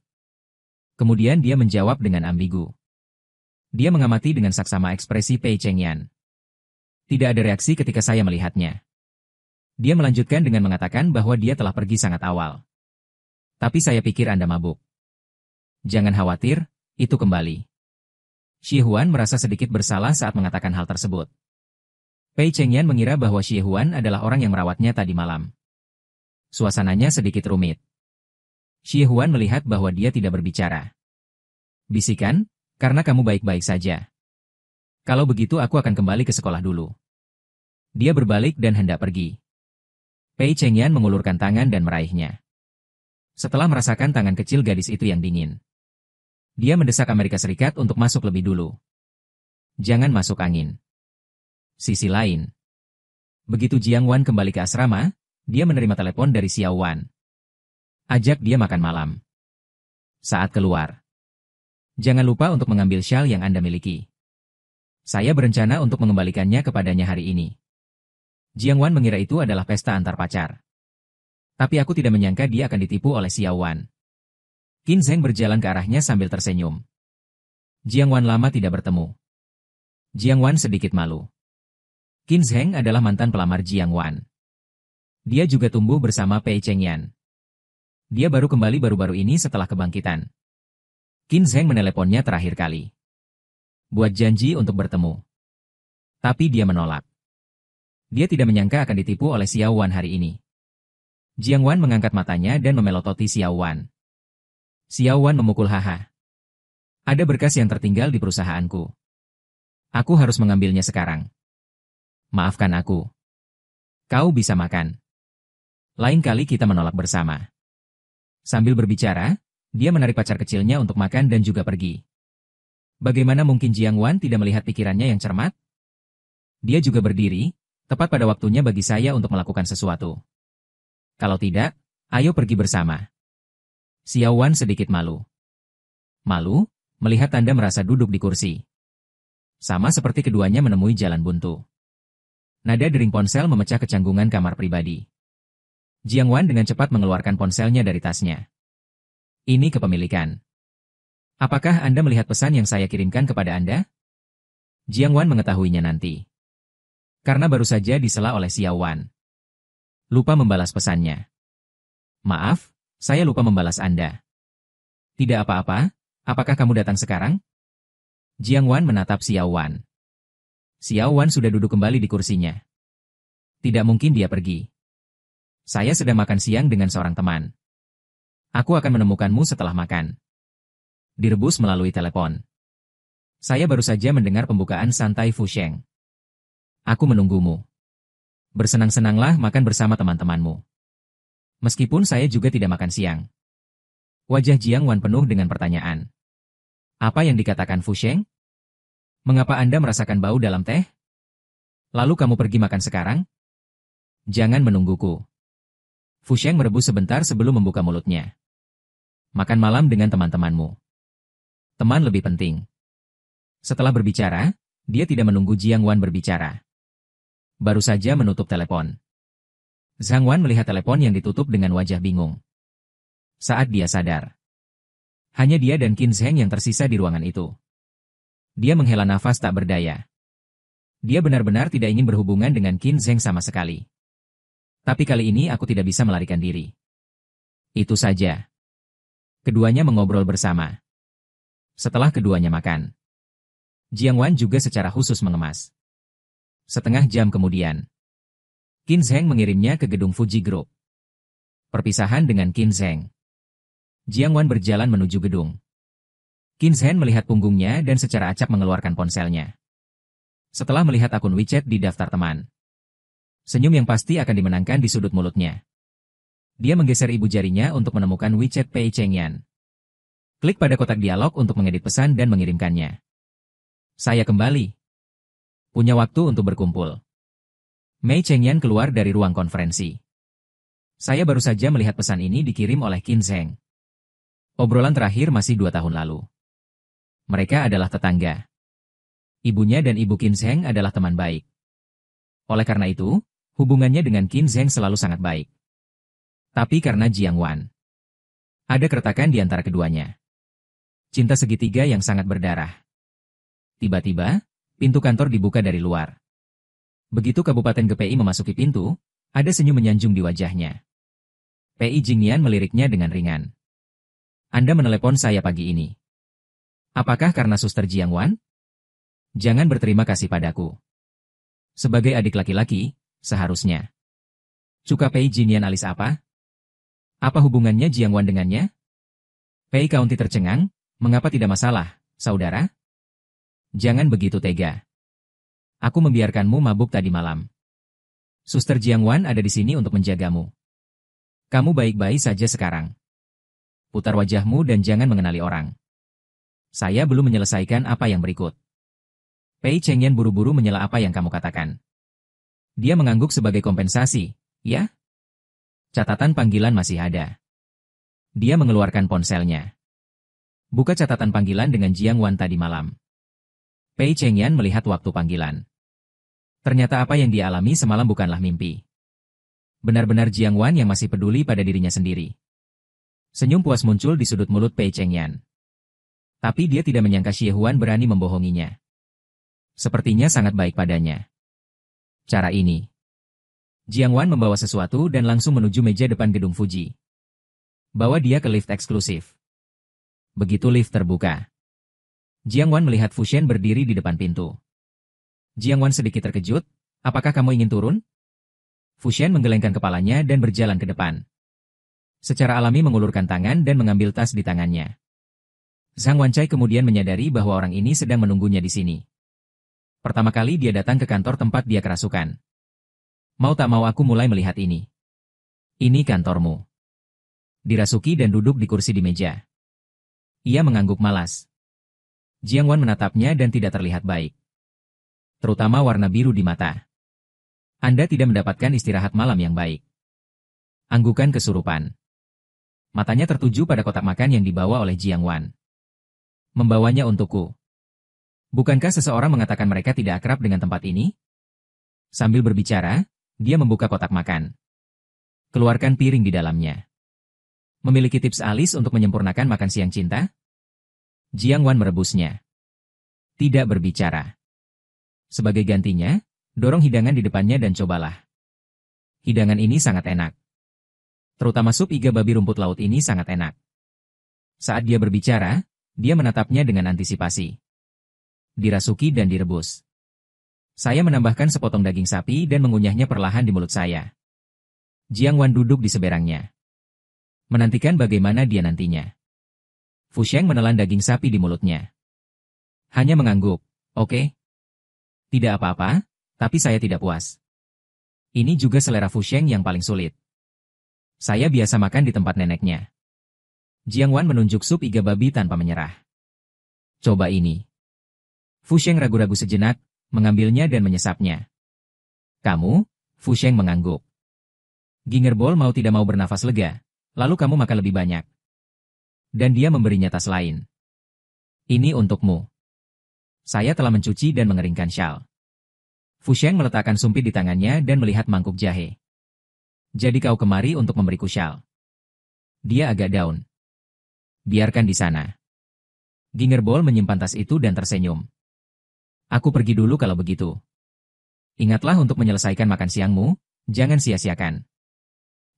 [SPEAKER 1] Kemudian dia menjawab dengan ambigu. Dia mengamati dengan saksama ekspresi Pei Chengyan. Tidak ada reaksi ketika saya melihatnya. Dia melanjutkan dengan mengatakan bahwa dia telah pergi sangat awal. Tapi saya pikir Anda mabuk. Jangan khawatir, itu kembali. Xie Huan merasa sedikit bersalah saat mengatakan hal tersebut. Pei Chengyan mengira bahwa Xie Huan adalah orang yang merawatnya tadi malam. Suasananya sedikit rumit. Xie Huan melihat bahwa dia tidak berbicara. Bisikan, karena kamu baik-baik saja. Kalau begitu aku akan kembali ke sekolah dulu. Dia berbalik dan hendak pergi. Pei Chengyan mengulurkan tangan dan meraihnya. Setelah merasakan tangan kecil gadis itu yang dingin. Dia mendesak Amerika Serikat untuk masuk lebih dulu. Jangan masuk angin. Sisi lain. Begitu Jiang Wan kembali ke asrama, dia menerima telepon dari Xiao Wan. Ajak dia makan malam. Saat keluar. Jangan lupa untuk mengambil syal yang Anda miliki. Saya berencana untuk mengembalikannya kepadanya hari ini. Jiang Wan mengira itu adalah pesta antar pacar. Tapi aku tidak menyangka dia akan ditipu oleh Xiao Wan. Qin Zheng berjalan ke arahnya sambil tersenyum. Jiang Wan lama tidak bertemu. Jiang Wan sedikit malu. Qin Zheng adalah mantan pelamar Jiang Wan. Dia juga tumbuh bersama Pei Chengyan. Dia baru kembali baru-baru ini setelah kebangkitan. Qin Zheng meneleponnya terakhir kali. Buat janji untuk bertemu. Tapi dia menolak. Dia tidak menyangka akan ditipu oleh Xiao Wan hari ini. Jiang Wan mengangkat matanya dan memelototi Xiao Wan. Xiao Wan memukul haha. Ada berkas yang tertinggal di perusahaanku. Aku harus mengambilnya sekarang. Maafkan aku. Kau bisa makan. Lain kali kita menolak bersama. Sambil berbicara, dia menarik pacar kecilnya untuk makan dan juga pergi. Bagaimana mungkin Jiang Wan tidak melihat pikirannya yang cermat? Dia juga berdiri, tepat pada waktunya bagi saya untuk melakukan sesuatu. Kalau tidak, ayo pergi bersama. Xiao Wan sedikit malu. Malu, melihat Anda merasa duduk di kursi. Sama seperti keduanya menemui jalan buntu. Nada dering ponsel memecah kecanggungan kamar pribadi. Jiang Wan dengan cepat mengeluarkan ponselnya dari tasnya. Ini kepemilikan. Apakah Anda melihat pesan yang saya kirimkan kepada Anda? Jiang Wan mengetahuinya nanti. Karena baru saja disela oleh Xiao Wan. Lupa membalas pesannya. Maaf, saya lupa membalas Anda. Tidak apa-apa, apakah kamu datang sekarang? Jiang Wan menatap Xiao Wan. Xiao Wan sudah duduk kembali di kursinya. Tidak mungkin dia pergi. Saya sedang makan siang dengan seorang teman. Aku akan menemukanmu setelah makan. Direbus melalui telepon. Saya baru saja mendengar pembukaan santai Fu Sheng. Aku menunggumu. Bersenang-senanglah makan bersama teman-temanmu. Meskipun saya juga tidak makan siang. Wajah Jiang Wan penuh dengan pertanyaan. Apa yang dikatakan Fu Sheng? Mengapa Anda merasakan bau dalam teh? Lalu kamu pergi makan sekarang? Jangan menungguku. Fu Sheng merebus sebentar sebelum membuka mulutnya. Makan malam dengan teman-temanmu. Teman lebih penting. Setelah berbicara, dia tidak menunggu Jiang Wan berbicara. Baru saja menutup telepon. Zhang Wan melihat telepon yang ditutup dengan wajah bingung. Saat dia sadar. Hanya dia dan Qin Zheng yang tersisa di ruangan itu. Dia menghela nafas tak berdaya. Dia benar-benar tidak ingin berhubungan dengan Qin Zheng sama sekali. Tapi kali ini aku tidak bisa melarikan diri. Itu saja. Keduanya mengobrol bersama. Setelah keduanya makan, Jiang Wan juga secara khusus mengemas. Setengah jam kemudian, Qin Zheng mengirimnya ke gedung Fuji Group. Perpisahan dengan Qin Zheng. Jiang Wan berjalan menuju gedung. Qin Zheng melihat punggungnya dan secara acak mengeluarkan ponselnya. Setelah melihat akun WeChat di daftar teman, senyum yang pasti akan dimenangkan di sudut mulutnya. Dia menggeser ibu jarinya untuk menemukan WeChat Pei Chengyan. Klik pada kotak dialog untuk mengedit pesan dan mengirimkannya. Saya kembali. Punya waktu untuk berkumpul. Mei Chengyan keluar dari ruang konferensi. Saya baru saja melihat pesan ini dikirim oleh Qin Zheng. Obrolan terakhir masih 2 tahun lalu. Mereka adalah tetangga. Ibunya dan ibu Qin Zheng adalah teman baik. Oleh karena itu, hubungannya dengan Qin Zheng selalu sangat baik. Tapi karena Jiang Wan, ada keretakan di antara keduanya. Cinta segitiga yang sangat berdarah. Tiba-tiba, pintu kantor dibuka dari luar. Begitu Kabupaten GPI memasuki pintu, ada senyum menyanjung di wajahnya. Pei Jingnian meliriknya dengan ringan. Anda menelepon saya pagi ini. Apakah karena Suster Jiang Wan? Jangan berterima kasih padaku. Sebagai adik laki-laki, seharusnya. Cuka Pei Jingnian alis apa? Apa hubungannya Jiang Wan dengannya? Pei County tercengang, mengapa tidak masalah, saudara? Jangan begitu tega. Aku membiarkanmu mabuk tadi malam. Suster Jiang Wan ada di sini untuk menjagamu. Kamu baik-baik saja sekarang. Putar wajahmu dan jangan mengenali orang. Saya belum menyelesaikan apa yang berikut. Pei Chengyan buru-buru menyela apa yang kamu katakan. Dia mengangguk sebagai kompensasi, ya? Catatan panggilan masih ada. Dia mengeluarkan ponselnya. Buka catatan panggilan dengan Jiang Wan tadi malam. Pei Chengyan melihat waktu panggilan. Ternyata apa yang dia alami semalam bukanlah mimpi. Benar-benar Jiang Wan yang masih peduli pada dirinya sendiri. Senyum puas muncul di sudut mulut Pei Chengyan. Tapi dia tidak menyangka Xie Huan berani membohonginya. Sepertinya sangat baik padanya. Cara ini. Jiang Wan membawa sesuatu dan langsung menuju meja depan gedung Fuji. Bawa dia ke lift eksklusif. Begitu lift terbuka, Jiang Wan melihat Fu Shen berdiri di depan pintu. Jiang Wan sedikit terkejut, apakah kamu ingin turun? Fu Shen menggelengkan kepalanya dan berjalan ke depan. Secara alami mengulurkan tangan dan mengambil tas di tangannya. Zhang Wancai kemudian menyadari bahwa orang ini sedang menunggunya di sini. Pertama kali dia datang ke kantor tempat dia kerasukan. Mau tak mau aku mulai melihat ini. Ini kantormu. Dirasuki dan duduk di kursi di meja. Ia mengangguk malas. Jiang Wan menatapnya dan tidak terlihat baik. Terutama warna biru di mata. Anda tidak mendapatkan istirahat malam yang baik. Anggukan kesurupan. Matanya tertuju pada kotak makan yang dibawa oleh Jiang Wan. Membawanya untukku. Bukankah seseorang mengatakan mereka tidak akrab dengan tempat ini? Sambil berbicara, dia membuka kotak makan. Keluarkan piring di dalamnya. Memiliki tips alis untuk menyempurnakan makan siang cinta? Jiang Wan merebusnya. Tidak berbicara. Sebagai gantinya, dorong hidangan di depannya dan cobalah. Hidangan ini sangat enak. Terutama sup iga babi rumput laut ini sangat enak. Saat dia berbicara, dia menatapnya dengan antisipasi. Dirasuki dan direbus. Saya menambahkan sepotong daging sapi dan mengunyahnya perlahan di mulut saya. Jiang Wan duduk di seberangnya. Menantikan bagaimana dia nantinya. Fu Sheng menelan daging sapi di mulutnya. Hanya mengangguk, oke. Tidak apa-apa, tapi saya tidak puas. Ini juga selera Fu Sheng yang paling sulit. Saya biasa makan di tempat neneknya. Jiang Wan menunjuk sup iga babi tanpa menyerah. Coba ini. Fu Sheng ragu-ragu sejenak, mengambilnya dan menyesapnya. Kamu? Fu Sheng mengangguk. Gingerbol mau tidak mau bernafas lega, lalu kamu makan lebih banyak. Dan dia memberinya tas lain. Ini untukmu. Saya telah mencuci dan mengeringkan syal. Fu Sheng meletakkan sumpit di tangannya dan melihat mangkuk jahe. Jadi kau kemari untuk memberiku syal. Dia agak down. Biarkan di sana. Gingerbol menyimpan tas itu dan tersenyum. Aku pergi dulu kalau begitu. Ingatlah untuk menyelesaikan makan siangmu, jangan sia-siakan.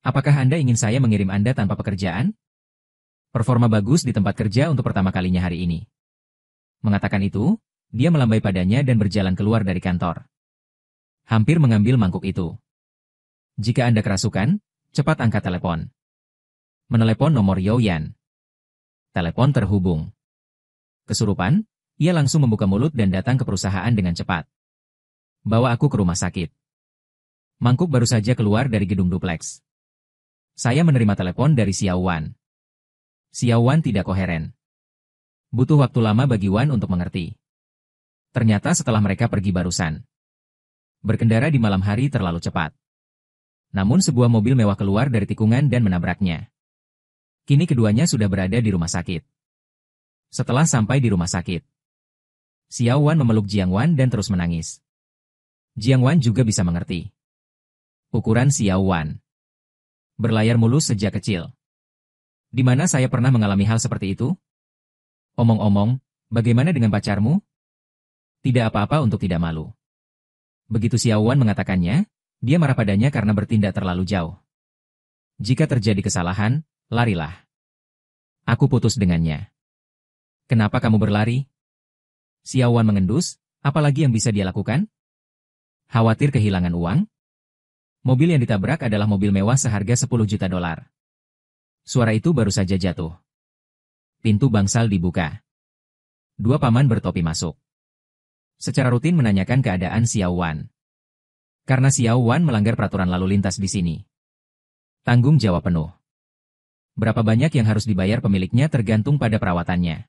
[SPEAKER 1] Apakah Anda ingin saya mengirim Anda tanpa pekerjaan? Performa bagus di tempat kerja untuk pertama kalinya hari ini. Mengatakan itu, dia melambai padanya dan berjalan keluar dari kantor. Hampir mengambil mangkuk itu. Jika Anda kerasukan, cepat angkat telepon. Menelepon nomor Yao Yan. Telepon terhubung. Kesurupan, ia langsung membuka mulut dan datang ke perusahaan dengan cepat. Bawa aku ke rumah sakit. Mangkuk baru saja keluar dari gedung dupleks. Saya menerima telepon dari Xiao Wan. Xiao Wan tidak koheren. Butuh waktu lama bagi Wan untuk mengerti. Ternyata setelah mereka pergi barusan. Berkendara di malam hari terlalu cepat. Namun sebuah mobil mewah keluar dari tikungan dan menabraknya. Kini keduanya sudah berada di rumah sakit. Setelah sampai di rumah sakit, Xiao Wan memeluk Jiang Wan dan terus menangis. Jiang Wan juga bisa mengerti. Ukuran Xiao Wan. Berlayar mulus sejak kecil. Di mana saya pernah mengalami hal seperti itu? Omong-omong, bagaimana dengan pacarmu? Tidak apa-apa untuk tidak malu. Begitu Xiao Wan mengatakannya, dia marah padanya karena bertindak terlalu jauh. Jika terjadi kesalahan, larilah. Aku putus dengannya. Kenapa kamu berlari? Xiao Wan mengendus, apalagi yang bisa dia lakukan? Khawatir kehilangan uang? Mobil yang ditabrak adalah mobil mewah seharga 10 juta dolar. Suara itu baru saja jatuh. Pintu bangsal dibuka. Dua paman bertopi masuk. Secara rutin menanyakan keadaan Xiao Wan. Karena Xiao Wan melanggar peraturan lalu lintas di sini. Tanggung jawab penuh. Berapa banyak yang harus dibayar pemiliknya tergantung pada perawatannya.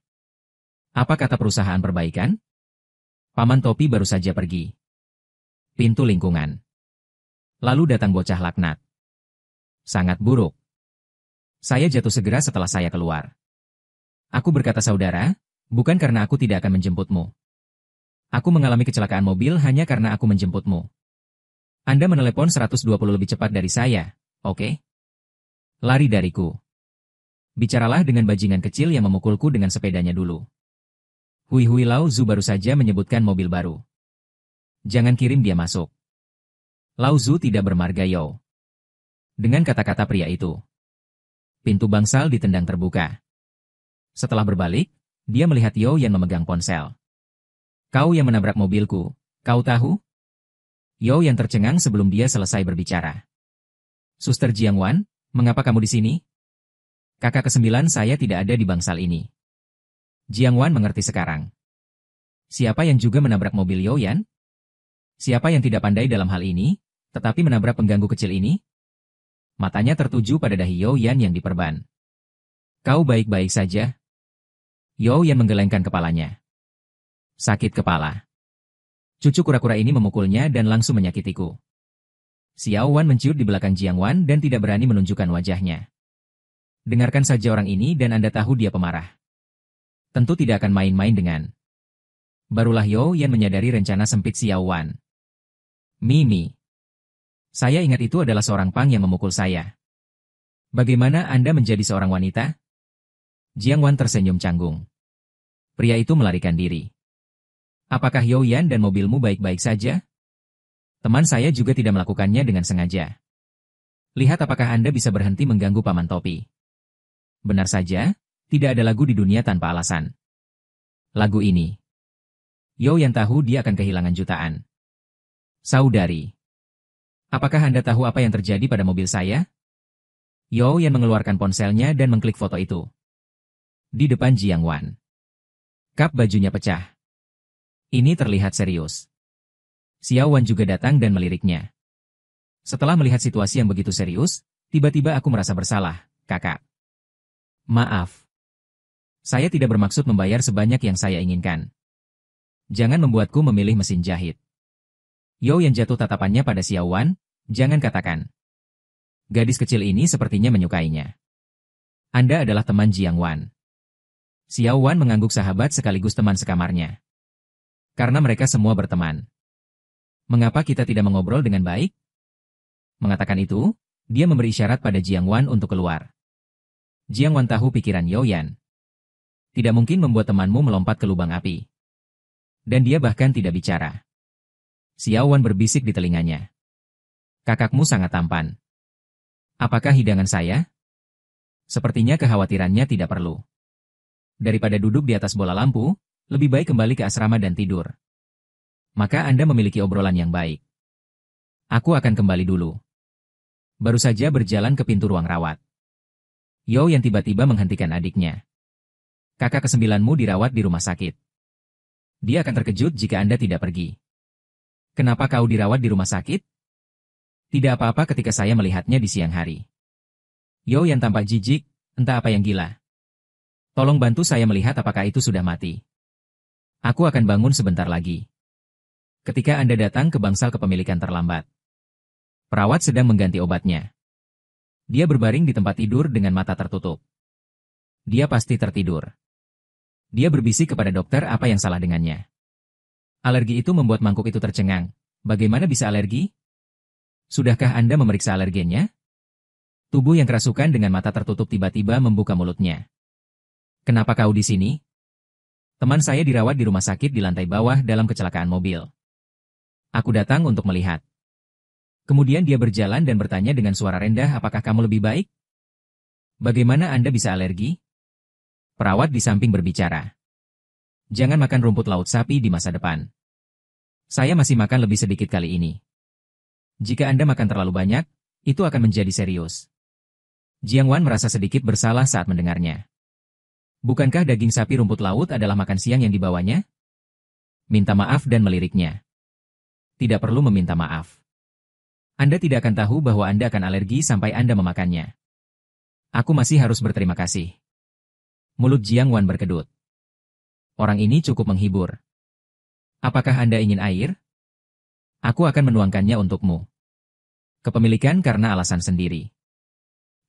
[SPEAKER 1] Apa kata perusahaan perbaikan? Paman topi baru saja pergi. Pintu lingkungan. Lalu datang bocah laknat. Sangat buruk. Saya jatuh segera setelah saya keluar. Aku berkata saudara, bukan karena aku tidak akan menjemputmu. Aku mengalami kecelakaan mobil hanya karena aku menjemputmu. Anda menelepon 120 lebih cepat dari saya, oke? Lari dariku. Bicaralah dengan bajingan kecil yang memukulku dengan sepedanya dulu. Hui Lao Zu baru saja menyebutkan mobil baru. Jangan kirim dia masuk. Lao Zu tidak bermarga Yo. Dengan kata-kata pria itu, pintu bangsal ditendang terbuka. Setelah berbalik, dia melihat Yo yang memegang ponsel. Kau yang menabrak mobilku, kau tahu? Yo Yan tercengang sebelum dia selesai berbicara. Suster Jiang Wan, mengapa kamu di sini? Kakak ke-9 saya tidak ada di bangsal ini. Jiang Wan mengerti sekarang. Siapa yang juga menabrak mobil Yo Yan? Siapa yang tidak pandai dalam hal ini, tetapi menabrak pengganggu kecil ini? Matanya tertuju pada dahi Yo Yan yang diperban. Kau baik-baik saja? Yo Yan menggelengkan kepalanya. Sakit kepala. Cucu kura-kura ini memukulnya dan langsung menyakitiku. Xiao Wan menciut di belakang Jiang Wan dan tidak berani menunjukkan wajahnya. Dengarkan saja orang ini dan Anda tahu dia pemarah. Tentu tidak akan main-main dengan. Barulah Yo Yan menyadari rencana sempit Xiao Wan. Mimi. Saya ingat itu adalah seorang pang yang memukul saya. Bagaimana Anda menjadi seorang wanita? Jiang Wan tersenyum canggung. Pria itu melarikan diri. Apakah Yo Yan dan mobilmu baik-baik saja? Teman saya juga tidak melakukannya dengan sengaja. Lihat apakah Anda bisa berhenti mengganggu Paman Topi. Benar saja, tidak ada lagu di dunia tanpa alasan. Lagu ini. Yo Yan tahu dia akan kehilangan jutaan. Saudari. Apakah Anda tahu apa yang terjadi pada mobil saya? Yo Yan mengeluarkan ponselnya dan mengklik foto itu. Di depan Jiang Wan. Kap bajunya pecah. Ini terlihat serius. Xiao Wan juga datang dan meliriknya. Setelah melihat situasi yang begitu serius, tiba-tiba aku merasa bersalah, kakak. Maaf. Saya tidak bermaksud membayar sebanyak yang saya inginkan. Jangan membuatku memilih mesin jahit. Yo yang jatuh tatapannya pada Xiao Wan, jangan katakan. Gadis kecil ini sepertinya menyukainya. Anda adalah teman Jiang Wan. Xiao Wan mengangguk sahabat sekaligus teman sekamarnya. Karena mereka semua berteman. Mengapa kita tidak mengobrol dengan baik? Mengatakan itu, dia memberi isyarat pada Jiang Wan untuk keluar. Jiang Wan tahu pikiran Yo Yan. Tidak mungkin membuat temanmu melompat ke lubang api. Dan dia bahkan tidak bicara. Xiao Wan berbisik di telinganya. Kakakmu sangat tampan. Apakah hidangan saya? Sepertinya kekhawatirannya tidak perlu. Daripada duduk di atas bola lampu, lebih baik kembali ke asrama dan tidur. Maka Anda memiliki obrolan yang baik. Aku akan kembali dulu. Baru saja berjalan ke pintu ruang rawat. Yo yang tiba-tiba menghentikan adiknya. Kakak ke-9-mu dirawat di rumah sakit. Dia akan terkejut jika Anda tidak pergi. Kenapa kau dirawat di rumah sakit? Tidak apa-apa ketika saya melihatnya di siang hari. Yo yang tampak jijik, entah apa yang gila. Tolong bantu saya melihat apakah itu sudah mati. Aku akan bangun sebentar lagi. Ketika Anda datang ke bangsal kepemilikan terlambat. Perawat sedang mengganti obatnya. Dia berbaring di tempat tidur dengan mata tertutup. Dia pasti tertidur. Dia berbisik kepada dokter apa yang salah dengannya. Alergi itu membuat mangkuk itu tercengang. Bagaimana bisa alergi? Sudahkah Anda memeriksa alergennya? Tubuh yang kerasukan dengan mata tertutup tiba-tiba membuka mulutnya. Kenapa kau di sini? Teman saya dirawat di rumah sakit di lantai bawah dalam kecelakaan mobil. Aku datang untuk melihat. Kemudian dia berjalan dan bertanya dengan suara rendah, apakah kamu lebih baik? Bagaimana Anda bisa alergi? Perawat di samping berbicara. Jangan makan rumput laut sapi di masa depan. Saya masih makan lebih sedikit kali ini. Jika Anda makan terlalu banyak, itu akan menjadi serius. Jiang Wan merasa sedikit bersalah saat mendengarnya. Bukankah daging sapi rumput laut adalah makan siang yang dibawanya? Minta maaf dan meliriknya. Tidak perlu meminta maaf. Anda tidak akan tahu bahwa Anda akan alergi sampai Anda memakannya. Aku masih harus berterima kasih. Mulut Jiang Wan berkedut. Orang ini cukup menghibur. Apakah Anda ingin air? Aku akan menuangkannya untukmu. Kepemilikan karena alasan sendiri.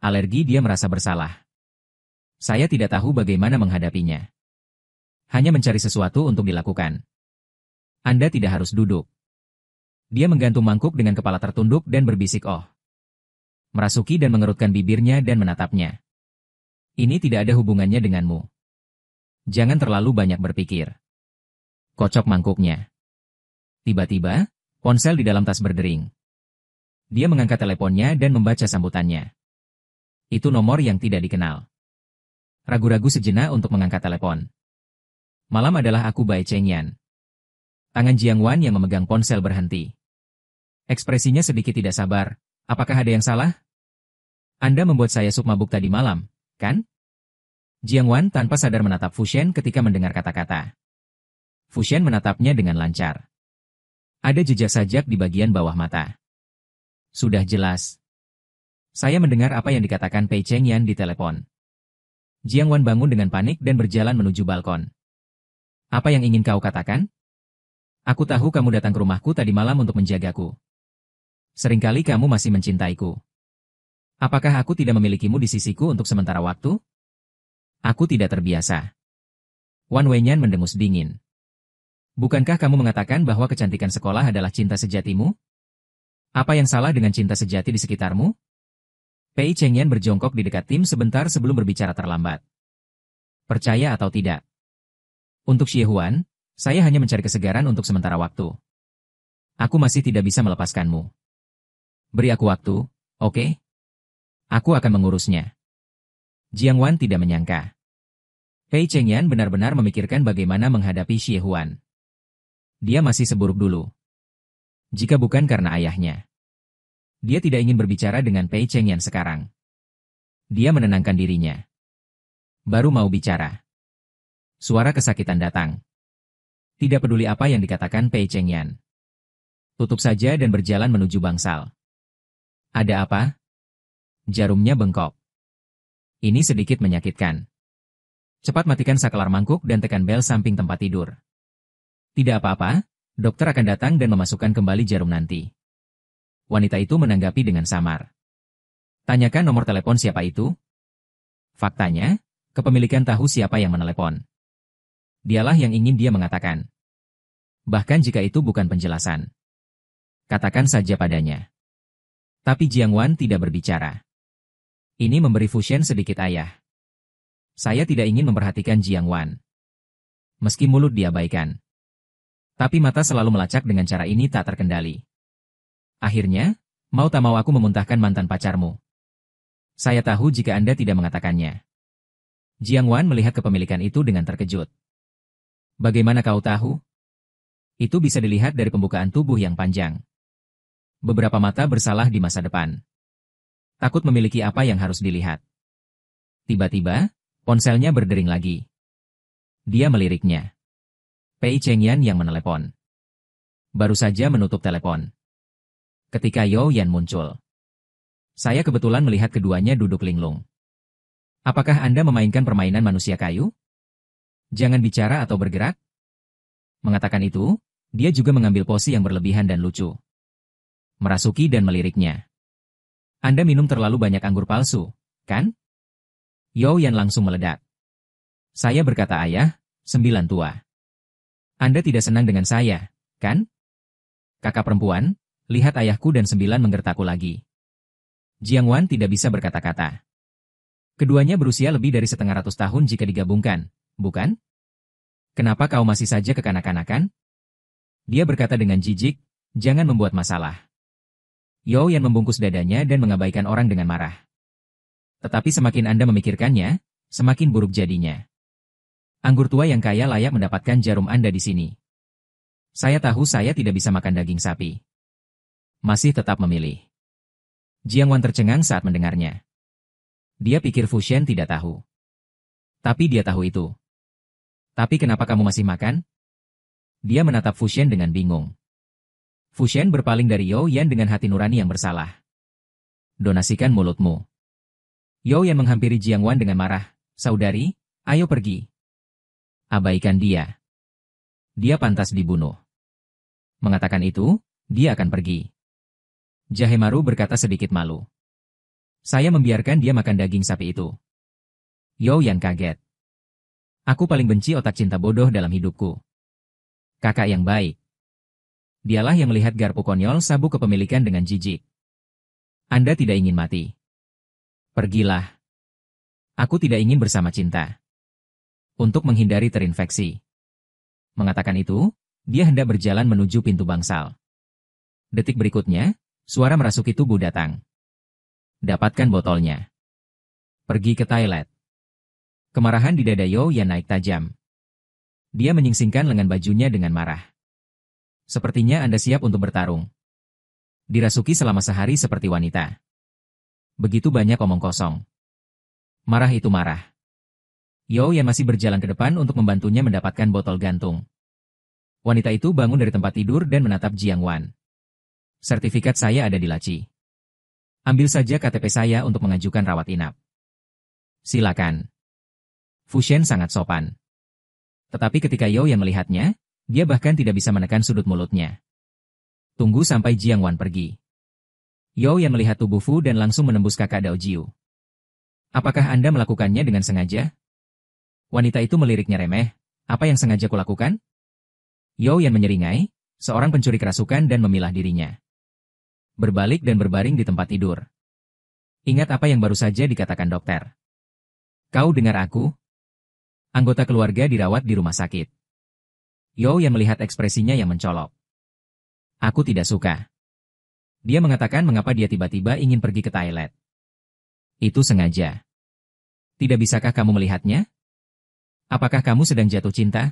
[SPEAKER 1] Alergi dia merasa bersalah. Saya tidak tahu bagaimana menghadapinya. Hanya mencari sesuatu untuk dilakukan. Anda tidak harus duduk. Dia menggantung mangkuk dengan kepala tertunduk dan berbisik oh. Merasuki dan mengerutkan bibirnya dan menatapnya. Ini tidak ada hubungannya denganmu. Jangan terlalu banyak berpikir. Kocok mangkuknya. Tiba-tiba, ponsel di dalam tas berdering. Dia mengangkat teleponnya dan membaca sambutannya. Itu nomor yang tidak dikenal. Ragu-ragu sejenak untuk mengangkat telepon. Malam adalah aku Bai Chengyan. Tangan Jiang Wan yang memegang ponsel berhenti. Ekspresinya sedikit tidak sabar. Apakah ada yang salah? Anda membuat saya sup mabuk tadi malam, kan? Jiang Wan tanpa sadar menatap Fu Shen ketika mendengar kata-kata. Fu Shen menatapnya dengan lancar. Ada jejak sajak di bagian bawah mata. Sudah jelas. Saya mendengar apa yang dikatakan Pei Chengyan di telepon. Jiang Wan bangun dengan panik dan berjalan menuju balkon. Apa yang ingin kau katakan? Aku tahu kamu datang ke rumahku tadi malam untuk menjagaku. Seringkali kamu masih mencintaiku. Apakah aku tidak memilikimu di sisiku untuk sementara waktu? Aku tidak terbiasa. Wan Wenyan mendengus dingin. Bukankah kamu mengatakan bahwa kecantikan sekolah adalah cinta sejatimu? Apa yang salah dengan cinta sejati di sekitarmu? Pei Chengyan berjongkok di dekat Tim sebentar sebelum berbicara terlambat. Percaya atau tidak? Untuk Xie Huan, saya hanya mencari kesegaran untuk sementara waktu. Aku masih tidak bisa melepaskanmu. Beri aku waktu, oke? Aku akan mengurusnya. Jiang Wan tidak menyangka. Pei Chengyan benar-benar memikirkan bagaimana menghadapi Xie Huan. Dia masih seburuk dulu. Jika bukan karena ayahnya. Dia tidak ingin berbicara dengan Pei Chengyan sekarang. Dia menenangkan dirinya. Baru mau bicara. Suara kesakitan datang. Tidak peduli apa yang dikatakan Pei Chengyan. Tutup saja dan berjalan menuju bangsal. Ada apa? Jarumnya bengkok. Ini sedikit menyakitkan. Cepat matikan saklar mangkuk dan tekan bel samping tempat tidur. Tidak apa-apa, dokter akan datang dan memasukkan kembali jarum nanti. Wanita itu menanggapi dengan samar. Tanyakan nomor telepon siapa itu? Faktanya, kepemilikan tahu siapa yang menelepon. Dialah yang ingin dia mengatakan. Bahkan jika itu bukan penjelasan. Katakan saja padanya. Tapi Jiang Wan tidak berbicara. Ini memberi Fu Shen sedikit ayah. Saya tidak ingin memperhatikan Jiang Wan. Meski mulut diabaikan. Tapi mata selalu melacak dengan cara ini tak terkendali. Akhirnya, mau tak mau aku memuntahkan mantan pacarmu. Saya tahu jika Anda tidak mengatakannya. Jiang Wan melihat kepemilikan itu dengan terkejut. Bagaimana kau tahu? Itu bisa dilihat dari pembukaan tubuh yang panjang. Beberapa mata bersalah di masa depan. Takut memiliki apa yang harus dilihat. Tiba-tiba, ponselnya berdering lagi. Dia meliriknya. Pei Chengyan yang menelepon. Baru saja menutup telepon. Ketika Yo Yan muncul. Saya kebetulan melihat keduanya duduk linglung. Apakah Anda memainkan permainan manusia kayu? Jangan bicara atau bergerak. Mengatakan itu, dia juga mengambil pose yang berlebihan dan lucu. Merasuki dan meliriknya. Anda minum terlalu banyak anggur palsu, kan? Yo Yan langsung meledak. Saya berkata ayah, 9 tua. Anda tidak senang dengan saya, kan? Kakak perempuan, lihat ayahku dan 9 menggertakku lagi. Jiang Wan tidak bisa berkata-kata. Keduanya berusia lebih dari 100 tahun jika digabungkan, bukan? Kenapa kau masih saja kekanak-kanakan? Dia berkata dengan jijik, jangan membuat masalah. Yo Yan membungkus dadanya dan mengabaikan orang dengan marah. Tetapi semakin Anda memikirkannya, semakin buruk jadinya. Anggur tua yang kaya layak mendapatkan jarum Anda di sini. Saya tahu saya tidak bisa makan daging sapi. Masih tetap memilih. Jiang Wan tercengang saat mendengarnya. Dia pikir Fu Shen tidak tahu. Tapi dia tahu itu. Tapi kenapa kamu masih makan? Dia menatap Fu Shen dengan bingung. Fu Shen berpaling dari Yo Yan dengan hati nurani yang bersalah. Donasikan mulutmu. Yo Yan menghampiri Jiang Wan dengan marah. Saudari, ayo pergi. Abaikan dia. Dia pantas dibunuh. Mengatakan itu, dia akan pergi. Jahemaru berkata sedikit malu. Saya membiarkan dia makan daging sapi itu. Yo Yan kaget. Aku paling benci otak cinta bodoh dalam hidupku. Kakak yang baik. Dialah yang melihat garpu konyol sabuk kepemilikan dengan jijik. Anda tidak ingin mati. Pergilah. Aku tidak ingin bersama cinta. Untuk menghindari terinfeksi. Mengatakan itu, dia hendak berjalan menuju pintu bangsal. Detik berikutnya, suara merasuki tubuh datang. Dapatkan botolnya. Pergi ke toilet. Kemarahan di dada Yo Yan naik tajam. Dia menyingsingkan lengan bajunya dengan marah. Sepertinya Anda siap untuk bertarung. Dirasuki selama sehari seperti wanita. Begitu banyak omong kosong. Marah itu marah. Yo Yan masih berjalan ke depan untuk membantunya mendapatkan botol gantung. Wanita itu bangun dari tempat tidur dan menatap Jiang Wan. Sertifikat saya ada di laci. Ambil saja KTP saya untuk mengajukan rawat inap. Silakan. Fu Shen sangat sopan. Tetapi ketika Yo Yan melihatnya, dia bahkan tidak bisa menekan sudut mulutnya. Tunggu sampai Jiang Wan pergi. Yo Yan melihat tubuh Fu dan langsung menembus kakak Dao Jiu. Apakah Anda melakukannya dengan sengaja? Wanita itu meliriknya remeh. Apa yang sengaja kulakukan? Yo Yan menyeringai, seorang pencuri kerasukan dan memilah dirinya. Berbalik dan berbaring di tempat tidur. Ingat apa yang baru saja dikatakan dokter. Kau dengar aku? Anggota keluarga dirawat di rumah sakit. Yo Yan melihat ekspresinya yang mencolok. Aku tidak suka. Dia mengatakan mengapa dia tiba-tiba ingin pergi ke toilet. Itu sengaja. Tidak bisakah kamu melihatnya? Apakah kamu sedang jatuh cinta?